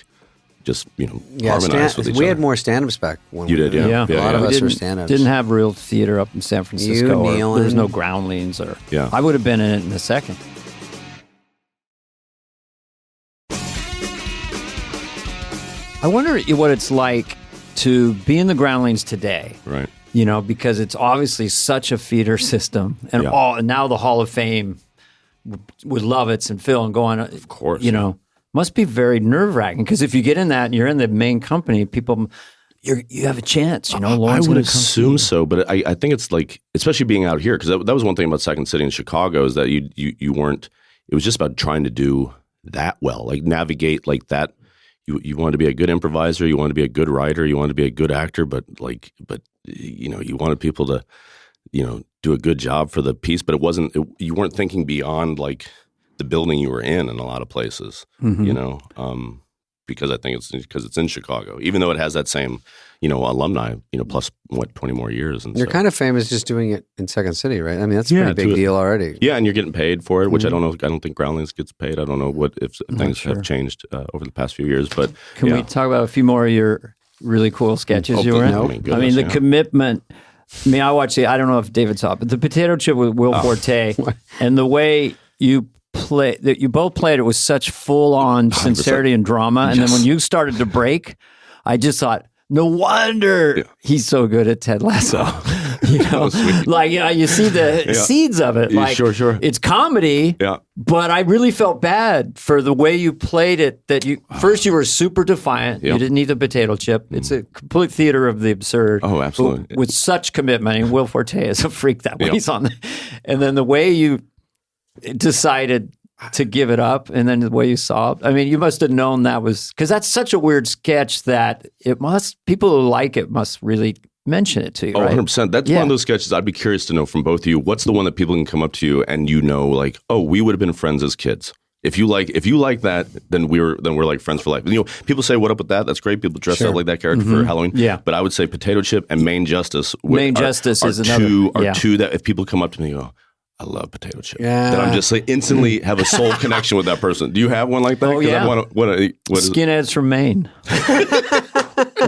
S4: just harmonize with each other.
S1: We had more stand-ups back when
S4: you did,
S1: a lot of us were stand-ups.
S2: Didn't have real theater up in San Francisco. There was no Groundlings, I would have been in it in a second. I wonder what it's like to be in the Groundlings today.
S4: Right.
S2: Because it's obviously such a feeder system. And and now the Hall of Fame with Lovitz and Phil and going, of
S4: course,
S2: must be very nerve-wracking because if you get in that and you're in the main company, people, you have a chance, Lauren's
S4: I would assume so, but I think it's especially being out here, because that was one thing about Second City in Chicago is that you weren't, it was just about trying to do that well, navigate that. You want to be a good improviser, you want to be a good writer, you want to be a good actor, but you wanted people to, do a good job for the piece, but you weren't thinking beyond the building you were in a lot of places, because I think it's in Chicago, even though it has that same, alumni, plus 20 more years. And
S1: you're kind of famous just doing it in Second City, right? I mean, that's a pretty big deal already.
S4: Yeah, and you're getting paid for it, which I don't know. I don't think Groundlings gets paid. I don't know if things have changed over the past few years. But
S2: can we talk about a few more of your really cool sketches you were in? The commitment. I watched I don't know if David saw it, but the potato chip with Will Forte and the way you both played it with such full-on sincerity and drama. And then when you started to break, I just thought, no wonder he's so good at Ted Lasso. You see the seeds of it.
S4: Sure.
S2: It's comedy, but I really felt bad for the way you played it. That first you were super defiant. You didn't need the potato chip. It's a complete theater of the absurd.
S4: Oh, absolutely.
S2: With such commitment. And Will Forte is a freak that way. He's on and then the way you decided to give it up, and then the way you saw it? I mean, you must have known that was, because that's such a weird sketch that people who like it must really mention it to you, right?
S4: 100%. That's one of those sketches I'd be curious to know from both of you. What's the one that people can come up to you and like, oh, we would have been friends as kids. If you like that, then we're like friends for life. People say, "What up with that?" That's great. People dress up like that character for Halloween.
S2: Yeah,
S4: but I would say Potato Chip and Main Justice.
S2: Is another
S4: two that if people come up to me and go, I love Potato Chip.
S1: Yeah.
S4: That I'm just like instantly have a soul connection with that person. Do you have one like that?
S2: Oh, yeah.
S4: What
S2: Skinheads from Maine.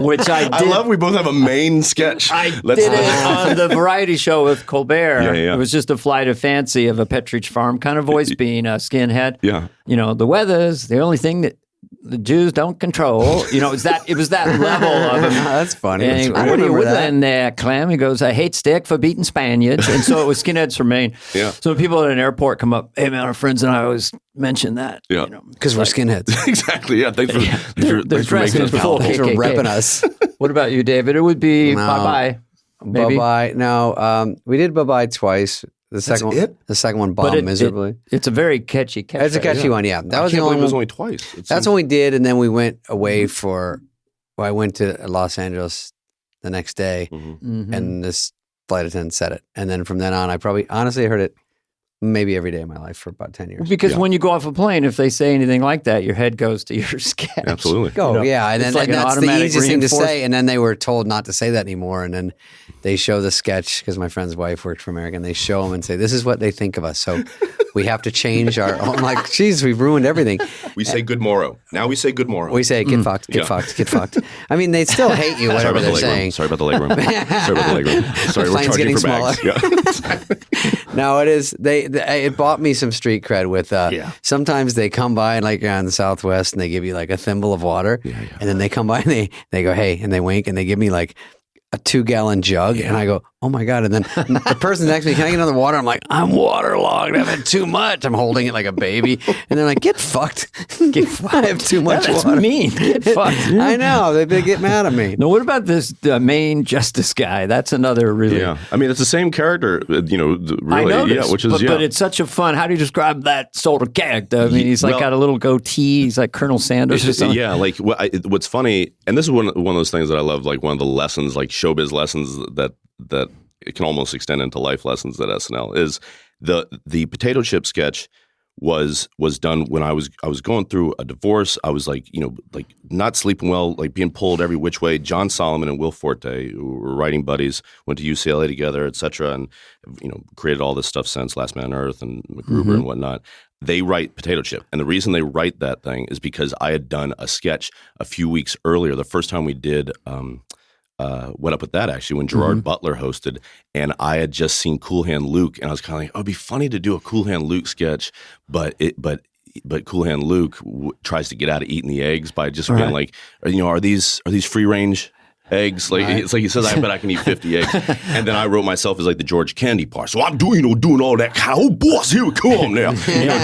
S2: Which I did.
S4: I love we both have a Maine sketch.
S2: I did it on the variety show with Colbert.
S4: Yeah.
S2: It was just a flight of fancy of a Petridge Farm kind of voice being a skinhead.
S4: Yeah.
S2: The weather's the only thing that the Jews don't control. It was that level of him.
S1: That's funny.
S2: And what are you whittling there, Clem? He goes, I hate stick for beating Spaniards. And so it was Skinheads from Maine.
S4: Yeah.
S2: So people at an airport come up, hey man, our friends and I always mention that.
S1: Yeah. Because we're skinheads.
S4: Exactly. Yeah. Thanks for making us palatable.
S1: Thanks for repping us.
S2: What about you, David? It would be bye-bye. Maybe?
S1: Bye-bye. No, we did bye-bye twice. The second one bombed miserably.
S2: It's a very catchy catch.
S1: It's a catchy one, yeah. That was the only one.
S4: It was only twice.
S1: That's what we did, and then we went away I went to Los Angeles the next day, and this flight attendant said it. And then from then on, I probably honestly heard it maybe every day of my life for about 10 years.
S2: Because when you go off a plane, if they say anything like that, your head goes to your sketch.
S4: Absolutely.
S1: Oh, yeah. And then that's the easiest thing to say. And then they were told not to say that anymore. And then they show the sketch, because my friend's wife worked for American. They show them and say, this is what they think of us. So we have to change I'm like, geez, we've ruined everything.
S4: We say good morrow. Now we say good morrow.
S1: We say get fucked, get fucked, get fucked. I mean, they still hate you, whatever they're saying.
S4: Sorry about the leg room. Sorry, we're charging for bags. Yeah.
S1: No, it is. It bought me some street cred with, sometimes they come by and like in the Southwest and they give you like a thimble of water. Yeah. And then they come by and they go, hey, and they wink and they give me like a 2-gallon jug, and I go, oh my God. And then the person next to me, can I get another water? I'm like, I'm waterlogged. I've had too much. I'm holding it like a baby. And they're like, get fucked. I have too much
S2: That's
S1: water.
S2: mean. Get fucked.
S1: I know. They get mad at me.
S2: Now, what about this Maine Justice guy? That's another really...
S4: Yeah. I mean, it's the same character, really.
S2: I noticed,
S4: yeah, which is,
S2: but it's such a fun... How do you describe that sort of character? I mean, he's like got a little goatee. He's like Colonel Sanders or something.
S4: Yeah, like what's funny, and this is one of those things that I love, like one of the lessons, like showbiz lessons that it can almost extend into life lessons at SNL is the Potato Chip sketch was done when I was going through a divorce. I was like not sleeping well, like being pulled every which way. John Solomon and Will Forte, who were writing buddies, went to UCLA together, etc., and created all this stuff since Last Man on Earth and MacGruber and whatnot. They write Potato Chip, and the reason they write that thing is because I had done a sketch a few weeks earlier. The first time we did. What up with that, actually, when Gerard Butler hosted, and I had just seen Cool Hand Luke, and I was kind of like, oh, it'd be funny to do a Cool Hand Luke sketch, but Cool Hand Luke tries to get out of eating the eggs by just being like, are these free range eggs? Like it's like he says, I bet I can eat 50 eggs. And then I wrote myself as like the George Kennedy part. So I'm doing all that. Oh, boss, here we come now.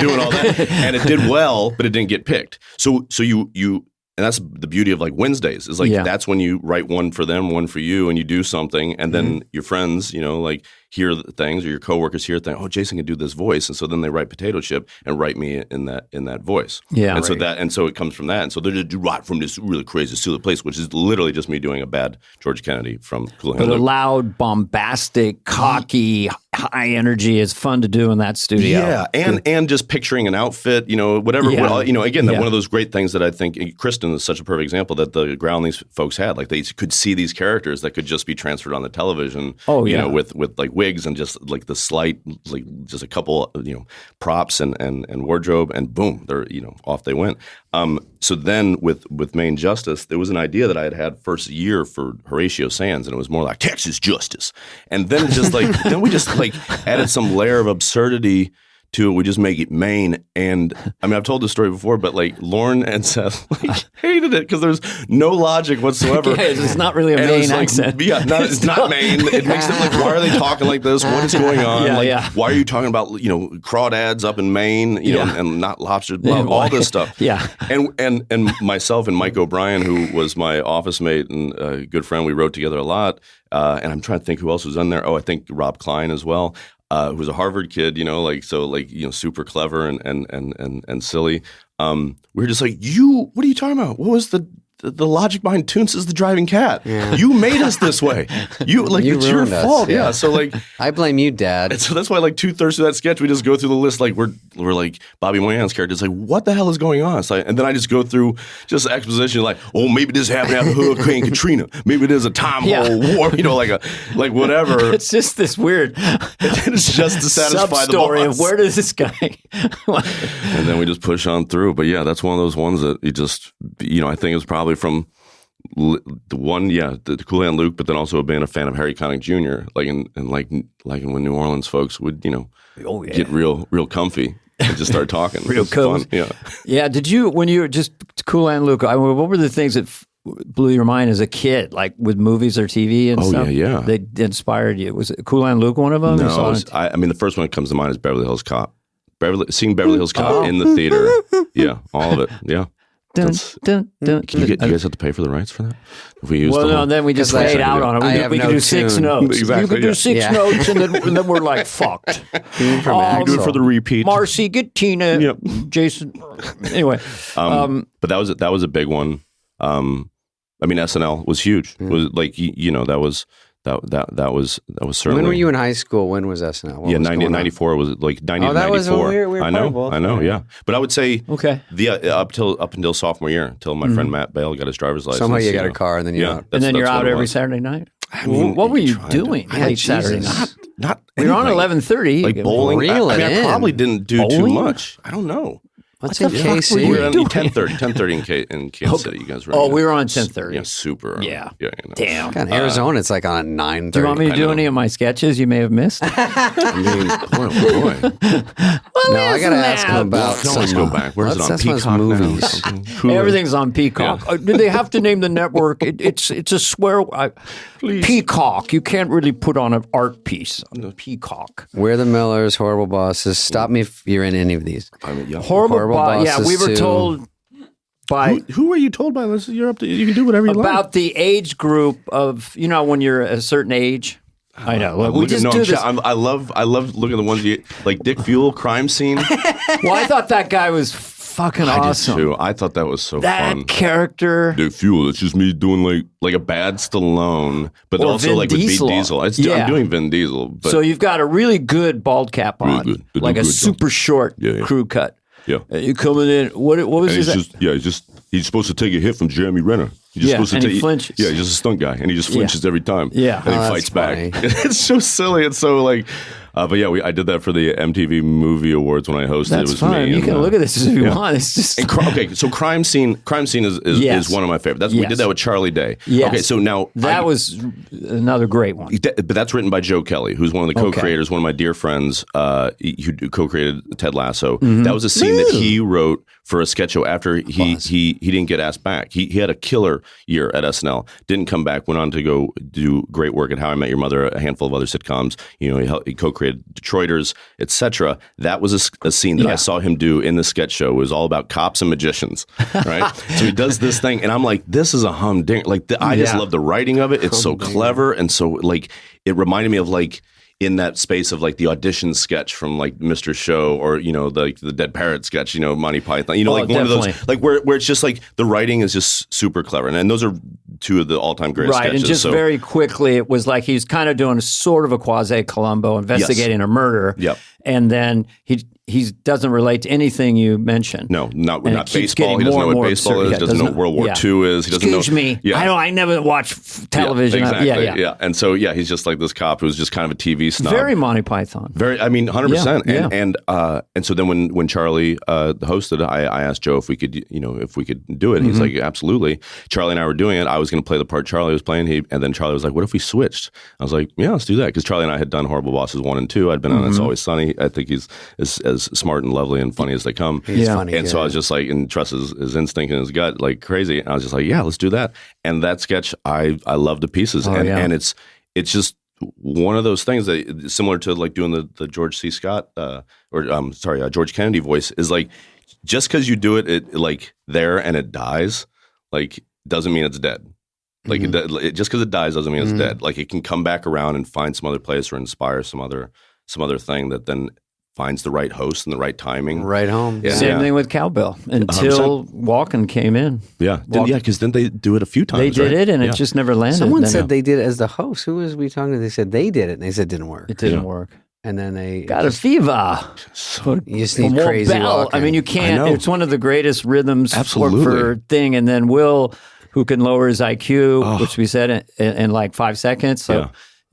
S4: Doing all that, and it did well, but it didn't get picked. So you. And that's the beauty of like Wednesdays is like that's when you write one for them, one for you, and you do something, and then your friends, like hear things, or your coworkers hear things. Oh, Jason can do this voice, and so then they write Potato Chip and write me in that voice. Yeah, and so it comes from that, and so they're just right from this really crazy, silly place, which is literally just me doing a bad George Kennedy from Cool Hand Luke.
S2: But a loud, bombastic, cocky, high energy is fun to do in that studio.
S4: Yeah, and just picturing an outfit, whatever. Yeah. Again, one of those great things that I think Kristen is such a perfect example that the Groundlings folks had. Like they could see these characters that could just be transferred on the television. Oh yeah, with like wigs and just like the slight, like just a couple, props and wardrobe, and boom, they're off they went. So then with Main Justice, there was an idea that I had first year for Horatio Sands, and it was more like Texas Justice, and then just like then we just like added some layer of absurdity to it. We just make it Maine. And I mean, I've told this story before, but like Lauren and Seth hated it because there's no logic whatsoever.
S2: Yeah, it's not really a Maine accent.
S4: Yeah, it's not Maine. It makes them like, why are they talking like this? What is going on? Why are you talking about, crawdads up in Maine, and not lobsters, all this stuff. Yeah. And myself and Mike O'Brien, who was my office mate and a good friend, we wrote together a lot. And I'm trying to think who else was on there. Oh, I think Rob Klein as well. who was a Harvard kid, super clever and silly. We were just like, what are you talking about? What was the logic behind Toons is the driving cat? Yeah. You made us this way. It's your fault. Yeah. So
S1: I blame you, Dad.
S4: And so that's why 2/3 of that sketch, we just go through the list. We're like Bobby Moynihan's character is like, what the hell is going on? And then I just go through just exposition maybe this happened after Hurricane Katrina. Maybe there's a time hole war, like whatever.
S2: It's just this weird
S4: it's just to satisfy the
S2: story of where does this guy
S4: and then we just push on through. But yeah, that's one of those ones that you just, I think it was probably from the one, the Kool Hand Luke, but then also being a fan of Harry Connick Jr. When New Orleans folks would, get real comfy and just start talking.
S2: Real cozy.
S4: Yeah.
S2: Yeah. Did you, when you were just Kool Hand Luke, what were the things that blew your mind as a kid, like with movies or TV and stuff?
S4: Yeah.
S2: They inspired you. Was Kool Hand Luke one of them?
S4: No, the first one that comes to mind is Beverly Hills Cop. Seeing Beverly Hills Cop in the theater. Yeah, all of it. Yeah.
S2: Dun, dun, dun,
S4: you guys have to pay for the rights for that? If we use
S2: then we just laid out on it. We could do 6 notes.
S4: Exactly,
S2: you could do 6 notes, and then we're like, fucked.
S4: You do it for the repeat.
S2: Marcy, get Tina. Yep. Jason. Anyway.
S4: But that was a big one. SNL was huge. It was that was certainly.
S1: When were you in high school? When was SNL? What
S4: 94 was 90 to 94.
S1: That was a weird
S4: I know. Yeah. But I would say up until sophomore year, until my friend Matt Bale got his driver's license.
S1: Somehow you got a car, and then you're out.
S2: And then you're out every Saturday night. What were you doing late Saturday night?
S4: Not
S2: we were on 11:30.
S4: Like bowling. I probably didn't do too much. I don't know.
S1: What's in KC?
S4: We were on 10:30 in Kansas City. You guys were.
S2: We were on 10:30.
S4: Yeah, super.
S2: Yeah.
S4: Damn.
S1: God, Arizona, it's like on 9:30.
S2: Do you want me to do any of my sketches you may have missed?
S4: Boy.
S1: I got to ask him about
S4: let's go back. Where's it on Peacock
S1: movies?
S2: Everything's on Peacock. Yeah. Do they have to name the network? It's a swear. Peacock. You can't really put on an art piece on the Peacock.
S1: We're the Millers, Horrible Bosses. Stop me if you're in any of these.
S2: Horrible Bosses. Yeah, we were told by.
S4: Who were you told by? You're up to. You can do whatever you like.
S2: About the age group of when you're a certain age. I know. We just do this.
S4: I love looking at the ones like Dick Fuel, Crime Scene.
S2: Well, I thought that guy was fucking awesome.
S4: I did too. I thought that was so fun.
S2: That character.
S4: Dick Fuel. It's just me doing like a bad Stallone, but also
S2: Vin
S4: like
S2: Diesel.
S4: with Diesel. I'm doing Vin Diesel. But
S2: so you've got a really good bald cap on,
S4: really good.
S2: like a super short crew cut.
S4: Yeah.
S2: You coming in? What was his?
S4: He's supposed to take a hit from Jeremy Renner. He's supposed to
S2: he flinches.
S4: Yeah, he's just a stunt guy, and he just flinches every time.
S2: Yeah,
S4: and he fights back. It's so silly. It's so like. But yeah, I did that for the MTV Movie Awards when I hosted.
S2: That's
S4: it was
S2: fine.
S4: me.
S2: You can look at this if you want. It's just
S4: so Crime Scene is one of my favorites. We did that with Charlie Day.
S2: Yes.
S4: Okay, so now
S2: that was another great one.
S4: But that's written by Joe Kelly, who's one of the co-creators, one of my dear friends, who co-created Ted Lasso. Mm-hmm. That was a scene that he wrote for a sketch show after he didn't get asked back. He had a killer year at SNL, didn't come back, went on to go do great work at How I Met Your Mother, a handful of other sitcoms. He co-created Detroiters, etc. That was a scene that I saw him do in the sketch show. It was all about cops and magicians, right? So he does this thing, and I'm like, this is a humdinger. Like I just love the writing of it. It's so clever, and so like it reminded me of like. In that space of like the audition sketch from like Mr. Show or the Dead Parrot sketch, Monty Python, like one of those like where it's just like the writing is just super clever, and those are two of the all-time great sketches.
S2: Right, and just very quickly, it was like he's kind of doing sort of a quasi Columbo investigating a murder.
S4: Yep.
S2: And then he doesn't relate to anything you mentioned.
S4: No, not baseball. He doesn't know what baseball is. He doesn't know what World War II is. He doesn't know.
S2: Excuse me. Yeah. I never watch television.
S4: Exactly. Yeah. And so he's just like this cop who's just kind of a TV snob.
S2: Very Monty Python.
S4: 100%.
S2: Yeah.
S4: And so then when Charlie hosted, I asked Joe if we could do it. He's like, absolutely. Charlie and I were doing it. I was going to play the part Charlie was playing. And then Charlie was like, what if we switched? I was like, yeah, let's do that. Because Charlie and I had done Horrible Bosses 1 and 2. I'd been on It's Always Sunny. I think he's as smart and lovely and funny as they come.
S1: He's funny.
S4: And so I was just like, and trust his instinct and his gut like crazy. And I was just like, yeah, let's do that. And that sketch, I love to pieces. And it's just one of those things that similar to like doing the George C. Scott George Kennedy voice is like, just because you do it like there and it dies, like doesn't mean it's dead. Like just because it dies doesn't mean it's dead. Like it can come back around and find some other place or inspire some other some other thing that then finds the right host and the right timing.
S1: Right home.
S4: Yeah.
S2: Same thing with Cowbell until
S4: 100%.
S2: Walken came in.
S4: Yeah. Because then they do it a few times.
S2: They did
S4: right?
S2: it, and it just never landed.
S1: Someone said they did it as the host. Who was we talking to? They said they did it, and they said it didn't work.
S2: It didn't work.
S1: And then they
S2: got a fever.
S1: You just need crazy Walken.
S2: I mean, you can't. It's one of the greatest rhythms for thing. And then Will, who can lower his IQ, which we said in like 5 seconds. So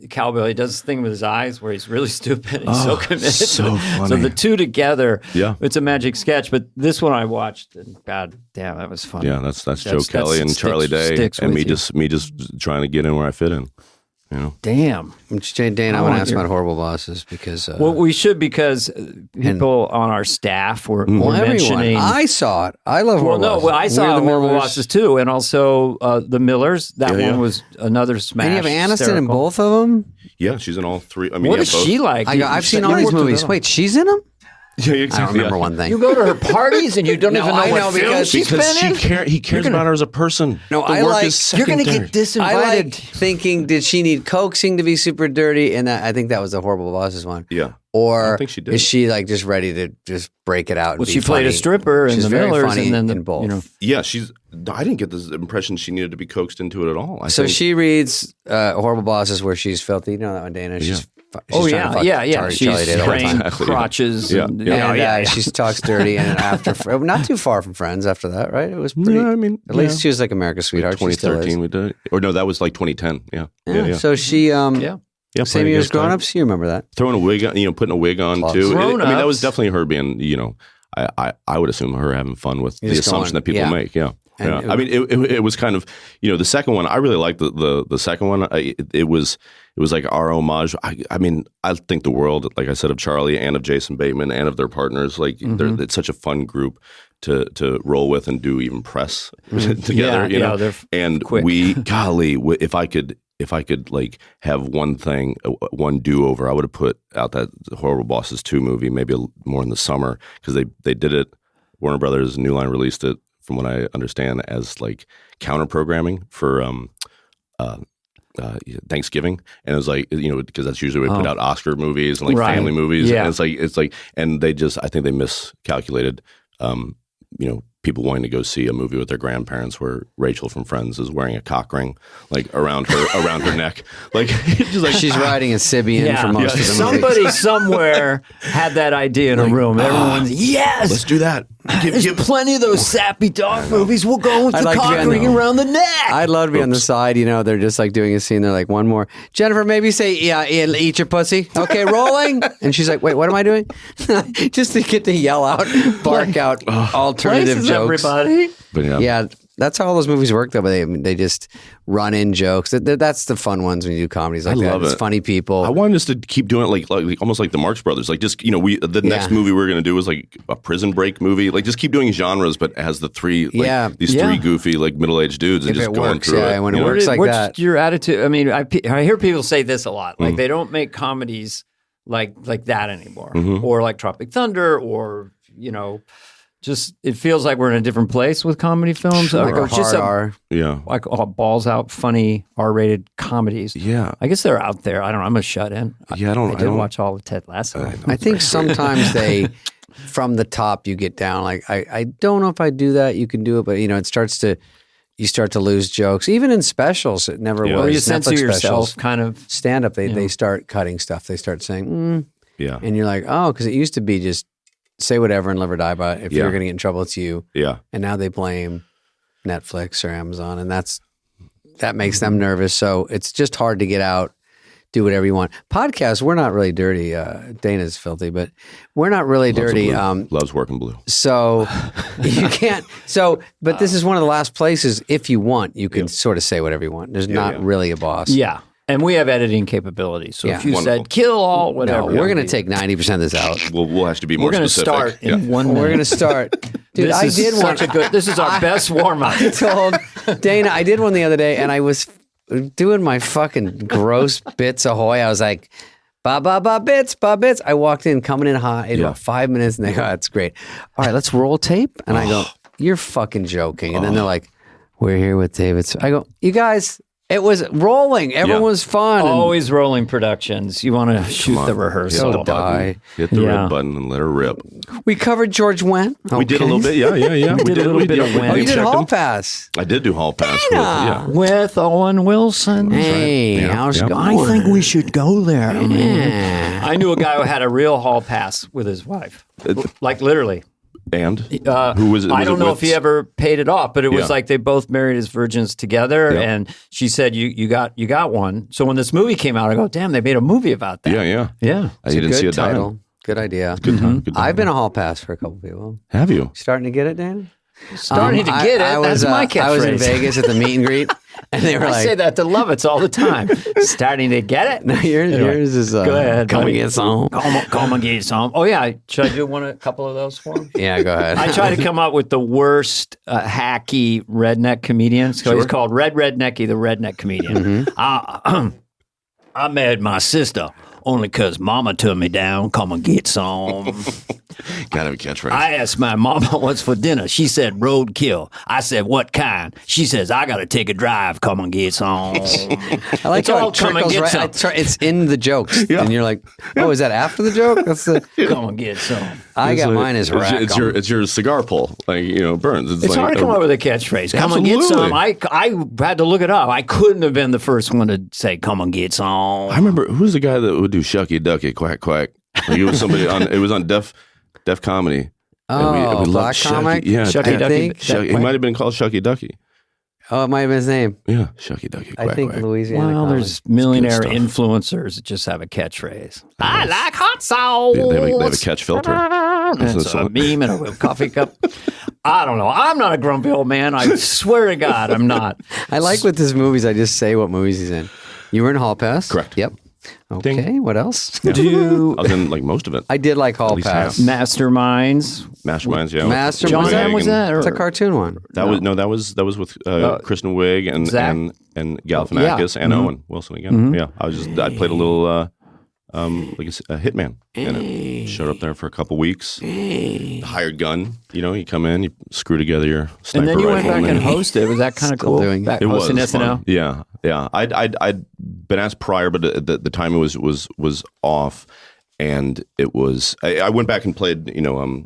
S2: Cowbell, he does this thing with his eyes where he's really stupid and so committed.
S4: So funny.
S2: So the two together, it's a magic sketch. But this one I watched, and God damn, that was funny.
S4: Yeah, that's Joe Kelly and Charlie Day, and me just trying to get in where I fit in. You know?
S2: Damn.
S1: Dan, I want to ask about Horrible Bosses because...
S2: well, we should because people on our staff were mentioning...
S1: I saw it. I love Horrible Bosses.
S2: I saw Horrible Bosses too, and also The Millers. That one was another smash.
S1: And you have Aniston in both of them?
S4: Yeah, she's in all three. I mean,
S2: what is she like?
S1: I've seen all these movies. Wait, she's in them?
S4: Yeah, exactly.
S1: I don't remember one thing.
S2: You go to her parties and you don't even know what film she's been in?
S4: He cares about her as a person.
S1: No,
S4: you're
S1: going to get
S2: disinvited.
S1: I like thinking, did she need coaxing to be super dirty? And I think that was the Horrible Bosses one.
S4: Yeah.
S1: Or
S4: I think she did.
S1: Is she like just ready to just break it out? And
S2: she played a stripper in The Millers, and then
S1: in both.
S2: You know.
S4: Yeah, I didn't get this impression she needed to be coaxed into it at all.
S1: So she reads Horrible Bosses where she's filthy. You know that one, Dana? She's
S2: She's trained crotches.
S1: She talks dirty, and after not too far from Friends after that, right? It was pretty.
S4: Yeah, I mean,
S1: at least she was like America's Sweetheart.
S4: 2013 we did, or no, that was like 2010. Yeah.
S1: So she, same year as Grown Ups. You remember that?
S4: Throwing a wig on, putting a wig on too. I mean, that was definitely her being, I would assume her having fun with the assumption that people make. Yeah. Yeah. I mean, it was kind of, the second one. I really liked the second one. It was like our homage. I mean, I think the world, like I said, of Charlie and of Jason Bateman and of their partners. Like, it's such a fun group to roll with and do even press together.
S2: They're
S4: and
S2: quick.
S4: If I could like have one thing, one do over, I would have put out that Horrible Bosses 2 movie maybe more in the summer because they did it. Warner Brothers New Line released it, from what I understand, as like counter programming for Thanksgiving, and it was like because that's usually we put out Oscar movies and like family movies, and it's like, and I think they miscalculated, people wanting to go see a movie with their grandparents where Rachel from Friends is wearing a cock ring like around her neck, like just like
S1: she's riding a Sybian for most of the movie.
S2: Somebody somewhere had that idea in a room. Everyone's let's
S4: do that.
S2: There's plenty of those sappy dog movies. We'll go with the cock ring around the neck.
S1: I'd love to be on the side. They're just like doing a scene. They're like, one more. Jennifer, maybe say, eat your pussy. Okay, rolling. And she's like, wait, what am I doing? Just to get to yell out, bark out alternative jokes.
S2: Everybody.
S1: But that's how all those movies work, though. But they just run in jokes. That's the fun ones when you do comedies like that. I love it. It's funny people.
S4: I wanted us to keep doing it like almost like the Marx Brothers. Like just the next movie we're going to do is like a prison break movie. Like just keep doing genres, but as the three three goofy like middle aged dudes and just going through it.
S1: When it works like that.
S2: What's your attitude? I mean, I hear people say this a lot. Like they don't make comedies like that anymore, or like Tropic Thunder, or just it feels like we're in a different place with comedy films.
S1: Like a hard R.
S2: Like balls out, funny R-rated comedies.
S4: Yeah.
S2: I guess they're out there. I don't know. I'm a shut-in.
S4: Yeah, I don't
S2: watch all of Ted Lasso.
S1: I think sometimes they, from the top, you get down. Like, I don't know if I do that. You can do it, but, you start to lose jokes. Even in specials, it never was.
S2: Or you censor
S1: Netflix
S2: yourself,
S1: specials,
S2: kind of.
S1: Stand-up, they start cutting stuff. They start saying,
S4: Yeah.
S1: And you're like, oh, because it used to be just say whatever and live or die by it. If you're going to get in trouble, it's you.
S4: Yeah.
S1: And now they blame Netflix or Amazon, and that makes them nervous. So it's just hard to get out, do whatever you want. Podcasts, we're not really dirty. Dana's filthy, but we're not really dirty.
S4: Loves working blue.
S1: So you can't. But this is one of the last places. If you want, you can sort of say whatever you want. There's not really a boss.
S2: Yeah. And we have editing capabilities. So if you said kill all, whatever.
S1: No, we're going to take 90% of this out.
S4: We'll have to be more specific.
S2: We're going to start in 1 minute.
S1: We're going to start. Dude,
S2: this is our best warm-up.
S1: I told Dana, I did one the other day, and I was doing my fucking gross bits ahoy. I was like, ba bits. I walked in, coming in hot. In about 5 minutes, and they go, that's great. All right, let's roll tape. And I go, you're fucking joking. And then they're like, we're here with David. So I go, you guys... It was rolling. Everyone was fun.
S2: Always rolling productions. You want to shoot the rehearsal.
S4: Hit the button. Hit the red button and let her rip.
S1: We covered George Wendt. Okay.
S4: We did a little bit. Yeah.
S2: We did a little bit of Wendt.
S1: Oh, you did Hall Pass.
S4: I did do Hall Pass.
S2: With Owen Wilson.
S1: Hey, how's it going?
S2: I think we should go there. I knew a guy who had a real Hall Pass with his wife. Like literally.
S4: And who was it?
S2: I don't know if he ever paid it off, but it was like they both married as virgins together. Yeah. And she said, "You got one." So when this movie came out, I go, "Damn, they made a movie about that."
S4: Yeah. I didn't see a title.
S1: Good idea.
S4: Good time.
S1: I've been a Hall Pass for a couple people.
S4: Have you?
S1: Starting to get it, Dan?
S2: Starting to get it. That's my catchphrase.
S1: I was in Vegas at the meet and greet, and they were like,
S2: I say that to Lovitz all the time. Starting to get it.
S1: No, yours is
S2: go ahead.
S1: Come and get some.
S2: Come and get some. Oh yeah, should I do a couple of those for him?
S1: Yeah, go ahead.
S2: I try to come up with the worst hacky redneck comedians. So he's called Rednecky, the redneck comedian. I married my sister only because Mama turned me down. Come and get some.
S4: Gotta have a catchphrase.
S2: I asked my mama what's for dinner. She said roadkill. I said, what kind? She says, I gotta take a drive. Come and get some.
S1: I like how it trickles right. It's in the jokes, and you're like, oh, is that after the joke? That's the
S2: come and get some.
S1: I got mine as rack.
S4: It's your cigar pull, like Burns.
S2: It's
S4: like,
S2: hard to come up with a catchphrase. Come and get some. I had to look it up. I couldn't have been the first one to say come and get some.
S4: I remember who's the guy that would do Shucky Ducky Quack Quack. Like it was somebody on. It was on Def Comedy.
S1: Oh, we black comic?
S4: Yeah,
S2: Shucky Ducky.
S4: He might have been called Shucky Ducky.
S1: Oh, it might have been his name.
S4: Yeah, Shucky Ducky. Quack,
S1: I think
S4: quack.
S1: Louisiana.
S2: Well, there's millionaire influencers that just have a catchphrase. I like hot sauce.
S4: Yeah, they have a catch filter.
S2: It's a meme and a coffee cup. I don't know. I'm not a grumpy old man. I swear to God, I'm not.
S1: I like with his movies. I just say what movies he's in. You were in Hall Pass?
S4: Correct.
S1: Yep. Okay,
S4: Ding.
S1: What else?
S4: Yeah. I was in like most of it.
S1: I did like Hall Pass.
S2: Masterminds,
S4: yeah.
S1: Masterminds,
S2: was that? Or?
S1: It's a cartoon one.
S4: That was with Kristen Wiig and Galifianakis and Owen Wilson again. Mm-hmm. Yeah, I played a little like a hitman, and it showed up there for a couple weeks. The hired gun, you come in, you screw together your sniper
S2: and then you
S4: rifle.
S2: went back and hosted. Was that kind of cool?
S4: It was
S2: SNL.
S4: Fun. Yeah. I'd been asked prior, but the timing was off, and it was. I went back and played, Biden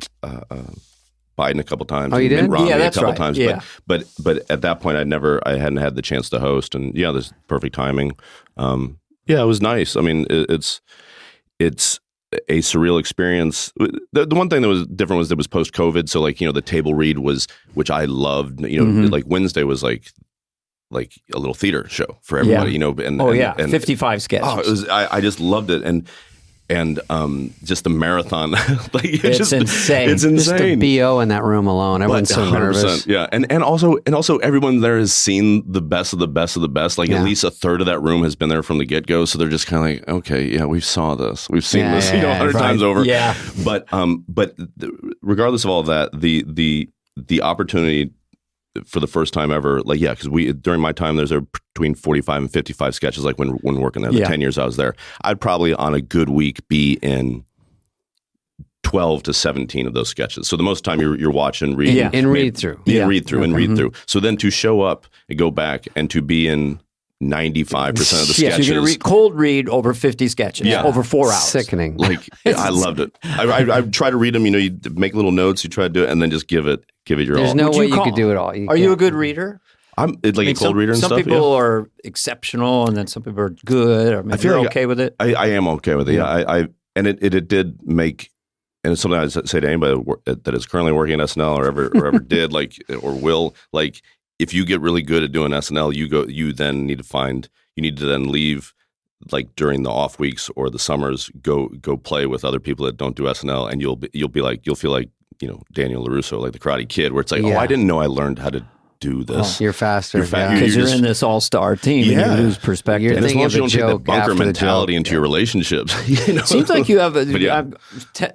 S4: a couple times.
S1: Oh, you did?
S4: Romney
S2: that's
S4: a couple
S2: right.
S4: times.
S2: Yeah.
S4: But at that point, I hadn't had the chance to host, and there's perfect timing. It was nice. I mean, it's a surreal experience. The one thing that was different was it was post-COVID, so the table read which I loved. Like Wednesday was like a little theater show for everybody. And
S2: 55 sketches.
S4: Oh, it was. I just loved it, and just the marathon.
S2: It's insane.
S4: It's insane.
S1: Just the BO in that room alone. Everyone's so nervous.
S4: Yeah, and also everyone there has seen the best of the best of the best. At least a third of that room has been there from the get go. So they're just kind of like, okay, yeah, we've saw this, we've seen this, 100 times over.
S2: Yeah.
S4: But regardless of all of that, the opportunity for the first time ever, because during my time there's between 45 and 55 sketches. Like when working there, the 10 years I was there, I'd probably on a good week be in 12 to 17 of those sketches. So the most time you're watching, reading,
S1: read through.
S4: Read through. So then to show up and go back and to be in 95% of the sketches.
S2: You're going to cold read over 50 sketches over 4 hours.
S1: Sickening.
S4: I loved it. I try to read them. You make little notes. You try to do it, and then just give it your all.
S1: There's no way you could do it all.
S2: Are you a good reader?
S4: I'm a cold reader and stuff.
S2: Some people are exceptional, and then some people are good. Or maybe you're okay with it.
S4: I am okay with it. Yeah. And it did make, and it's something I say to anybody that is currently working at SNL or ever did or will if you get really good at doing SNL, you then need to then leave during the off weeks or the summers, go play with other people that don't do SNL, and you'll feel like Daniel LaRusso, like the Karate Kid, where it's like, I didn't know I learned how to do this.
S1: You're faster.
S2: Because you're in this all-star team and you lose perspective.
S1: You're thinking
S4: as long as you don't take that bunker mentality
S1: joke,
S4: into your relationships.
S2: Seems like you have I'm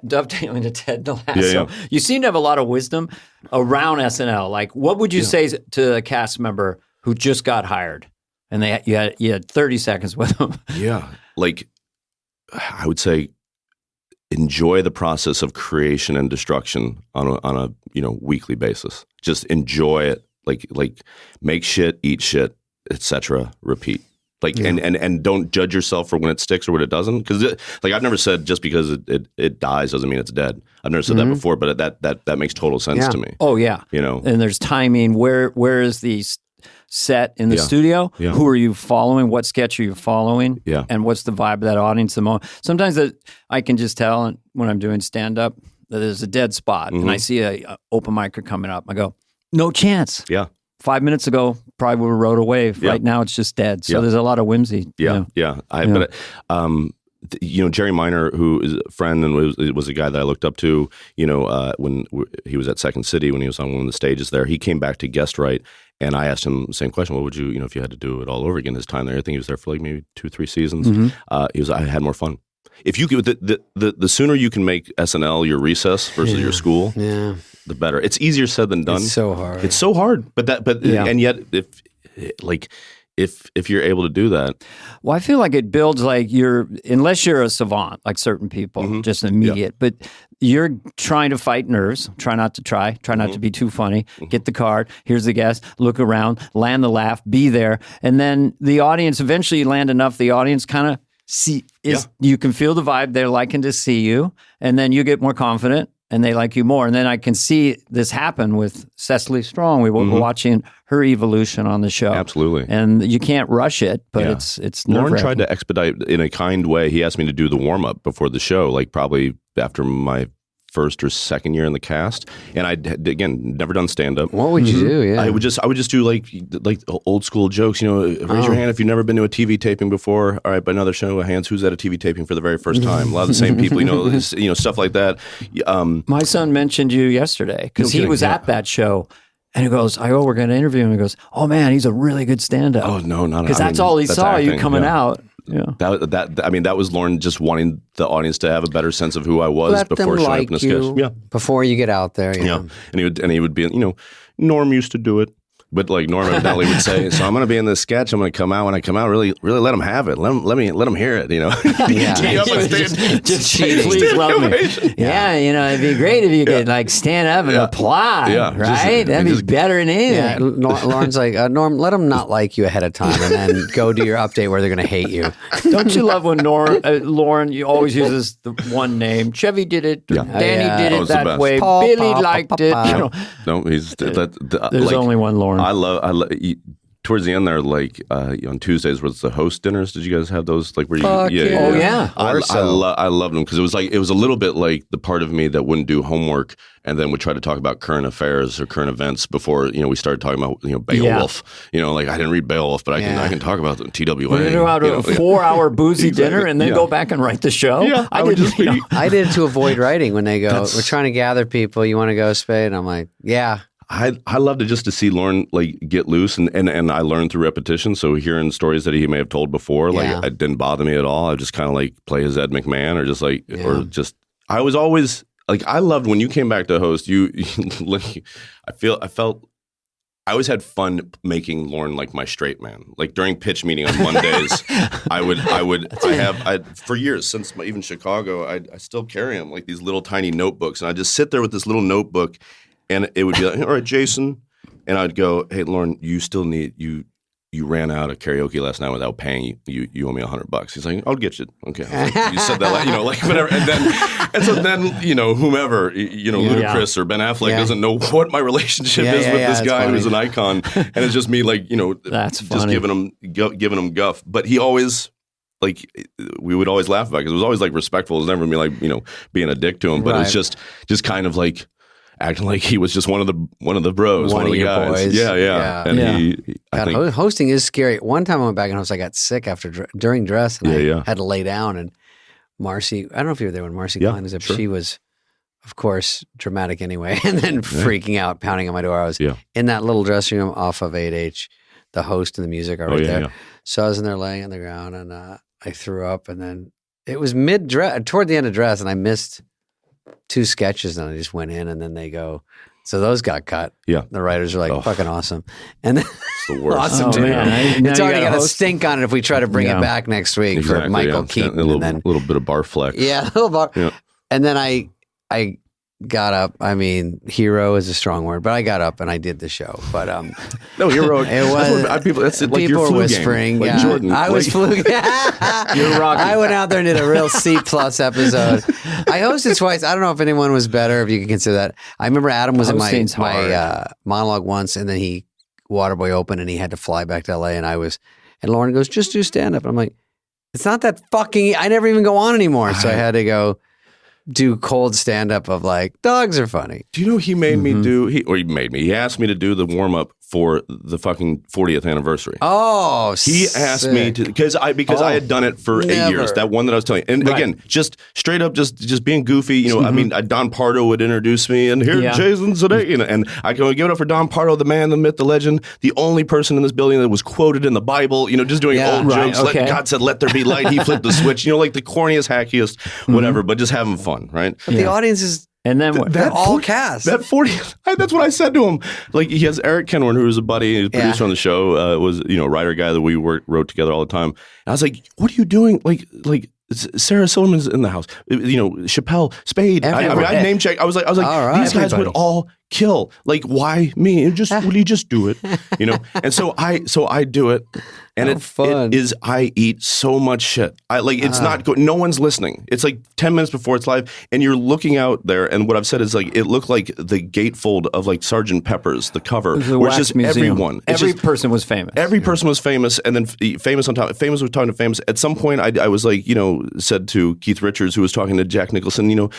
S2: dovetailing to Ted Lasso. You seem to have a lot of wisdom around SNL. What would you say to a cast member who just got hired and you had 30 seconds with them?
S4: Yeah. I would say enjoy the process of creation and destruction on a weekly basis. Just enjoy it. Make shit, eat shit, etc. Repeat. Like, and don't judge yourself for when it sticks or when it doesn't. Because like I've never said just because it dies doesn't mean it's dead. I've never said that before, but that makes total sense to me.
S2: Oh yeah, and there's timing. Where is the set in the studio? Yeah. Who are you following? What sketch are you following? Yeah. And what's the vibe of that audience? Sometimes I can just tell when I'm doing stand up that there's a dead spot, and I see a open micer coming up. I go, no chance. Yeah. 5 minutes ago, probably would have rode a wave. Right now, it's just dead. So there's a lot of whimsy.
S4: But Jerry Minor, who is a friend and was a guy that I looked up to, when he was at Second City, when he was on one of the stages there, he came back to guest write, and I asked him the same question. What would you, if you had to do it all over again his time there? I think he was there for like maybe 2-3 seasons. I had more fun. If you could, the sooner you can make SNL your recess versus your school, the better. It's easier said than done.
S1: It's so hard.
S4: It's so hard. And yet if you're able to do that.
S2: Well, I feel like it builds like unless you're a savant, like certain people, just immediate, but you're trying to fight nerves, try not to be too funny, get the card, here's the guest, look around, land the laugh, be there. And then the audience, eventually you land enough, the audience kind of you can feel the vibe, they're liking to see you, and then you get more confident and they like you more. And then I can see this happen with Cecily Strong. We were watching her evolution on the show.
S4: Absolutely.
S2: And you can't rush it, but it's
S4: Lauren tried to expedite in a kind way. He asked me to do the warm-up before the show, like probably after my first or second year in the cast, and I'd again never done stand up.
S1: What would you do? Yeah,
S4: I would just do like old school jokes. Raise your hand if you've never been to a TV taping before. All right, but another show of hands. Who's at a TV taping for the very first time? A lot of the same people. Stuff like that.
S2: My son mentioned you yesterday because he was at that show. And he goes, we're going to interview him. He goes, oh man, he's a really good stand-up.
S4: Oh no, not
S2: because that's all he saw acting, you coming out. Yeah.
S4: That was Lauren just wanting the audience to have a better sense of who I was before showing up in the sketch. Yeah.
S1: Before you get out there.
S4: Yeah. And he would be, Norm used to do it. But like Norm evidently would say, so I'm going to be in this sketch. I'm going to come out. When I come out, really, really let them have it. Let them hear it.
S2: Just please love me. Yeah, it'd be great if you could like stand up and apply. Yeah, right. That'd be better than anything. Yeah.
S1: Lauren's like, Norm, let them not like you ahead of time, and then go do your update where they're going to hate you.
S2: Don't you love when Lauren? You always uses the one name. Chevy did it. Danny did it that way. Billy liked it.
S4: No, he's
S2: there's only one Lauren.
S4: I love towards the end there, like on Tuesdays was the host dinners. Did you guys have those? Like where you? I loved them because it was a little bit like the part of me that wouldn't do homework and then would try to talk about current affairs or current events before we started talking about Beowulf. Like I didn't read Beowulf, but I can talk about the TWA.
S2: We go out to a 4-hour boozy dinner and then go back and write the show. Yeah,
S1: I did it to avoid writing when they go. We're trying to gather people. You want to go, Spade? And I'm like, yeah.
S4: I loved it just to see Lauren like get loose and I learned through repetition. So hearing stories that he may have told before, like it didn't bother me at all. I just kind of like play his Ed McMahon or just like I was always like I loved when you came back to host. I always had fun making Lauren like my straight man. Like during pitch meeting on Mondays, I for years since even Chicago, I still carry them like these little tiny notebooks, and I just sit there with this little notebook. And it would be like, all right, Jason. And I'd go, hey, Lauren, you still need, you ran out of karaoke last night without paying. You owe me $100. He's like, I'll get you. Okay. Like, you said that, like whatever. And so then, whomever, Ludacris or Ben Affleck doesn't know what my relationship is with this guy who's an icon. And it's just me like,
S2: that's
S4: just giving him guff. But he always, like, we would always laugh about it because it was always like respectful. It was never me like, being a dick to him. But it's just kind of like, acting like he was just one of the bros, one of the guys.
S1: Boys.
S4: Yeah. And I think
S1: hosting is scary. One time I went back and I got sick during dress, and I had to lay down. And Marcy, I don't know if you were there when Marcy Klein was up. Sure. She was, of course, dramatic anyway, and then freaking out, pounding on my door. I was in that little dressing room off of 8H. The host and the music are right there. Yeah. So I was in there laying on the ground, and I threw up, and then it was toward the end of dress, and I missed 2 sketches, and I just went in, and then they go, so those got cut. Yeah. The writers are like, fucking awesome. And then
S4: it's the worst.
S1: Awesome, dude. It's already got a stink on it if we try to bring it back next week for Michael Keaton.
S4: A little bit of bar flex.
S1: Yeah, a little bar. Yeah. And then I got up. I mean, hero is a strong word, but I got up and I did the show. But
S4: no, hero.
S1: It was
S4: people. That's like
S1: people
S4: your
S1: were
S4: flu
S1: whispering.
S4: game. Like
S1: Yeah,
S4: Jordan.
S1: I was flu.
S2: You're Rocky.
S1: I went out there and did a real C+ episode. I hosted twice. I don't know if anyone was better, if you can consider that. I remember Adam was in my monologue once, and then he Waterboy opened, and he had to fly back to LA, and Lauren goes, just do stand up. I'm like, it's not that fucking. I never even go on anymore, so I had to go do cold stand up of like, dogs are funny.
S4: Do you know he made me do? He asked me to do the warm up for the fucking 40th anniversary.
S1: Oh,
S4: he asked me to because I had done it for 8 years. That one that I was telling you, and again, just straight up, just being goofy. You know, I mean, Don Pardo would introduce me, and here Jason today, you know, and I go give it up for Don Pardo, the man, the myth, the legend, the only person in this building that was quoted in the Bible. You know, just doing old jokes. Okay. God said, "Let there be light." He flipped the switch. You know, like the corniest, hackiest, whatever, but just having fun, right?
S1: But the audience is. And then they're all cast.
S4: That 40, that's what I said to him. Like, he has Eric Kenwarn, who was a buddy, who's a producer on the show, was, you know, a writer guy that we wrote together all the time. And I was like, what are you doing? Like Sarah Silverman's in the house. You know, Chappelle, Spade. I name check. I was like, right, these guys would all kill. Like, why me? Will you just do it? You know? And so I do it. And I eat so much shit. It's not good. No one's listening. It's like 10 minutes before it's live, and you're looking out there, and what I've said is like, it looked like the gatefold of like Sgt. Pepper's, the cover, where it's just museum. Everyone.
S2: Every person was famous.
S4: Every person was famous, and then famous on top. Famous was talking to famous. At some point, I was like, you know, said to Keith Richards, who was talking to Jack Nicholson, you know,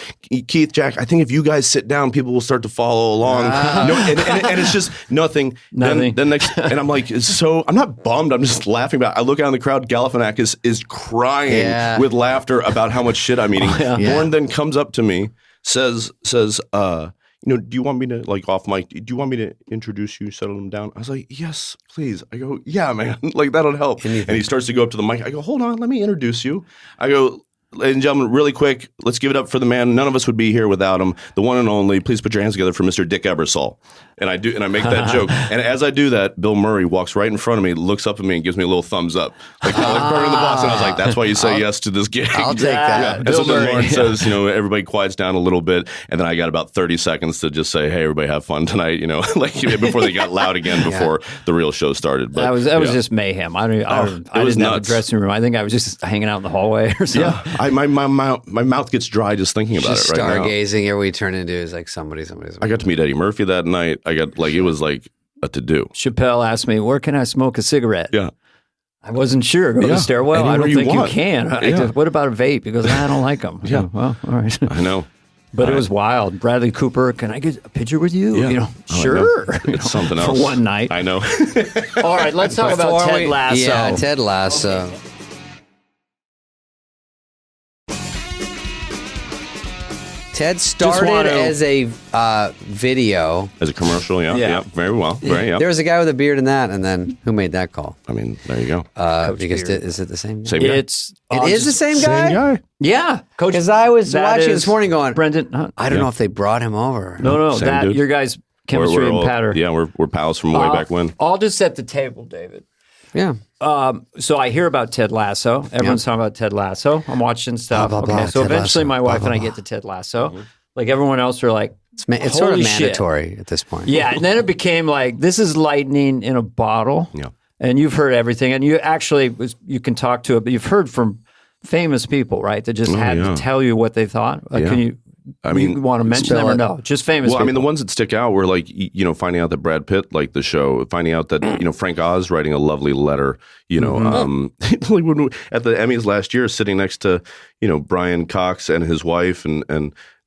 S4: Keith, Jack, I think if you guys sit down, people will start to follow along. And it's just nothing. Then next, and I'm like, I'm not bummed. I'm just laughing about it. I look out in the crowd. Galifianakis is crying with laughter about how much shit I'm eating. Lauren then comes up to me, says, you know, do you want me to, like, off mic, do you want me to introduce you, settle them down? I was like, yes, please. I go, yeah, man, like, that'll help. And he starts to go up to the mic. I go, hold on, let me introduce you. I go, ladies and gentlemen, really quick, let's give it up for the man. None of us would be here without him. The one and only. Please put your hands together for Mr. Dick Ebersol. And I make that joke. And as I do that, Bill Murray walks right in front of me, looks up at me, and gives me a little thumbs up, like burning the boss. And I was like, "That's why you say yes to this gig."
S1: I'll take that.
S4: Yeah. And so then Lauren says, you know, everybody quiets down a little bit, and then I got about 30 seconds to just say, "Hey, everybody, have fun tonight." You know, like before they got loud again before the real show started. But
S2: that was just mayhem. I didn't have a dressing room. I think I was just hanging out in the hallway or something.
S4: Yeah, my mouth gets dry just thinking about it right now.
S1: Stargazing, here we turn into is like somebody.
S4: I got to meet Eddie Murphy that night. It was like a to-do.
S2: Chappelle asked me, where can I smoke a cigarette?
S4: Yeah.
S2: I wasn't sure. Go to the stairwell.
S4: Anywhere
S2: I don't think
S4: want.
S2: You can. What about a vape? He goes, I don't like them.
S4: Yeah.
S2: Well, all right.
S4: I know.
S2: But it was wild. Bradley Cooper, can I get a picture with you?
S4: Yeah.
S2: You know, sure.
S4: It's something else.
S2: For one night.
S4: I know.
S2: All right, let's talk about Ted Lasso.
S1: Yeah, Ted Lasso. Ted started as a video.
S4: As a commercial, yeah. Very well.
S1: There was a guy with a beard in that, and then who made that call?
S4: I mean, there you go.
S1: Because is it the same guy?
S4: Same guy.
S1: It is the same guy?
S4: Same guy.
S2: Yeah.
S1: Because I was watching this morning going,
S2: Brendan,
S1: I don't know if they brought him over.
S2: No,
S4: dude.
S2: Your guys' chemistry and patter.
S4: Yeah, we're pals from way back when.
S2: I'll just set the table, David.
S1: Yeah.
S2: So I hear about Ted Lasso. Everyone's talking about Ted Lasso. I'm watching stuff.
S1: Blah, blah, blah,
S2: so
S1: Ted
S2: eventually
S1: Lasso.
S2: my wife
S1: Blah,
S2: and I
S1: blah,
S2: get to Ted Lasso. Like everyone else are like,
S1: it's sort of mandatory at this point.
S2: Yeah. And then it became like, this is lightning in a bottle.
S4: Yeah.
S2: And you've heard everything. And you actually, you can talk to it, but you've heard from famous people, right? That just had to tell you what they thought. Can you? I mean, you want to mention them or no? Just famous people.
S4: I mean, the ones that stick out were like, you know, finding out that Brad Pitt liked the show, finding out that, you know, Frank Oz writing a lovely letter, you know, like when we, at the Emmys last year, sitting next to, you know, Brian Cox and his wife and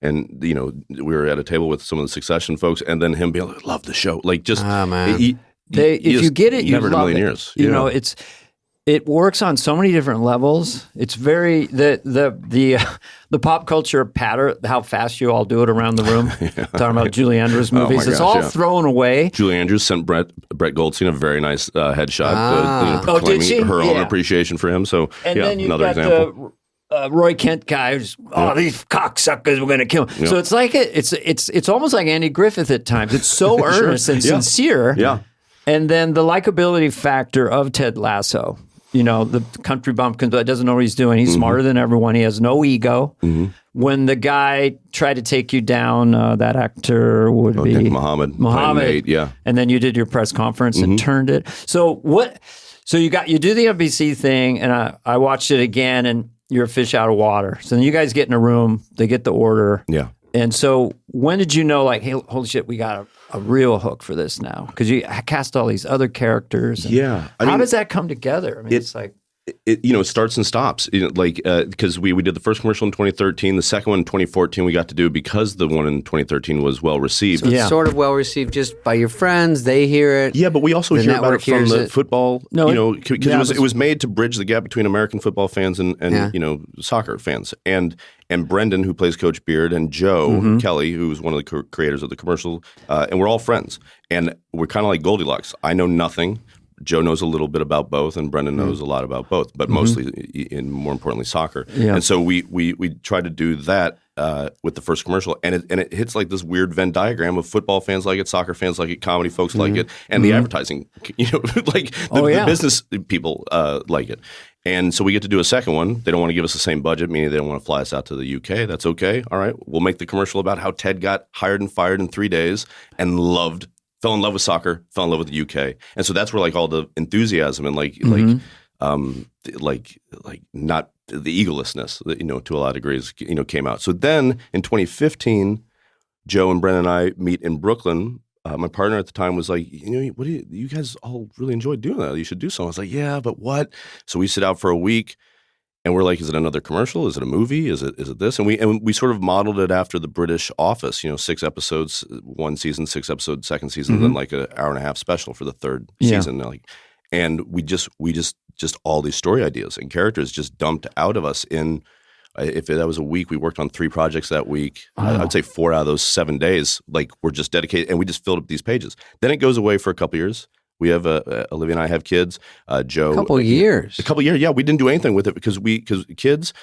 S4: you know, we were at a table with some of the Succession folks, and then him being like, love the show. Like, just,
S1: man.
S2: If you get it, you
S4: never in a
S2: love
S4: million
S2: it.
S4: years.
S2: You know, it works on so many different levels. It's very the pop culture patter, how fast you all do it around the room. Talking about Julie Andrews movies, it's all thrown away.
S4: Julie Andrews sent Brett Goldstein a very nice headshot, proclaiming her own appreciation for him. So,
S2: and then you've
S4: another
S2: got
S4: example.
S2: The Roy Kent guy who's, these cocksuckers, we're going to kill him. So it's like it's almost like Andy Griffith at times. It's so earnest and sincere.
S4: Yeah.
S2: And then the likability factor of Ted Lasso the country bumpkin that doesn't know what he's doing. He's smarter than everyone. He has no ego. When the guy tried to take you down, that actor would be
S4: Muhammad. Yeah.
S2: And then you did your press conference and turned it. So what? So you do the NBC thing, and I watched it again, and you're a fish out of water. So then you guys get in a room, they get the order.
S4: Yeah.
S2: And so when did you know, like, hey, holy shit, we got a real hook for this now? Because you cast all these other characters.
S4: Yeah.
S2: How does that come together? I mean, it's like...
S4: It starts and stops. Because we did the first commercial in 2013, the second one in 2014 we got to do because the one in 2013 was well received.
S1: So it's sort of well received just by your friends. They hear it.
S4: Yeah, but we also hear about it from the football. Because it was made to bridge the gap between American football fans and soccer fans. And Brendan, who plays Coach Beard, and Joe Kelly, who was one of the creators of the commercial, and we're all friends. And we're kind of like Goldilocks. I know nothing. Joe knows a little bit about both, and Brendan knows a lot about both, but mostly, and more importantly, soccer. Yeah. And so we try to do that with the first commercial, and it hits like this weird Venn diagram of football fans like it, soccer fans like it, comedy folks like it, and the advertising, like the business people like it. And so we get to do a second one. They don't want to give us the same budget, meaning they don't want to fly us out to the UK. That's okay. All right, we'll make the commercial about how Ted got hired and fired in 3 days and fell in love with soccer, fell in love with the UK. And so that's where like all the enthusiasm and like not the egolessness, to a lot of degrees, came out. So then in 2015, Joe and Brendan and I meet in Brooklyn. My partner at the time was like, what do you guys all really enjoyed doing that? You should do something. I was like, yeah, but what? So we sit out for a week. And we're like, is it another commercial? Is it a movie? Is it this? And we sort of modeled it after the British Office, 6 episodes, 1 season, 6 episodes, second season, and then like an hour and a half special for the third season. And we just all these story ideas and characters just dumped out of us in. If that was a week, we worked on 3 projects that week. Wow. I'd say 4 out of those 7 days, like we're just dedicated, and we just filled up these pages. Then it goes away for a couple years. We have Olivia and I have kids. Joe,
S1: a couple years,
S4: yeah. We didn't do anything with it because kids.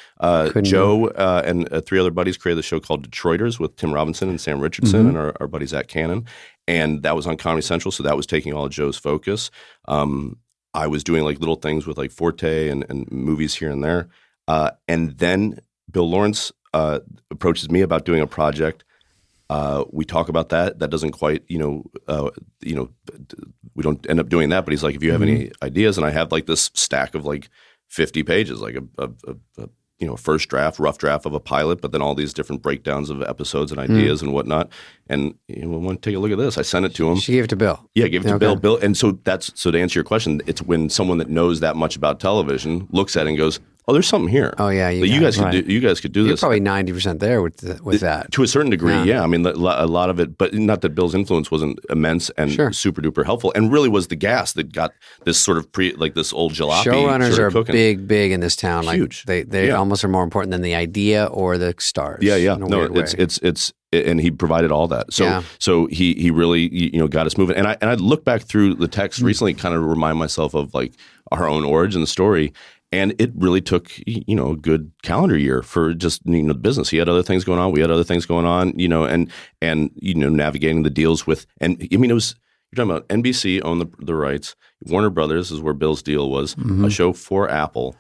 S4: Joe and 3 other buddies created a show called Detroiters with Tim Robinson and Sam Richardson and our buddies at Cannon, and that was on Comedy Central. So that was taking all of Joe's focus. I was doing like little things with like Forte and movies here and there, and then Bill Lawrence approaches me about doing a project. We talk about that. That doesn't quite, we don't end up doing that. But he's like, if you have any ideas, and I have like this stack of like 50 pages, like a first draft, rough draft of a pilot, but then all these different breakdowns of episodes and ideas and whatnot. And we want to take a look at this. I sent it to him.
S1: She gave it to Bill.
S4: Yeah, gave it to Bill. Bill, and so to answer your question, it's when someone that knows that much about television looks at it and goes, "Oh, there's something here."
S1: Oh yeah,
S4: you guys could do. You guys could do
S1: You're
S4: this.
S1: Probably 90% there with that
S4: to a certain degree. Yeah, I mean a lot of it, but not that Bill's influence wasn't immense and super duper helpful, and really was the gas that got this sort of this old jalopy.
S1: Showrunners are big in this town.
S4: Huge.
S1: Like they almost are more important than the idea or the stars.
S4: Yeah. No, it's and he provided all that. So he really got us moving. And I look back through the text recently, kind of remind myself of like our own origin story. And it really took, a good calendar year for just, the business. He had other things going on. We had other things going on, and navigating the deals with, and I mean, you're talking about NBC owned the rights. Warner Brothers is where Bill's deal was, a show for Apple.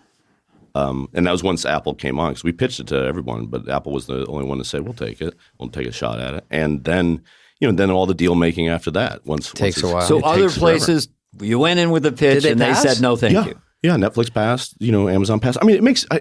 S4: And that was once Apple came on, because we pitched it to everyone, but Apple was the only one that said, we'll take it. We'll take a shot at it. And then, then all the deal making after that.
S1: Takes a while.
S2: So other places, you went in with a pitch and they said, no, thank you.
S4: Yeah, Netflix passed, Amazon passed. I mean, it makes, I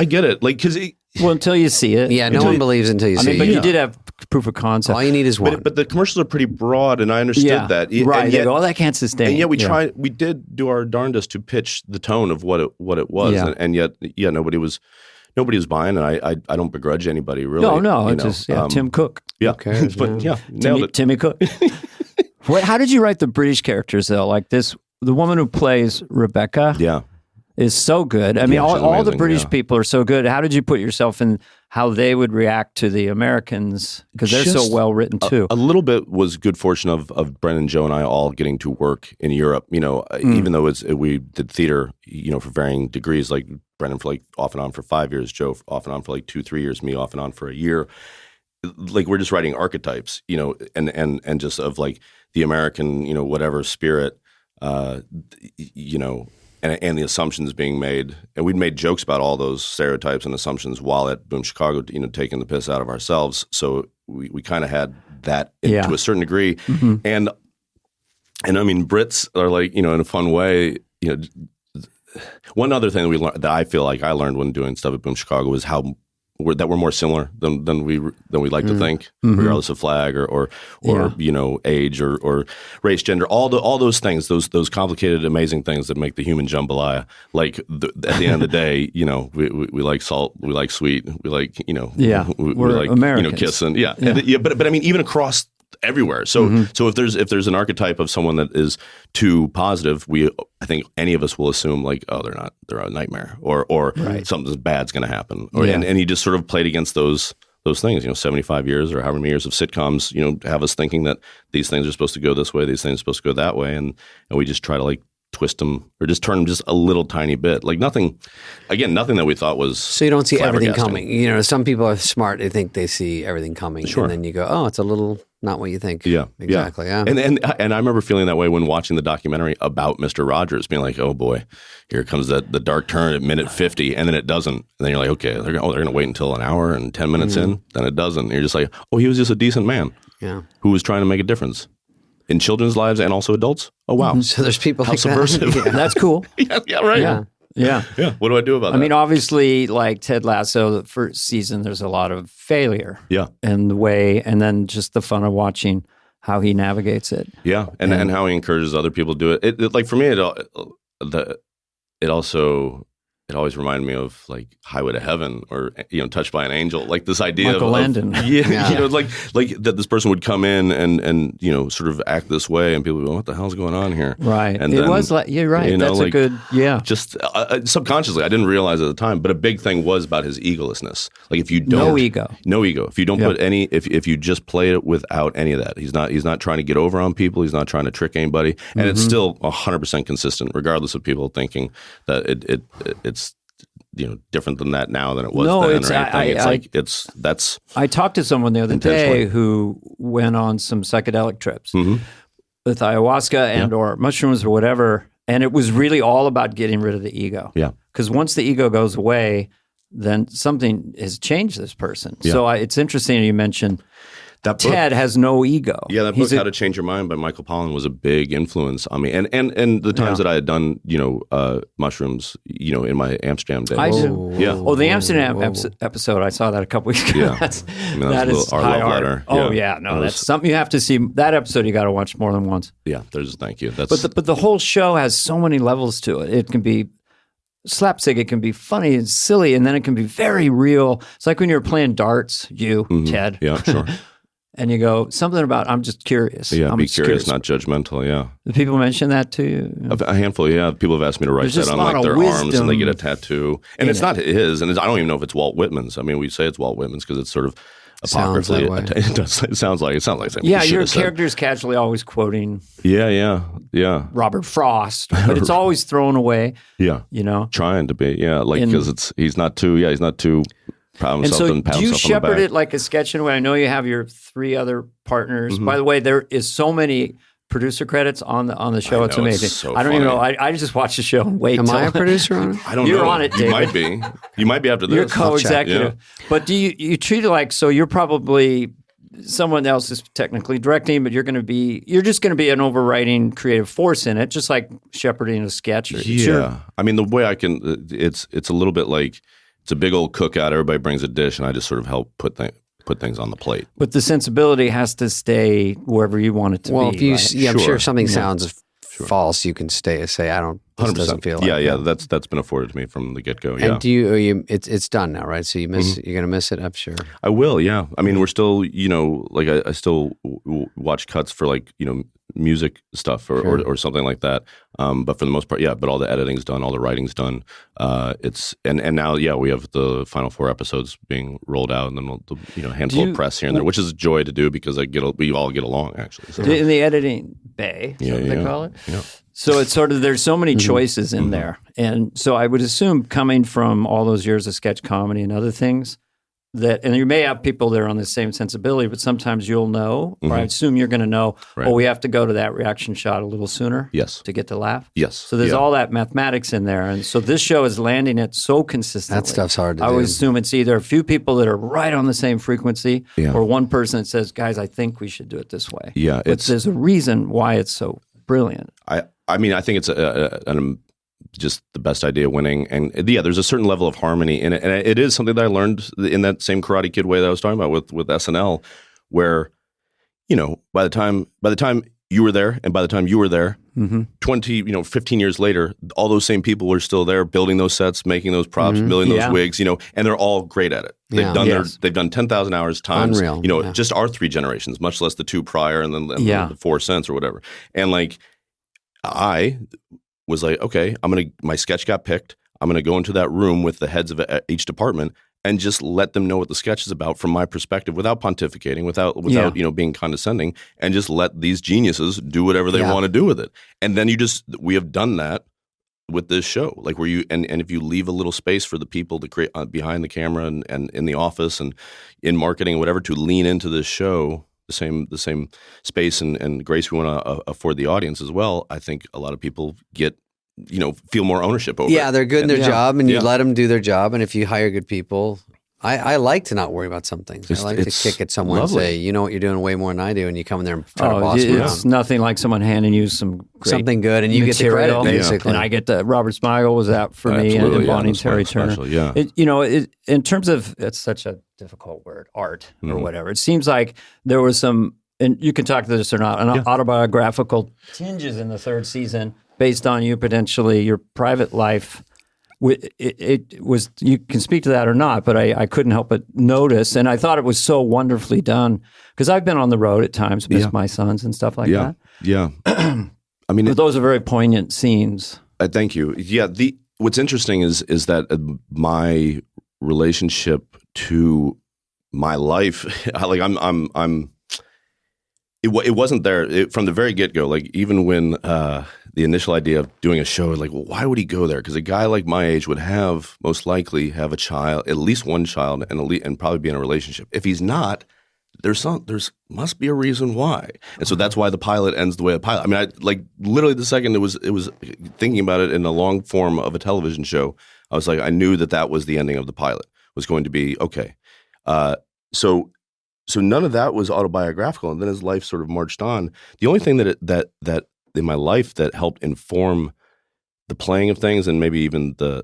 S4: get it. Like, because
S2: until you see it.
S1: Yeah, no one believes until you see it.
S2: But you did have proof of concept.
S1: All you need is one.
S4: But the commercials are pretty broad, and I understood that.
S2: Right,
S4: and yet,
S2: that can't sustain.
S4: And yet we did do our darndest to pitch the tone of what it was. Yeah. And yet, nobody was buying, and I don't begrudge anybody, really.
S2: No, it's just Tim Cook.
S4: Yeah, but nailed it.
S2: Timmy Cook. How did you write the British characters, though? Like this, the woman who plays Rebecca is so good. I mean, all the British people are so good. How did you put yourself in how they would react to the Americans? Because they're so well written, too.
S4: A little bit was good fortune of Brendan, Joe, and I all getting to work in Europe. Even though we did theater, for varying degrees, like Brendan for like off and on for 5 years, Joe off and on for like 2-3 years, me off and on for a year. Like we're just writing archetypes, and just of like the American, whatever spirit, and the assumptions being made, and we'd made jokes about all those stereotypes and assumptions while at Boom Chicago, taking the piss out of ourselves. So we kind of had that to a certain degree, and I mean, Brits are like, in a fun way, one other thing that we learned, that I feel like I learned when doing stuff at Boom Chicago, was how that we're more similar than we like to think, regardless of flag or age or race, gender, all those things, those complicated, amazing things that make the human jambalaya. Like at the end of the day, we like salt, we like sweet, we like we like
S2: Americans.
S4: kissing, but I mean, even across everywhere. So so if there's an archetype of someone that is too positive, I think any of us will assume like, oh, they're a nightmare, or something bad's going to happen, and you just sort of played against those things. 75 years or however many years of sitcoms, have us thinking that these things are supposed to go this way, these things are supposed to go that way, and we just try to like twist them or just turn them just a little tiny bit. Like nothing that we thought was.
S1: So you don't see everything coming. Some people are smart. They think they see everything coming. Sure. And then you go, oh, it's a little not what you think.
S4: Yeah.
S1: Exactly. Yeah.
S4: And I remember feeling that way when watching the documentary about Mr. Rogers, being like, oh boy, here comes the dark turn at minute 50, and then it doesn't. And then you're like, okay, they're going to wait until an hour and 10 minutes in. Then it doesn't. And you're just like, oh, he was just a decent man.
S1: Yeah.
S4: Who was trying to make a difference in children's lives and also adults. Oh wow!
S1: So there's people
S4: how
S1: like
S4: subversive.
S1: That.
S2: That's cool.
S4: Yeah, right.
S2: Yeah.
S4: What do I do about that?
S2: I mean, obviously, like Ted Lasso, the first season, there's a lot of failure.
S4: Yeah,
S2: and the way, and then just the fun of watching how he navigates it.
S4: Yeah, and how he encourages other people to do it. It like for me, it always reminded me of like Highway to Heaven or Touched by an Angel, like this idea
S2: Michael Landon.
S4: like that this person would come in and sort of act this way, and people would go, what the hell's going on here?
S2: Right.
S4: And
S2: it
S4: then,
S2: was like, you're right. That's a good,
S4: just subconsciously, I didn't realize at the time, but a big thing was about his egolessness. Like if you don't,
S2: no ego.
S4: If you don't put any, if you just play it without any of that, he's not trying to get over on people. He's not trying to trick anybody, and it's still 100% consistent, regardless of people thinking that it's different than that now than it was then.
S2: I talked to someone the other day who went on some psychedelic trips with ayahuasca and or mushrooms or whatever, and it was really all about getting rid of the ego.
S4: Yeah,
S2: because once the ego goes away, then something has changed this person. Yeah. So it's interesting you mentioned that book, Ted has no ego.
S4: Yeah, that book, How to Change Your Mind by Michael Pollan, was a big influence on me. And the times that I had done, mushrooms, in my Amsterdam days.
S2: I do.
S4: Yeah.
S2: Oh, the Amsterdam episode, I saw that a couple weeks ago.
S4: Yeah.
S2: That is
S4: our
S2: high
S4: love
S2: art.
S4: letter.
S2: Oh, yeah. No, that's something you have to see. That episode you got to watch more than once.
S4: Yeah, thank you.
S2: But the whole show has so many levels to it. It can be slapstick, it can be funny and silly, and then it can be very real. It's like when you're playing darts, Ted.
S4: Yeah, sure.
S2: And you go, something about, I'm just curious.
S4: Yeah, be curious, not judgmental, yeah.
S2: Do people mention that to you?
S4: A handful, yeah. People have asked me to write that on like their arms, and they get a tattoo. And it's not his, and I don't even know if it's Walt Whitman's. I mean, we say it's Walt Whitman's because it's sort of apocryphally. It sounds like something.
S2: Yeah, your character's casually always quoting.
S4: Yeah.
S2: Robert Frost, but it's always thrown away.
S4: Yeah, trying to be. Yeah, like because he's not too.
S2: And so do you shepherd it like a sketch in a way? I know you have your 3 other partners. By the way, there is so many producer credits on the show. It's amazing.
S4: It's so
S2: I don't even know. I just watch the show and wait.
S1: Am I a producer on it?
S4: I don't know.
S2: You're on it, David.
S4: You might be. You might be after this.
S2: You're co-executive. But do you treat it like, so you're probably someone else is technically directing, but you're just going to be an overriding creative force in it, just like shepherding a sketch.
S4: Sure. I mean, the way I can, it's a little bit like, it's a big old cookout. Everybody brings a dish, and I just sort of help put things on the plate.
S2: But the sensibility has to stay wherever you want it to be.
S1: Well, if you, right? I'm sure if something sounds false, you can say, I don't. This 100%. Doesn't feel like.
S4: Yeah. That's been afforded to me from the get go.
S1: And
S4: yeah.
S1: do you? It's done now, right? So you miss. You're gonna miss it. I'm sure.
S4: I will. Yeah. I mean, we're still. Like I still watch cuts for like music stuff or something like that. But for the most part, yeah. But all the editing's done, all the writing's done. It's and now, we have the final 4 episodes being rolled out, and then handful of press here and there, which is a joy to do because we all get along actually. So.
S2: In the editing bay, they call it.
S4: Yeah.
S2: So it's sort of, there's so many choices in there, and so I would assume coming from all those years of sketch comedy and other things, that, and you may have people that are on the same sensibility, but sometimes you'll know, or I assume you're going to know, we have to go to that reaction shot a little sooner to get to laugh.
S4: Yes.
S2: So there's all that mathematics in there. And so this show is landing it so consistently.
S1: That stuff's hard to do.
S2: I would assume it's either a few people that are right on the same frequency or one person that says, guys, I think we should do it this way.
S4: Yeah.
S2: But there's a reason why it's so brilliant.
S4: I mean, I think it's just the best idea winning. And there's a certain level of harmony in it. And it is something that I learned in that same Karate Kid way that I was talking about with SNL, where, by the time you were there and by the time you were there, 15 years later, all those same people were still there building those sets, making those props, building those wigs, and they're all great at it. They've done 10,000 hours times,
S1: Unreal.
S4: Just our 3 generations, much less the 2 prior and then the 4 cents or whatever. And like, I was like, okay, my sketch got picked. I'm going to go into that room with the heads of each department and just let them know what the sketch is about from my perspective without pontificating, without being condescending, and just let these geniuses do whatever they want to do with it. And then we have done that with this show, like where and if you leave a little space for the people to create behind the camera and in the office and in marketing or whatever to lean into this show, the same space and grace we want to afford the audience as well, I think a lot of people feel more ownership over it.
S1: Yeah, they're good in their job, and you let them do their job. And if you hire good people, I like to not worry about some things. I like to kick at someone and say, you know what you're doing way more than I do, and you come in there and try to boss them around.
S2: It's nothing like someone handing you
S1: something good, and you get the credit, basically.
S2: And I get the Robert Smigel was out for me, and Bonnie Terry Turner. In terms of, it's such a difficult word, art or whatever. It seems like there was some, and you can talk to this or not, autobiographical tinges in the 3rd season based on you potentially your private life. It was, you can speak to that or not, but I couldn't help but notice, and I thought it was so wonderfully done, because I've been on the road at times with my sons and stuff like that.
S4: Yeah. I mean,
S2: but those are very poignant scenes.
S4: Thank you. Yeah. What's interesting is that my relationship to my life, like it wasn't there from the very get-go. Like even when the initial idea of doing a show, like, well, why would he go there? Because a guy like my age would most likely have a child, at least one child, and probably be in a relationship. If he's not, there's must be a reason why. And so that's why the pilot ends the way a pilot. I mean, literally the second it was thinking about it in the long form of a television show, I was like, I knew that was the ending of the pilot, was going to be okay. So none of that was autobiographical, and then as life sort of marched on, the only thing that in my life that helped inform the playing of things, and maybe even the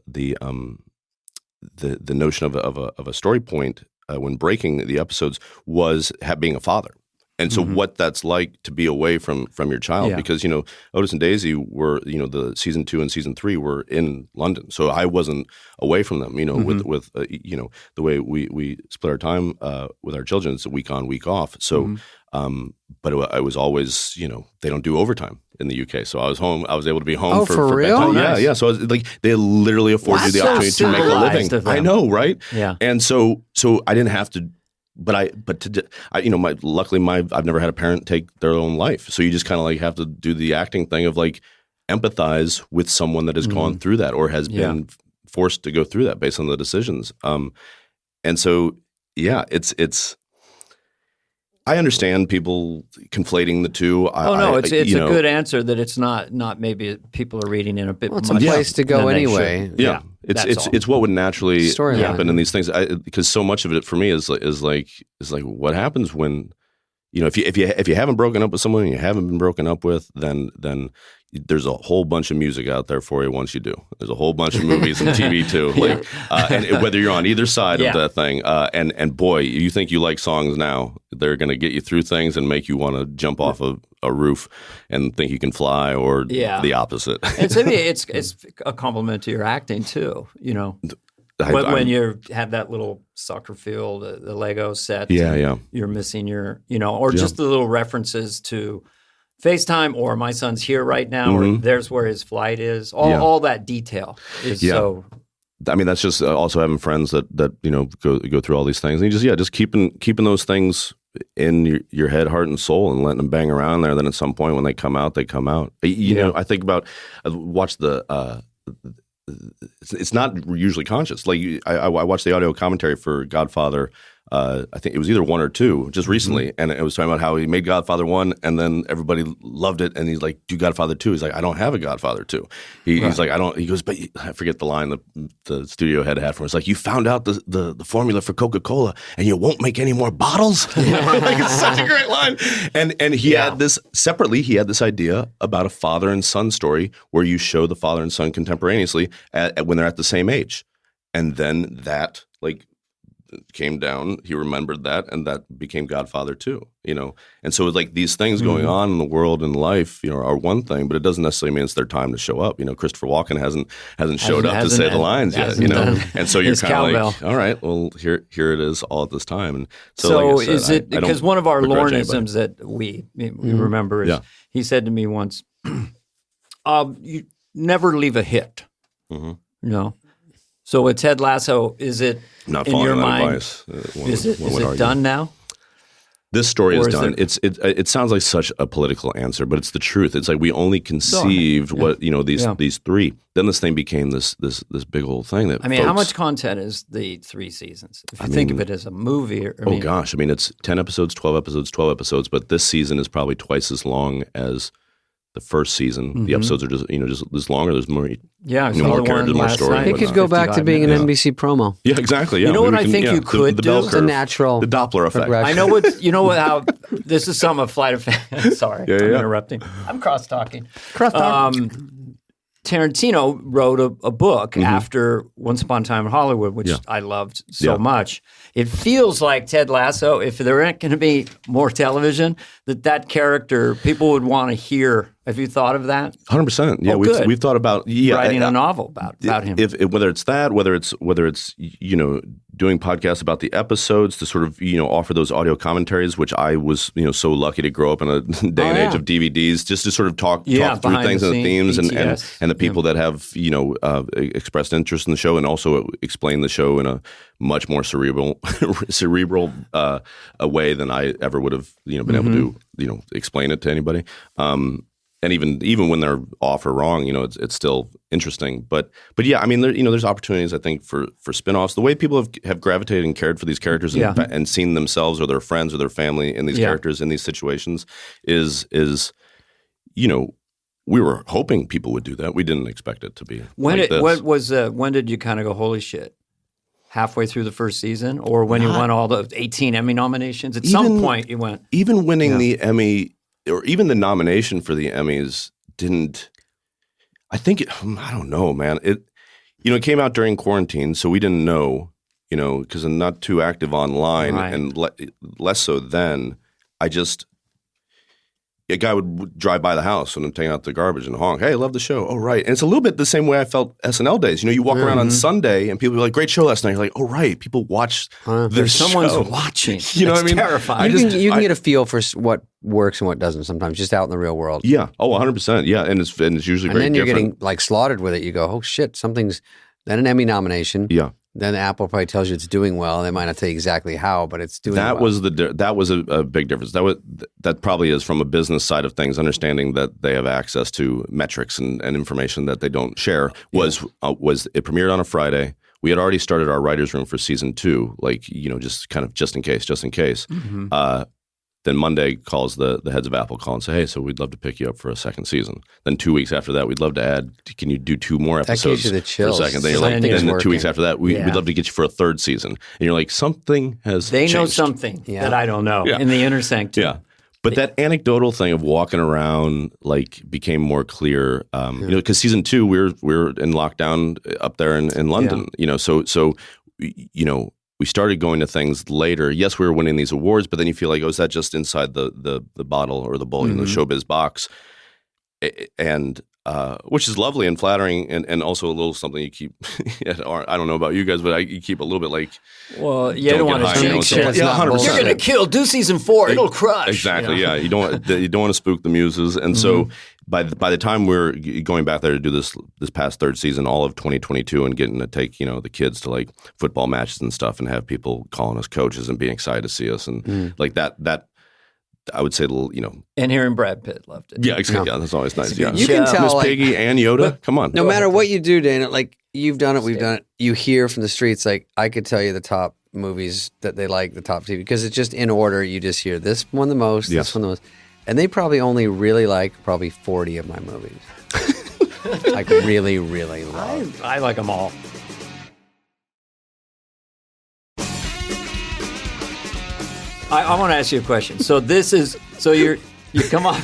S4: notion of a story point when breaking the episodes, was being a father. And so what that's like to be away from your child, because, Otis and Daisy were, the season 2 and season 3 were in London. So I wasn't away from them, with the way we split our time with our children, it's a week on, week off. So, but I was always, they don't do overtime in the UK. So I was home. I was able to be home for
S1: real?
S4: bedtime.
S2: Nice.
S4: Yeah. So they literally afford you the opportunity to make a living. I know, right?
S2: Yeah.
S4: And so I didn't have to. Luckily I've never had a parent take their own life. So you just kind of like have to do the acting thing of like empathize with someone that has gone through that or has been forced to go through that based on the decisions. And so, it's, I understand people conflating the two.
S2: It's a good answer that it's not maybe people are reading in a bit.
S1: It's a place to go anyway.
S4: Yeah. It's what would naturally happen in these things, because so much of it for me is like what happens when, if you haven't broken up with someone and you haven't been broken up with, then there's a whole bunch of music out there for you once you do. There's a whole bunch of movies and TV too, and whether you're on either side of that thing, and boy, you think you like songs now, they're going to get you through things and make you want to jump off a roof and think you can fly, or the opposite.
S2: And to me, it's a compliment to your acting too. When you have that little soccer field, the Lego set, you're missing just the little references to FaceTime, or my son's here right now, or there's where his flight is. All that detail is so.
S4: I mean, that's just also having friends that go through all these things, and you just keeping those things in your head, heart, and soul, and letting them bang around there. Then at some point when they come out, they come out. I think about, I watched the it's not usually conscious. Like I watched the audio commentary for Godfather. I think it was either 1 or 2 just recently, and it was talking about how he made Godfather 1, and then everybody loved it, and he's like, "Do Godfather 2?" He's like, "I don't have a Godfather 2." He's like, "I don't." He goes, "But I forget the line the studio head had for him. It's like, you found out the formula for Coca-Cola, and you won't make any more bottles." Like, it's such a great line. And he had this separately. He had this idea about a father and son story where you show the father and son contemporaneously when they're at the same age, and then that came down. He remembered that, and that became Godfather 2. And so it's like these things going on in the world and life, are one thing, but it doesn't necessarily mean it's their time to show up. Christopher Walken hasn't showed up to say the lines yet. And so you're kind of like, all right, well, here it is all at this time. And so like I said,
S2: is it because one of our Lorneisms that we remember is he said to me once, "You never leave a hit." So with Ted Lasso, is it
S4: not
S2: in your mind?
S4: Advice,
S2: is it done now?
S4: This story is done. It sounds like such a political answer, but it's the truth. It's like we only conceived these 3. Then this thing became this big old thing that.
S2: How much content is the 3 seasons? If you think of it as a movie,
S4: gosh, it's 10 episodes, 12 episodes, 12 episodes, but this season is probably twice as long as the first season. The episodes are just just longer. There's more. More characters, more story.
S1: It could go back to being an NBC promo.
S4: Yeah, exactly. Yeah.
S2: You know what I think you could do?
S1: The natural,
S4: the Doppler effect.
S2: I know how this is some of Flight of Fantasy. Sorry, I'm interrupting. I'm cross-talking. Tarantino wrote a book after Once Upon a Time in Hollywood, which I loved so much. It feels like Ted Lasso, if there aren't going to be more television, that character, people would want to hear. Have you thought of that?
S4: 100%. Yeah, we've thought about
S2: writing a novel about him.
S4: Whether it's that, whether it's doing podcasts about the episodes to sort of offer those audio commentaries, which I was so lucky to grow up in a day and age of DVDs, just to sort of talk through things and the themes and the people that have expressed interest in the show, and also explain the show in a much more cerebral a way than I ever would have been able to explain it to anybody. And even when they're off or wrong, it's still interesting. But yeah, there's opportunities, I think, for spinoffs. The way people have gravitated and cared for these characters and seen themselves or their friends or their family in these characters in these situations is we were hoping people would do that. We didn't expect it to be when
S2: did you kind of go, holy shit? Halfway through the first season, or when you won all the 18 Emmy nominations? At some point you went.
S4: Even winning the Emmy, or even the nomination for the Emmys didn't, I don't know, man. It came out during quarantine, so we didn't know, because I'm not too active online, and less so then. A guy would drive by the house when I'm taking out the garbage and honk, "Hey, I love the show." Oh, right. And it's a little bit the same way I felt SNL days. You walk around on Sunday and people are like, "Great show last night." You're like, "Oh, right. People watch the show."
S2: Someone's watching.
S4: What I mean?
S2: Terrifying.
S1: You can get a feel for what works and what doesn't sometimes, just out in the real world.
S4: Yeah. Oh, 100%. Yeah. And it's usually
S1: very different. And then you're
S4: getting
S1: slaughtered with it. You go, "Oh, shit, something's..." Then an Emmy nomination.
S4: Yeah.
S1: Then Apple probably tells you it's doing well. They might not tell you exactly how, but it's doing well.
S4: That was a big difference. That probably is from a business side of things, understanding that they have access to metrics and information that they don't share. Was it premiered on a Friday? We had already started our writers' room for season 2, just in case. Mm-hmm. Then Monday calls the heads of Apple call and say, "Hey, so we'd love to pick you up for a second season." Then 2 weeks after that, we'd love to add. Can you do 2 more episodes?
S1: That gives you the chills.
S4: For a second. Then 2 weeks after that, we'd love to get you for a 3rd season. And you're like, something has changed.
S2: They know something that I don't know in the inner sanctum.
S4: Yeah. But that anecdotal thing of walking around became more clear. Because season 2, we're in lockdown up there in London. So we started going to things later. Yes, we were winning these awards, but then you feel like, is that just inside the bottle or the bowl, the showbiz box? And which is lovely and flattering, and also a little something you keep. I don't know about you guys, but you keep a little bit
S2: well, you don't want to jinx it.
S4: Yeah, 100%.
S2: You're going to kill. Do season 4, it'll crush.
S4: Exactly. Yeah, you don't want to spook the muses, and so by the time we're going back there to do this past 3rd season, all of 2022, and getting to take the kids to football matches and stuff, and have people calling us coaches and being excited to see us, and I would say,
S2: and hearing Brad Pitt loved it.
S4: Yeah, exactly. Yeah, that's always nice. Yeah,
S1: you can tell,
S4: Miss Piggy and Yoda. Come on.
S1: No matter what you do, Dana, like you've done it, we've done it. You hear from the streets, like I could tell you the top movies that they like, the top TV, because it's just in order. You just hear this one the most, this one the most, and they probably only really like probably 40 of my movies. Like really, really love.
S2: I like them all. I want to ask you a question. So you come on.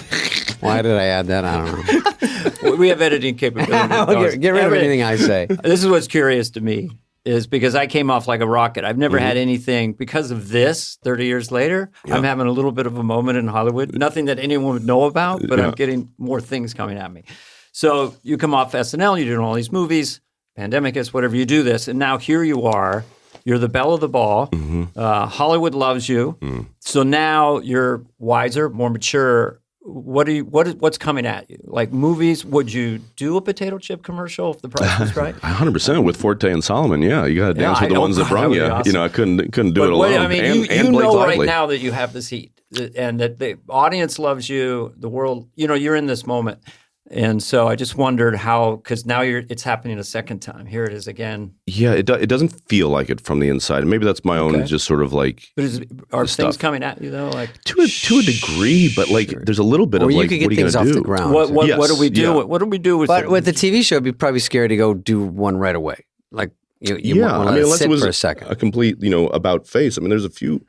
S1: Why did I add that? I don't know.
S2: We have editing capability.
S1: Get rid of anything I say.
S2: This is what's curious to me is because I came off like a rocket. I've never had anything because of this 30 years later. Yeah. I'm having a little bit of a moment in Hollywood. Nothing that anyone would know about, but I'm getting more things coming at me. So you come off SNL, you're doing all these movies, pandemic is whatever, you do this, and now here you are. You're the belle of the ball. Hollywood loves you. So now you're wiser, more mature. What's coming at you? Like movies, would you do a potato chip commercial if the price was right?
S4: 100% with Forte and Solomon. Yeah, you got to dance with the ones that brung you. Awesome. I couldn't do it alone.
S2: I mean, you know right now that you have this heat and that the audience loves you. The world, you're in this moment. And so I just wondered how, because now it's happening a second time. Here it is again.
S4: Yeah, it doesn't feel like it from the inside. Maybe that's my own just sort of like.
S2: But are things coming at you though? Like
S4: to a degree, but like there's a little bit of like,
S1: you could get things off the ground.
S2: What do we do? Yeah. What do we do with?
S1: But with the TV show, it'd be probably scary to go do one right away. Like you want to let it sit for a second.
S4: A complete about face. I mean, there's a few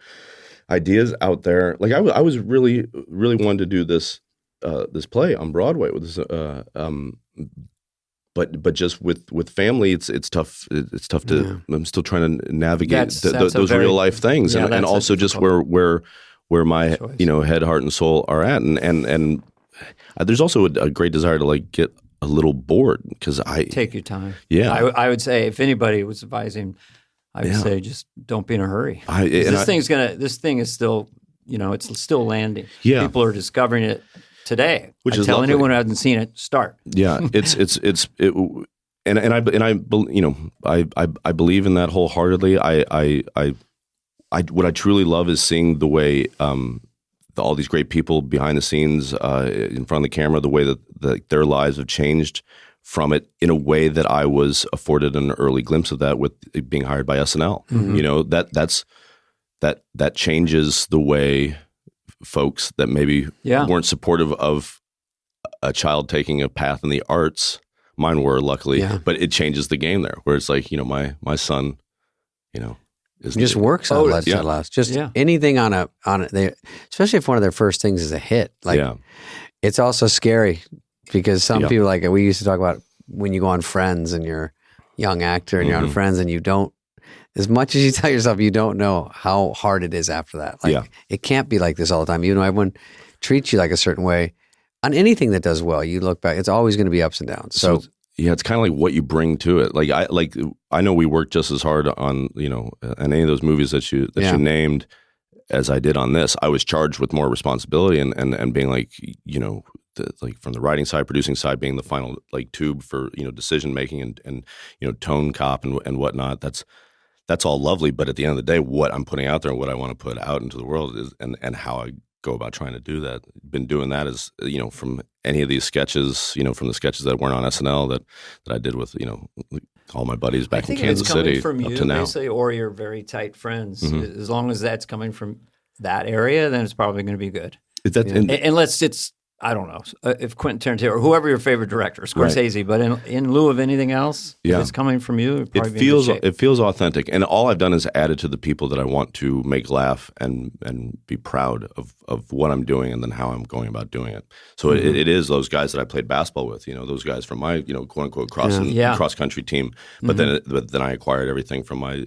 S4: ideas out there. Like I was really wanted to do this. This play on Broadway with this, but just with family, it's tough. It's tough to. I'm still trying to navigate those real life things, and also just where my choice. Head, heart, and soul are at, and there's also a great desire to like get a little bored because I take
S2: your time.
S4: Yeah,
S2: I would say if anybody was advising, I would say just don't be in a hurry. This thing is still it's still landing.
S4: Yeah,
S2: people are discovering it. Today,
S4: which is
S2: tell
S4: lovely.
S2: Anyone who hasn't seen it, start.
S4: Yeah, I believe in that wholeheartedly. What I truly love is seeing the way all these great people behind the scenes, in front of the camera, the way that their lives have changed from it in a way that I was afforded an early glimpse of that with being hired by SNL. That changes the way. Folks that maybe weren't supportive of a child taking a path in the arts, mine were luckily, but it changes the game there. Where it's like my son, is
S1: just works on Let's Last. Just anything on it. Especially if one of their first things is a hit. Like it's also scary because some people like we used to talk about when you go on Friends and you're a young actor and you're on Friends and you don't. As much as you tell yourself, you don't know how hard it is after that. Like it can't be like this all the time. Even though everyone treats you like a certain way on anything that does well, you look back, it's always going to be ups and downs. So
S4: it's kind of like what you bring to it. Like I know we worked just as hard on, on any of those movies that you named as I did on this. I was charged with more responsibility and being like, like from the writing side, producing side, being the final like tube for, decision making and tone cop and whatnot. That's all lovely, but at the end of the day, what I'm putting out there and what I want to put out into the world is, and how I go about trying to do that. Been doing that is, from any of these sketches, from the sketches that weren't on SNL that I did with, all my buddies back in Kansas City
S2: from
S4: up
S2: you,
S4: to now.
S2: Basically, or your very tight friends. As long as that's coming from that area, then it's probably going to be good. Unless it's, I don't know, if Quentin Tarantino or whoever your favorite director, Scorsese, but in lieu of anything else, if it's coming from you,
S4: it feels authentic. And all I've done is added to the people that I want to make laugh and be proud of what I'm doing and then how I'm going about doing it. So it is those guys that I played basketball with, those guys from my, quote unquote cross country team. But then I acquired everything from my,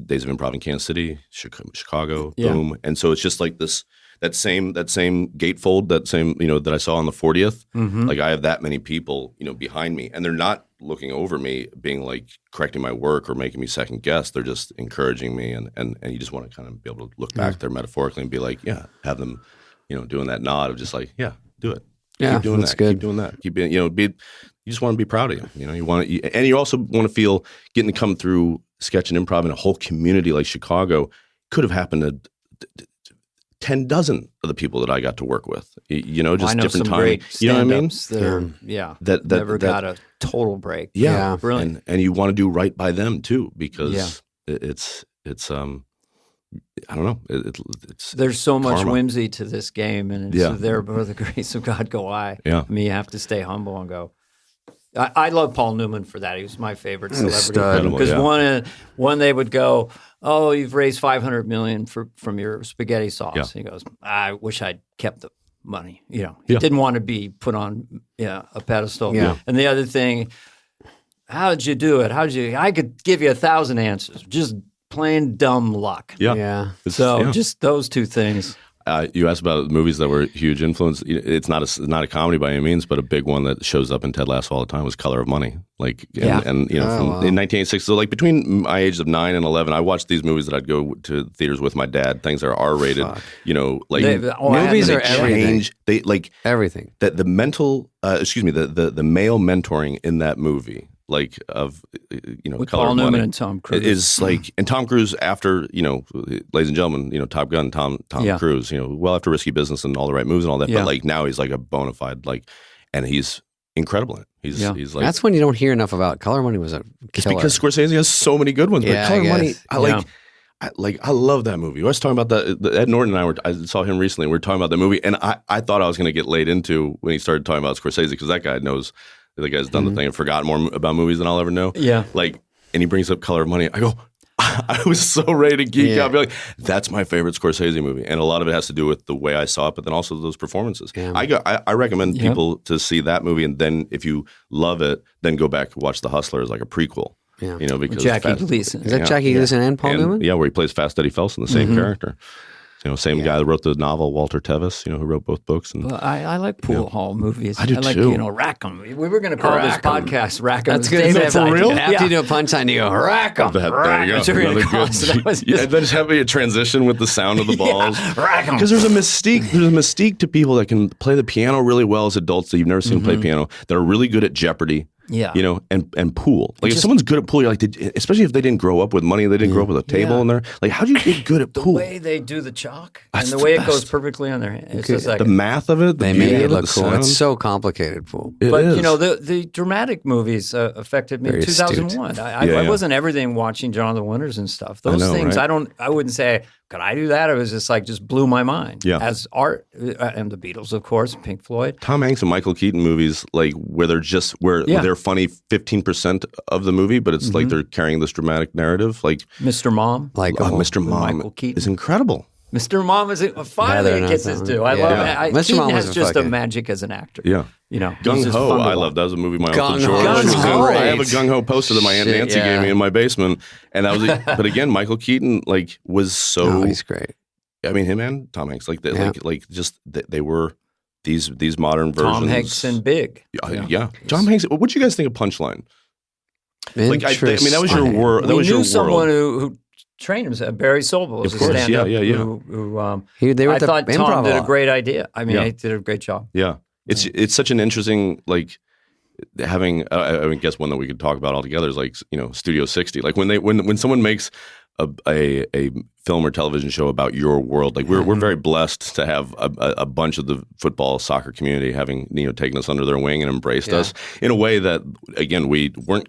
S4: Days of Improv in Kansas City, Chicago, boom. And so it's just like this. That same gatefold, that same, that I saw on the 40th, like I have that many people, behind me, and they're not looking over me, being like correcting my work or making me second guess. They're just encouraging me, and you just want to kind of be able to look back there metaphorically and be like, have them, doing that nod of just like, do it. Keep doing that. Good. Keep doing that. Keep being, you just want to be proud of you. You want to, and you also want to feel getting to come through sketch and improv in a whole community like Chicago could have happened to 10 dozen of the people that I got to work with, just different
S2: time.
S4: You know what I mean?
S2: That never got a total break.
S4: Yeah.
S2: Brilliant.
S4: And you want to do right by them too, because it's I don't know.
S2: There's so much
S4: karma.
S2: whimsy to this game, and it's there by the grace of God go I.
S4: Yeah.
S2: I mean, you have to stay humble and go. I love Paul Newman for that. He was my favorite celebrity. Because one they would go, "Oh, you've raised $500 million from your spaghetti sauce." Yeah. He goes, "I wish I'd kept the money." He didn't want to be put on a pedestal.
S1: Yeah.
S2: And the other thing, how did you do it? I could give you 1,000 answers. Just plain dumb luck.
S1: Yeah.
S2: Just those two things.
S4: You asked about movies that were huge influence. It's not a comedy by any means, but a big one that shows up in Ted Lasso all the time was Color of Money. In 1986. So between my age of 9 and 11, I watched these movies that I'd go to theaters with my dad. Things that are R-rated.
S1: Movies are everything.
S4: They
S1: everything.
S4: That the mental, the male mentoring in that movie.
S2: With
S4: Color
S2: Paul
S4: of
S2: Newman
S4: Money
S2: and Tom Cruise
S4: is and Tom Cruise after ladies and gentlemen, Top Gun, Tom Cruise, well after Risky Business and All the Right Moves and all that, but now he's a bona fide and he's incredible in it. He's like,
S1: that's when you don't hear enough about Color Money was a killer.
S4: It's because Scorsese has so many good ones.
S1: Yeah,
S4: but Color Money, I love that movie. I was talking about that. Ed Norton and I saw him recently. We were talking about that movie, and I thought I was going to get laid into when he started talking about Scorsese, because that guy knows. The guy's done the thing and forgot more about movies than I'll ever know.
S2: Yeah.
S4: And he brings up Color of Money. I go, I was so ready to geek out. Be like, that's my favorite Scorsese movie. And a lot of it has to do with the way I saw it, but then also those performances. Yeah. I recommend people to see that movie. And then if you love it, then go back and watch The Hustler as a prequel.
S1: Yeah.
S4: Because
S2: Jackie Gleason.
S1: Is that Jackie Gleason and Paul Newman?
S4: Yeah, where he plays Fast Eddie Felson, the same character. Same guy that wrote the novel, Walter Tevis, who wrote both books. And
S2: I like pool hall movies.
S4: I do
S2: too. Rack 'em. We were going to call this podcast Rack 'em.
S1: That's good.
S4: For real?
S1: After you do a punchline, you go, Rack 'em.
S4: There you go. And then just having a transition with the sound of the balls.
S2: Rack 'em.
S4: Because there's a mystique. There's a mystique to people that can play the piano really well as adults that you've never seen play piano, that are really good at Jeopardy.
S2: Yeah.
S4: And pool. If someone's good at pool, you're like, especially if they didn't grow up with money, they didn't grow up with a table in there. How do you get good at pool?
S2: The way they do the chalk and the way it goes perfectly on their hand. It's just
S4: the math of it.
S1: They made it look cool. It's so complicated, pool.
S2: But the dramatic movies affected me in 2001. I wasn't everything watching Jonathan Winters and stuff. Those things, right? I wouldn't say, could I do that? It was just blew my mind.
S4: Yeah.
S2: As art, and the Beatles, of course, Pink Floyd.
S4: Tom Hanks and Michael Keaton movies, where they're they're funny 15% of the movie, but it's they're carrying this dramatic narrative.
S2: Mr. Mom.
S4: Mr. Mom
S2: Michael Keaton
S4: is incredible.
S2: Mr. Mom is finally it gets his due. I love it.
S1: Mr.
S2: Keaton
S1: Mom
S2: has just a magic as an actor.
S4: Yeah. Gung Ho, I love. That was a movie my Uncle George was in. I have a Gung Ho poster that my Aunt Nancy gave me in my basement, and that was. But again, Michael Keaton was so.
S1: Oh, he's great.
S4: I mean, him and Tom Hanks, they were these modern versions.
S2: Tom Hanks and Big.
S4: Yeah. Tom Hanks. What'd you guys think of Punchline?
S1: I mean,
S4: that was your world.
S2: We knew someone who trained him. Barry Sobel was a stand-up. I thought Tom did a great idea. I mean, he did a great job.
S4: Yeah, it's such an interesting having. I guess one that we could talk about altogether is Studio 60. When someone makes a film or television show about your world, we're very blessed to have a bunch of the football soccer community having taken us under their wing and embraced us in a way that again we weren't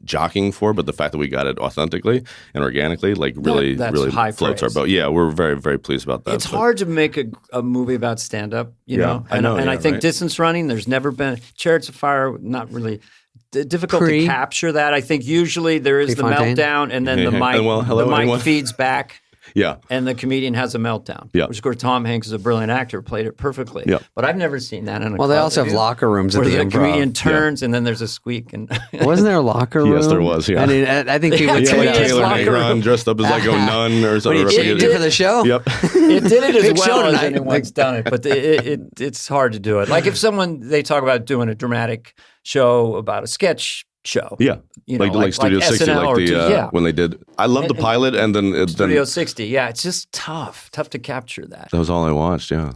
S4: jockeying for, but the fact that we got it authentically and organically really floats our boat. Yeah, we're very, very pleased about that.
S2: It's hard to make a movie about stand-up, know. I think Distance Running, there's never been Chariots of Fire, not really difficult to capture that. I think usually there is the meltdown and then the mic feeds back.
S4: Yeah.
S2: And the comedian has a meltdown.
S4: Yeah.
S2: Which, of course, Tom Hanks is a brilliant actor, played it perfectly.
S4: Yeah.
S2: But I've never seen that in a
S1: Well, they also have locker rooms
S2: where
S1: at the
S2: the
S1: Improv.
S2: comedian turns and then there's a squeak. And
S1: wasn't there a locker room?
S4: Yes, there was, yeah.
S1: I mean, I think people would say
S4: Taylor Negron dressed up as a nun or something.
S1: What did for the show?
S4: Yep.
S2: It did it as well as anyone's done it, but it's hard to do it. If someone, they talk about doing a dramatic show about a sketch show.
S4: Yeah, like Studio 60,
S2: SNL
S4: when they did. I love the pilot, and then
S2: Studio 60. Yeah, it's just tough to capture that.
S4: That was all I watched. Yeah,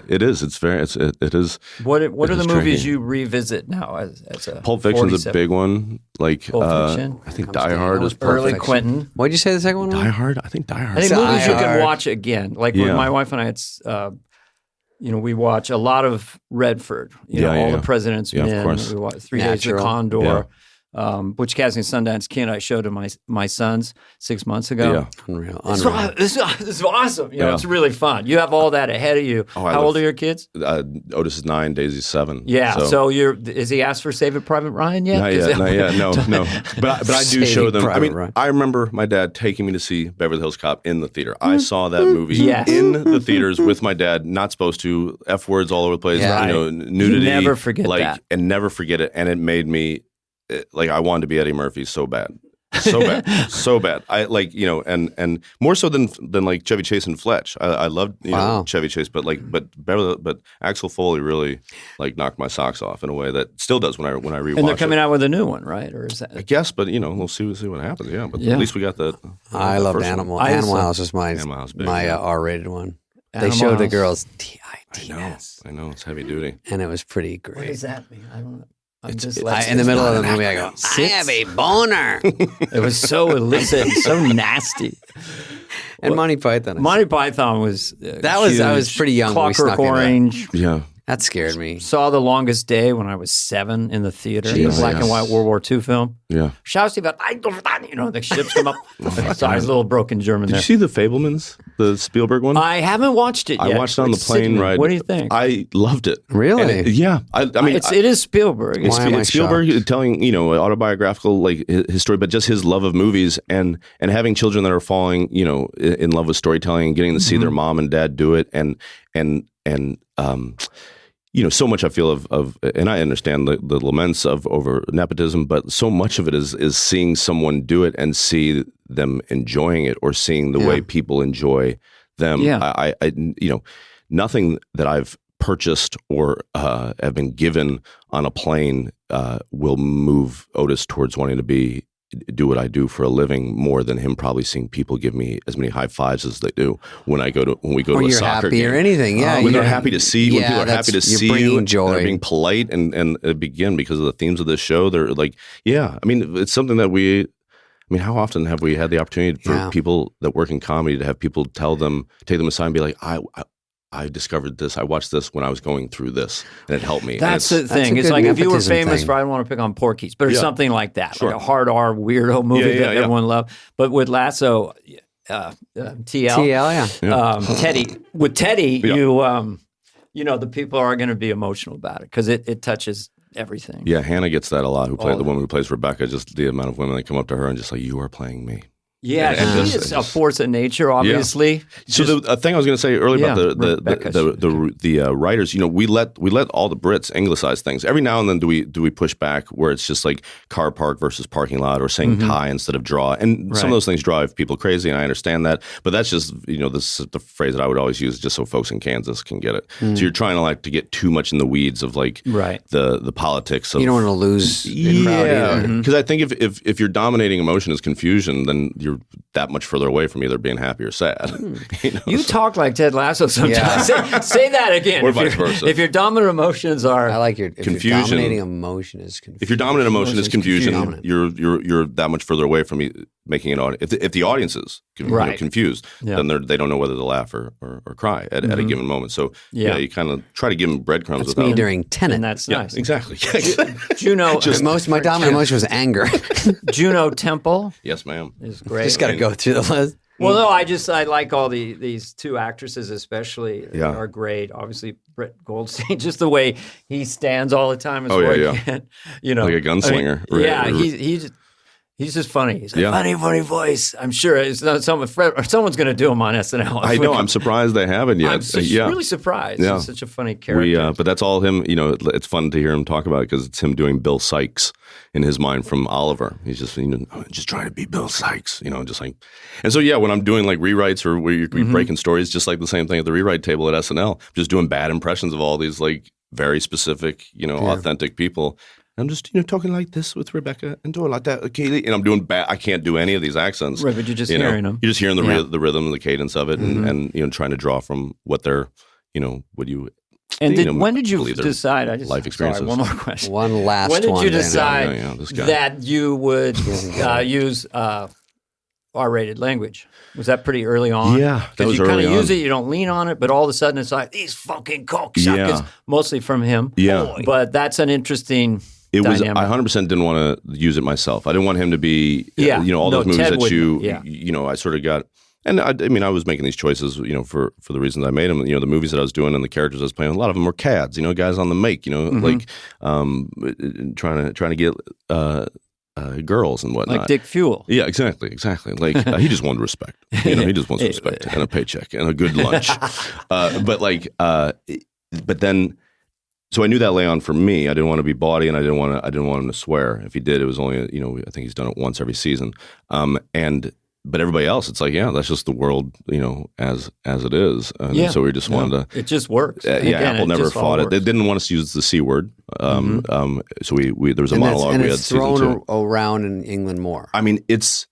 S4: it is. It's very. It is.
S2: What are the movies you revisit now as a
S4: Pulp Fiction's a big one. Like
S2: Pulp Fiction.
S4: I think Die Hard is
S2: early Quentin.
S1: What'd you say the second one?
S4: Die Hard. I think Die Hard.
S2: I think movies you can watch again. Like when my wife and I, it's. We watch a lot of Redford. All the President's Men.
S4: Of course.
S2: We watch 3 Days of Condor.
S4: Yeah.
S2: Butch Cassidy and Sundance Kid I showed to my sons 6 months ago.
S4: Yeah.
S1: Unreal.
S2: This is awesome. It's really fun. You have all that ahead of you. How old are your kids?
S4: Otis is 9, Daisy's 7.
S2: Yeah. So is he asked for Saving Private Ryan yet?
S4: Not yet. No. But I do show them.
S1: Ryan.
S4: I remember my dad taking me to see Beverly Hills Cop in the theater. I saw that movie in the theaters with my dad. Not supposed to. F words all over the place. Nudity.
S2: You never forget that.
S4: And never forget it. And it made me. I wanted to be Eddie Murphy so bad. So bad. I and more so than like Chevy Chase and Fletch. I loved Chevy Chase, but Axel Foley really like knocked my socks off in a way that still does when I rewatch.
S2: And they're coming out with a new one, right? Or is that?
S4: I guess, but we'll see what happens. Yeah, but at least we got that.
S1: I loved Animal. Animal House was my R-rated one. They showed the girls TITS.
S4: I know it's heavy duty,
S1: and it was pretty great.
S2: What does that mean? I don't know.
S1: In the middle of the movie, I go, I have a boner.
S2: It was so illicit, so nasty.
S1: And Monty Python.
S2: Monty Python was
S1: I was pretty young when we snuck
S2: Clockwork Orange.
S4: Yeah.
S1: That scared me.
S2: Saw The Longest Day when I was 7 in the theater. The black and white World War II film.
S4: Yeah.
S2: Shouts about, the ships come up. Sorry, it's a little broken German there.
S4: Did you see The Fabelmans, the Spielberg one?
S2: I haven't watched it yet.
S4: I watched it on the plane ride.
S2: What do you think?
S4: I loved it.
S1: Really?
S4: And it
S2: is Spielberg.
S4: It's Spielberg telling, autobiographical like his story, but just his love of movies and having children that are falling, in love with storytelling and getting to see their mom and dad do it and so much I feel of, and I understand the laments over nepotism, but so much of it is seeing someone do it and see them enjoying it or seeing the way people enjoy them.
S2: Yeah.
S4: I nothing that I've purchased or have been given on a plane will move Otis towards wanting to do what I do for a living more than him probably seeing people give me as many high fives as they do when we go to a soccer game.
S1: Or anything,
S4: when they're happy to see you, when people are happy to see you, and
S1: they're
S4: being polite and begin because of the themes of this show. They're like, it's something that how often have we had the opportunity for people that work in comedy to have people take them aside and be like, I discovered this. I watched this when I was going through this, and it helped me.
S2: That's the thing. It's like if you were famous for, I don't want to pick on Porky's, but it's something like that, like a hard R weirdo movie that everyone loved. But with Lasso, TL, Teddy. With Teddy, the people are going to be emotional about it because it touches everything.
S4: Yeah, Hannah gets that a lot. The woman who plays Rebecca, just the amount of women that come up to her and just like, you are playing me.
S2: Yeah, she is a force of nature, obviously.
S4: Yeah. So the thing I was going to say earlier about the writers, we let all the Brits anglicize things. Every now and then do we push back where it's just like car park versus parking lot or saying tie instead of draw, and some of those things drive people crazy, and I understand that. But that's just this is the phrase that I would always use just so folks in Kansas can get it. So you're trying to get too much in the weeds of the politics.
S1: You don't want to lose the crowd
S4: because I think if your dominating emotion is confusion, then you're that much further away from either being happy or sad.
S2: You talk like Ted Lasso sometimes. Say that again.
S4: Or vice versa.
S2: If your dominant emotions are,
S1: I like your
S4: confusion.
S1: Your dominating emotion is confusion.
S4: If your dominant emotion is confusion, you're that much further away from making an audience. If the audience is confused, then they don't know whether to laugh or cry at a given moment. So you kind of try to give them breadcrumbs.
S1: That's me during Tenet.
S2: And that's nice.
S4: Exactly.
S2: Juno.
S1: My dominant emotion was anger.
S2: Juno Temple.
S4: Yes, ma'am.
S2: Is great.
S1: Just got to go through the list.
S2: Well, no, I like all these two actresses especially are great. Obviously, Brett Goldstein, just the way he stands all the time is
S4: like
S2: a
S4: gunslinger.
S2: He's just funny. He's like, funny voice. I'm sure it's not someone's going to do him on SNL.
S4: I know. I'm surprised they haven't yet.
S2: I'm really surprised.
S4: Yeah.
S2: He's such a funny character.
S4: But that's all him. It's fun to hear him talk about it because it's him doing Bill Sykes in his mind from Oliver. He's just just trying to be Bill Sykes. Just like. And so when I'm doing like rewrites or where you're breaking stories, just like the same thing at the rewrite table at SNL, just doing bad impressions of all these like very specific, authentic people. I'm just, talking like this with Rebecca and doing like that with Kaylee. And I'm doing bad. I can't do any of these accents.
S2: Right, but you're just hearing them.
S4: You're just hearing the rhythm and the cadence of it and trying to draw from what they're, what you...
S2: And when did you decide?
S4: Life experiences.
S2: Sorry, one more question.
S1: One last one.
S2: When did you decide that you would use R-rated language? Was that pretty early on?
S4: Yeah, that was
S2: early on. Because you kind of use it, you don't lean on it, but all of a sudden it's like, these fucking cocksuckers, mostly from him.
S4: Yeah.
S2: But that's an interesting dynamic.
S4: I 100% didn't want to use it myself. I didn't want him to be, all those movies
S2: Ted
S4: that I sort of got... And I was making these choices, for the reasons I made them. The movies that I was doing and the characters I was playing, a lot of them were cads, guys on the make, like trying to get girls and whatnot.
S2: Like Dick Fuel.
S4: Yeah, exactly. Like he just wanted respect. He just wants respect and a paycheck and a good lunch. But then. So I knew that lay on for me. I didn't want to be bawdy, and I didn't want him to swear. If he did, it was only I think he's done it once every season. But everybody else, it's like, that's just the world, as it is. And so we just wanted to.
S2: It just works.
S4: Apple never fought it. They didn't want us to use the C word. So we there was a monologue.
S1: And
S4: we
S1: it's
S4: had
S1: thrown around in England more.
S4: I mean, it's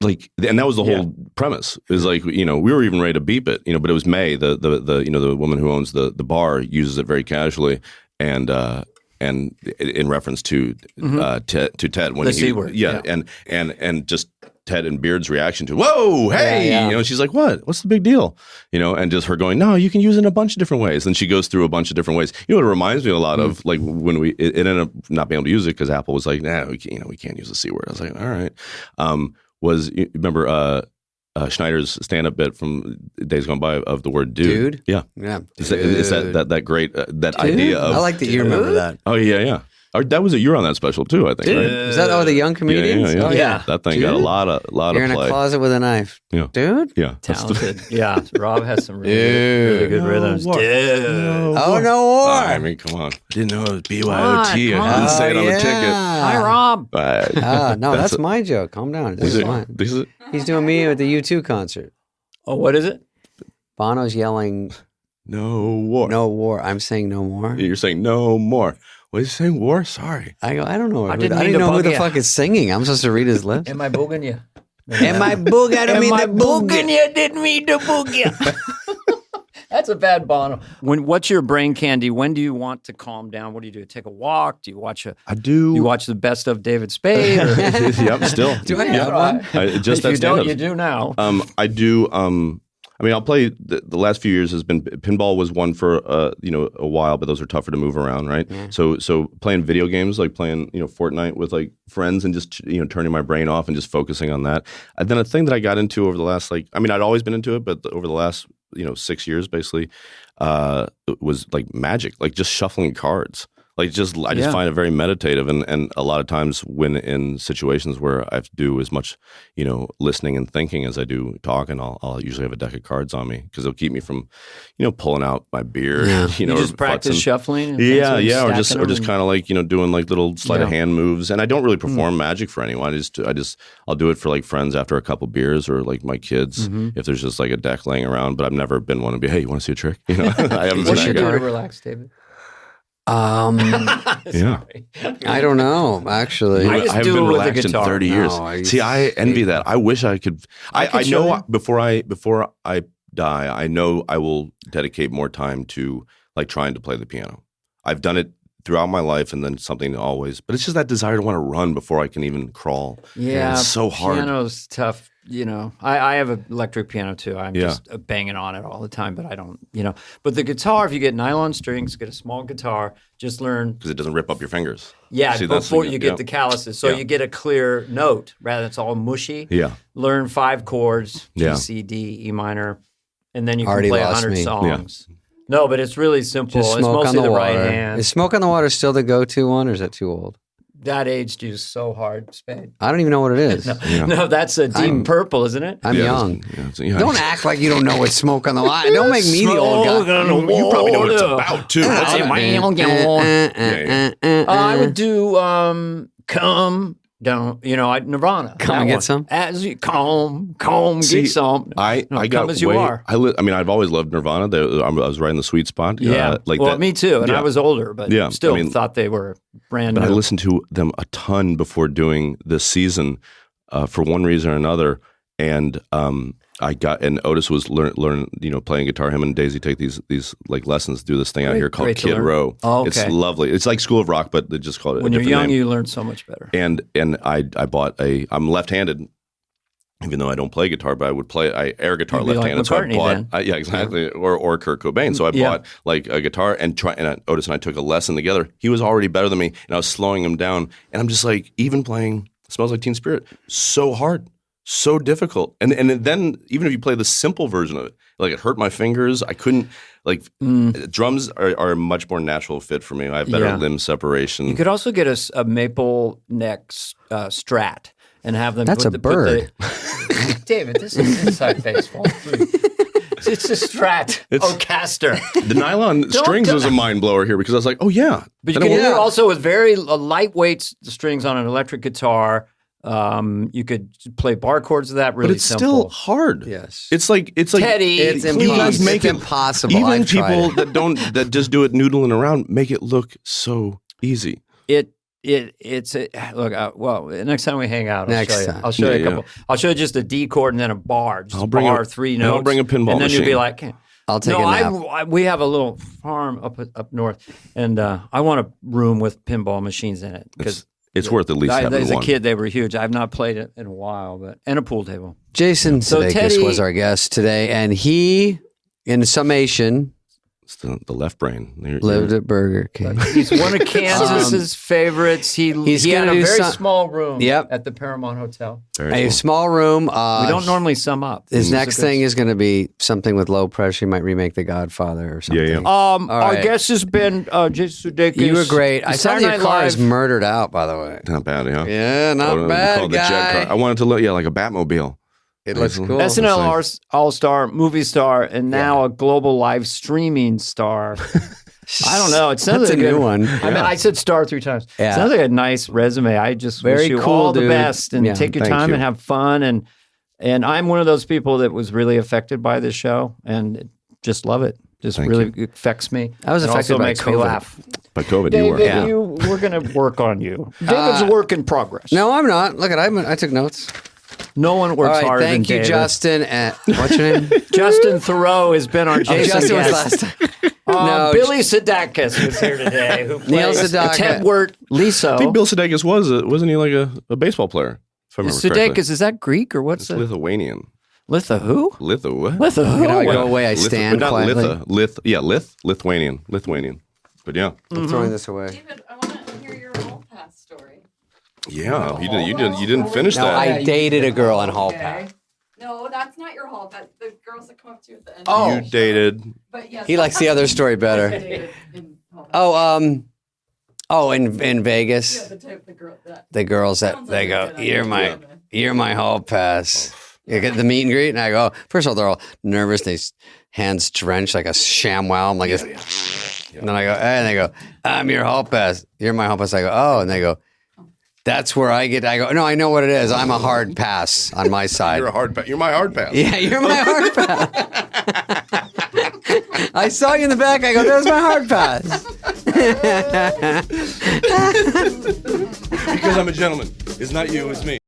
S4: like, and that was the whole premise. Is like, we were even ready to beep it, but it was May, the woman who owns the bar, uses it very casually, and in reference to Ted when
S2: the C word.
S4: And just Ted and Beard's reaction to, whoa, hey, she's like, what's the big deal? And just her going, no, you can use it in a bunch of different ways. And she goes through a bunch of different ways. It reminds me a lot of like when it ended up not being able to use it because Apple was like, nah, we can't use the C word. I was like, all right. Remember Schneider's stand-up bit from days gone by of the word dude? Yeah. Is that great, that idea of...
S1: I like that you remember that.
S4: Oh, yeah. That was you were on that special too, I think. Right?
S1: Is that the young comedians?
S4: Yeah.
S1: Oh yeah,
S4: that thing got a lot of play.
S1: You're in a closet with a knife, dude.
S4: Yeah,
S2: talented. Rob has some really good rhythms. Dude.
S1: No war.
S4: I mean, come on. I didn't know it was BYOT. I didn't say it on the ticket.
S2: Hi, Rob.
S1: No, that's my joke. Calm down. This is mine. He's doing me at the U2 concert.
S2: Oh, what is it?
S1: Bono's yelling,
S4: "No war."
S1: No war. I'm saying no more.
S4: You're saying no more. What is he saying? War? Sorry.
S1: I don't know. I didn't know who the fuck is singing. I'm supposed to read his lips.
S2: Am I booging you?
S1: Am I boog? I don't mean the
S2: booging you. Didn't mean to boog you. That's a bad Bono. What's your brain candy? When do you want to calm down? What do you do? Take a walk? Do you watch
S4: I do.
S2: You watch the best of David Spade?
S4: Yep, still.
S1: Do I have one?
S2: If you don't, you do now.
S4: I do. I'll play. The last few years has been pinball was one for a while, but those are tougher to move around, right? Mm. So playing video games, like playing Fortnite with like friends, and just turning my brain off and just focusing on that. And then a thing that I got into over the last I'd always been into it, but over the last 6 years basically, was like magic, like just shuffling cards. I just find it very meditative, and a lot of times when in situations where I have to do as much, listening and thinking as I do talking, I'll usually have a deck of cards on me because it'll keep me from, pulling out my beer.
S2: Yeah. You just practice shuffling. And
S4: or just kind of like doing like little sleight of hand moves. And I don't really perform magic for anyone. I'll do it for like friends after a couple beers, or like my kids if there's just like a deck laying around. But I've never been one to be, hey, you want to see a trick? I haven't.
S2: What do you do to relax, David?
S1: I don't know, actually.
S2: I haven't been relaxed in
S4: 30 years. See, I envy that. I wish I could. I know before I die, I know I will dedicate more time to like trying to play the piano. I've done it throughout my life, and then something always, but it's just that desire to want to run before I can even crawl.
S2: Yeah,
S4: it's so hard.
S2: Piano's tough. I have an electric piano too. I'm just banging on it all the time, but I don't, But the guitar, if you get nylon strings, get a small guitar, just learn.
S4: Because it doesn't rip up your fingers.
S2: Yeah, before you get the calluses. So you get a clear note rather than it's all mushy.
S4: Yeah.
S2: Learn 5 chords, G, C, D, E minor, and then you can play 100 songs. Yeah. No, but it's really simple. It's mostly the right hand.
S1: Is Smoke on the Water still the go-to one, or is that too old?
S2: That aged you so hard, Spade.
S1: I don't even know what it is.
S2: No, that's a Deep Purple, isn't it?
S1: I'm young. Don't act like you don't know what Smoke on the Water. Don't make me the old guy.
S4: You probably know what it's about too.
S2: I would do Come Nirvana.
S1: Come and get some?
S2: As you come, get some.
S4: I got
S2: come as you are.
S4: I mean, I've always loved Nirvana. I was right in the sweet spot.
S2: Yeah. Me too. And I was older, but still thought they were brand new.
S4: But I listened to them a ton before doing this season for one reason or another. And and Otis was playing guitar. Him and Daisy take these like lessons, do this thing out here called Kid Row.
S2: Oh, okay.
S4: It's lovely. It's like School of Rock, but they just call it
S2: when
S4: a different
S2: you're young,
S4: name.
S2: you learn so much better.
S4: And I bought I'm left-handed, even though I don't play guitar, but I would play air guitar left-handed.
S2: Like McCartney,
S4: so I bought, yeah, exactly, or Kurt Cobain. So I bought like a guitar and Otis and I took a lesson together. He was already better than me, and I was slowing him down. And I'm just like, even playing Smells Like Teen Spirit, so hard. So difficult, and then even if you play the simple version of it, like it hurt my fingers. I couldn't drums are a much more natural fit for me. I have better limb separation.
S2: You could also get a maple neck Strat and have them.
S1: That's a bird.
S2: David, this is inside baseball. It's a Strat. Caster.
S4: The nylon strings was a mind blower here because I was like, oh yeah.
S2: But you can do it also with very lightweight strings on an electric guitar. You could play bar chords with that. Really,
S4: but it's
S2: simple.
S4: Still hard.
S1: Yes,
S4: it's like
S2: Teddy.
S1: It's impossible.
S4: Even people that just do it noodling around make it look so easy.
S2: It's next time we hang out, I'll show you a couple. I'll show you just a D chord and then a bar. Just bar, 3 notes.
S4: I'll bring a pinball
S2: and then
S4: machine.
S2: You'll be like,
S1: I'll take a nap.
S2: We have a little farm up north, and I want a room with pinball machines in it because.
S4: It's worth at least having one.
S2: As a kid, they were huge. I've not played it in a while, and a pool table.
S1: Jason Sudeikis was our guest today, and he, in summation,
S4: it's the left brain.
S1: Lived at Burger King.
S2: He's one of Kansas's favorites. He had a very small room at the Paramount Hotel.
S1: A small room.
S2: We don't normally sum up.
S1: His next thing is going to be something with low pressure. He might remake The Godfather or something.
S4: Yeah.
S2: Our guest has been Jason Sudeikis.
S1: You were great. I saw your car is murdered out, by the way.
S4: Not bad, huh?
S1: Yeah, not bad, guy.
S4: I wanted to look, like a Batmobile.
S1: It looks cool.
S2: SNL All-Star, movie star, and now a global live streaming star. I don't know. It sounds
S1: like a new one.
S2: I mean, I said star 3 times.
S1: Yeah.
S2: It sounds like a nice resume. I just wish you all the best and take your time and have fun. And I'm one of those people that was really affected by this show and just love it. Just really affects me.
S1: I was affected by
S2: makes
S1: COVID.
S2: Me laugh.
S4: By COVID,
S2: David, we're going to work on you. David's a work in progress.
S1: No, I'm not. Look, I took notes.
S2: No one works harder than David.
S1: Thank you, Justin. What's your name?
S2: Justin Thoreau has been our Jason
S1: Justin
S2: guest.
S1: was last time.
S2: Billy Sedakis was here today, who plays
S1: Neil Sedaka.
S2: Tedward Liso.
S4: I think Bill Sedakis wasn't he like a baseball player? If I remember correctly.
S2: Is that Greek or what's
S4: it? Lithuanian.
S2: Litha who?
S4: Litha what?
S2: Litha who?
S1: Can I go away? I stand quietly.
S4: Lithuanian. But yeah.
S1: I'm throwing this away.
S5: David, I want to hear your hall pass story.
S4: Yeah, you didn't finish that.
S1: I dated a girl on Hall Pass.
S5: No, that's not your hall pass. The girls that come up to you at the end.
S1: Oh,
S4: you dated.
S5: But yes,
S1: he likes the other story better. In Vegas.
S5: Yeah,
S1: the girls that they go, you're my Hall Pass. You get the meet and greet, and I go, first of all, they're all nervous. They hands drenched like a ShamWow. I'm like, and then I go, and they go, I'm your Hall Pass. You're my Hall Pass. I go, oh, and they go, that's where I go, no, I know what it is. I'm a hard pass on my side.
S4: You're my hard pass.
S1: Yeah, you're my hard pass. I saw you in the back. I go, there's my hard pass.
S4: Because I'm a gentleman. It's not you, it's me.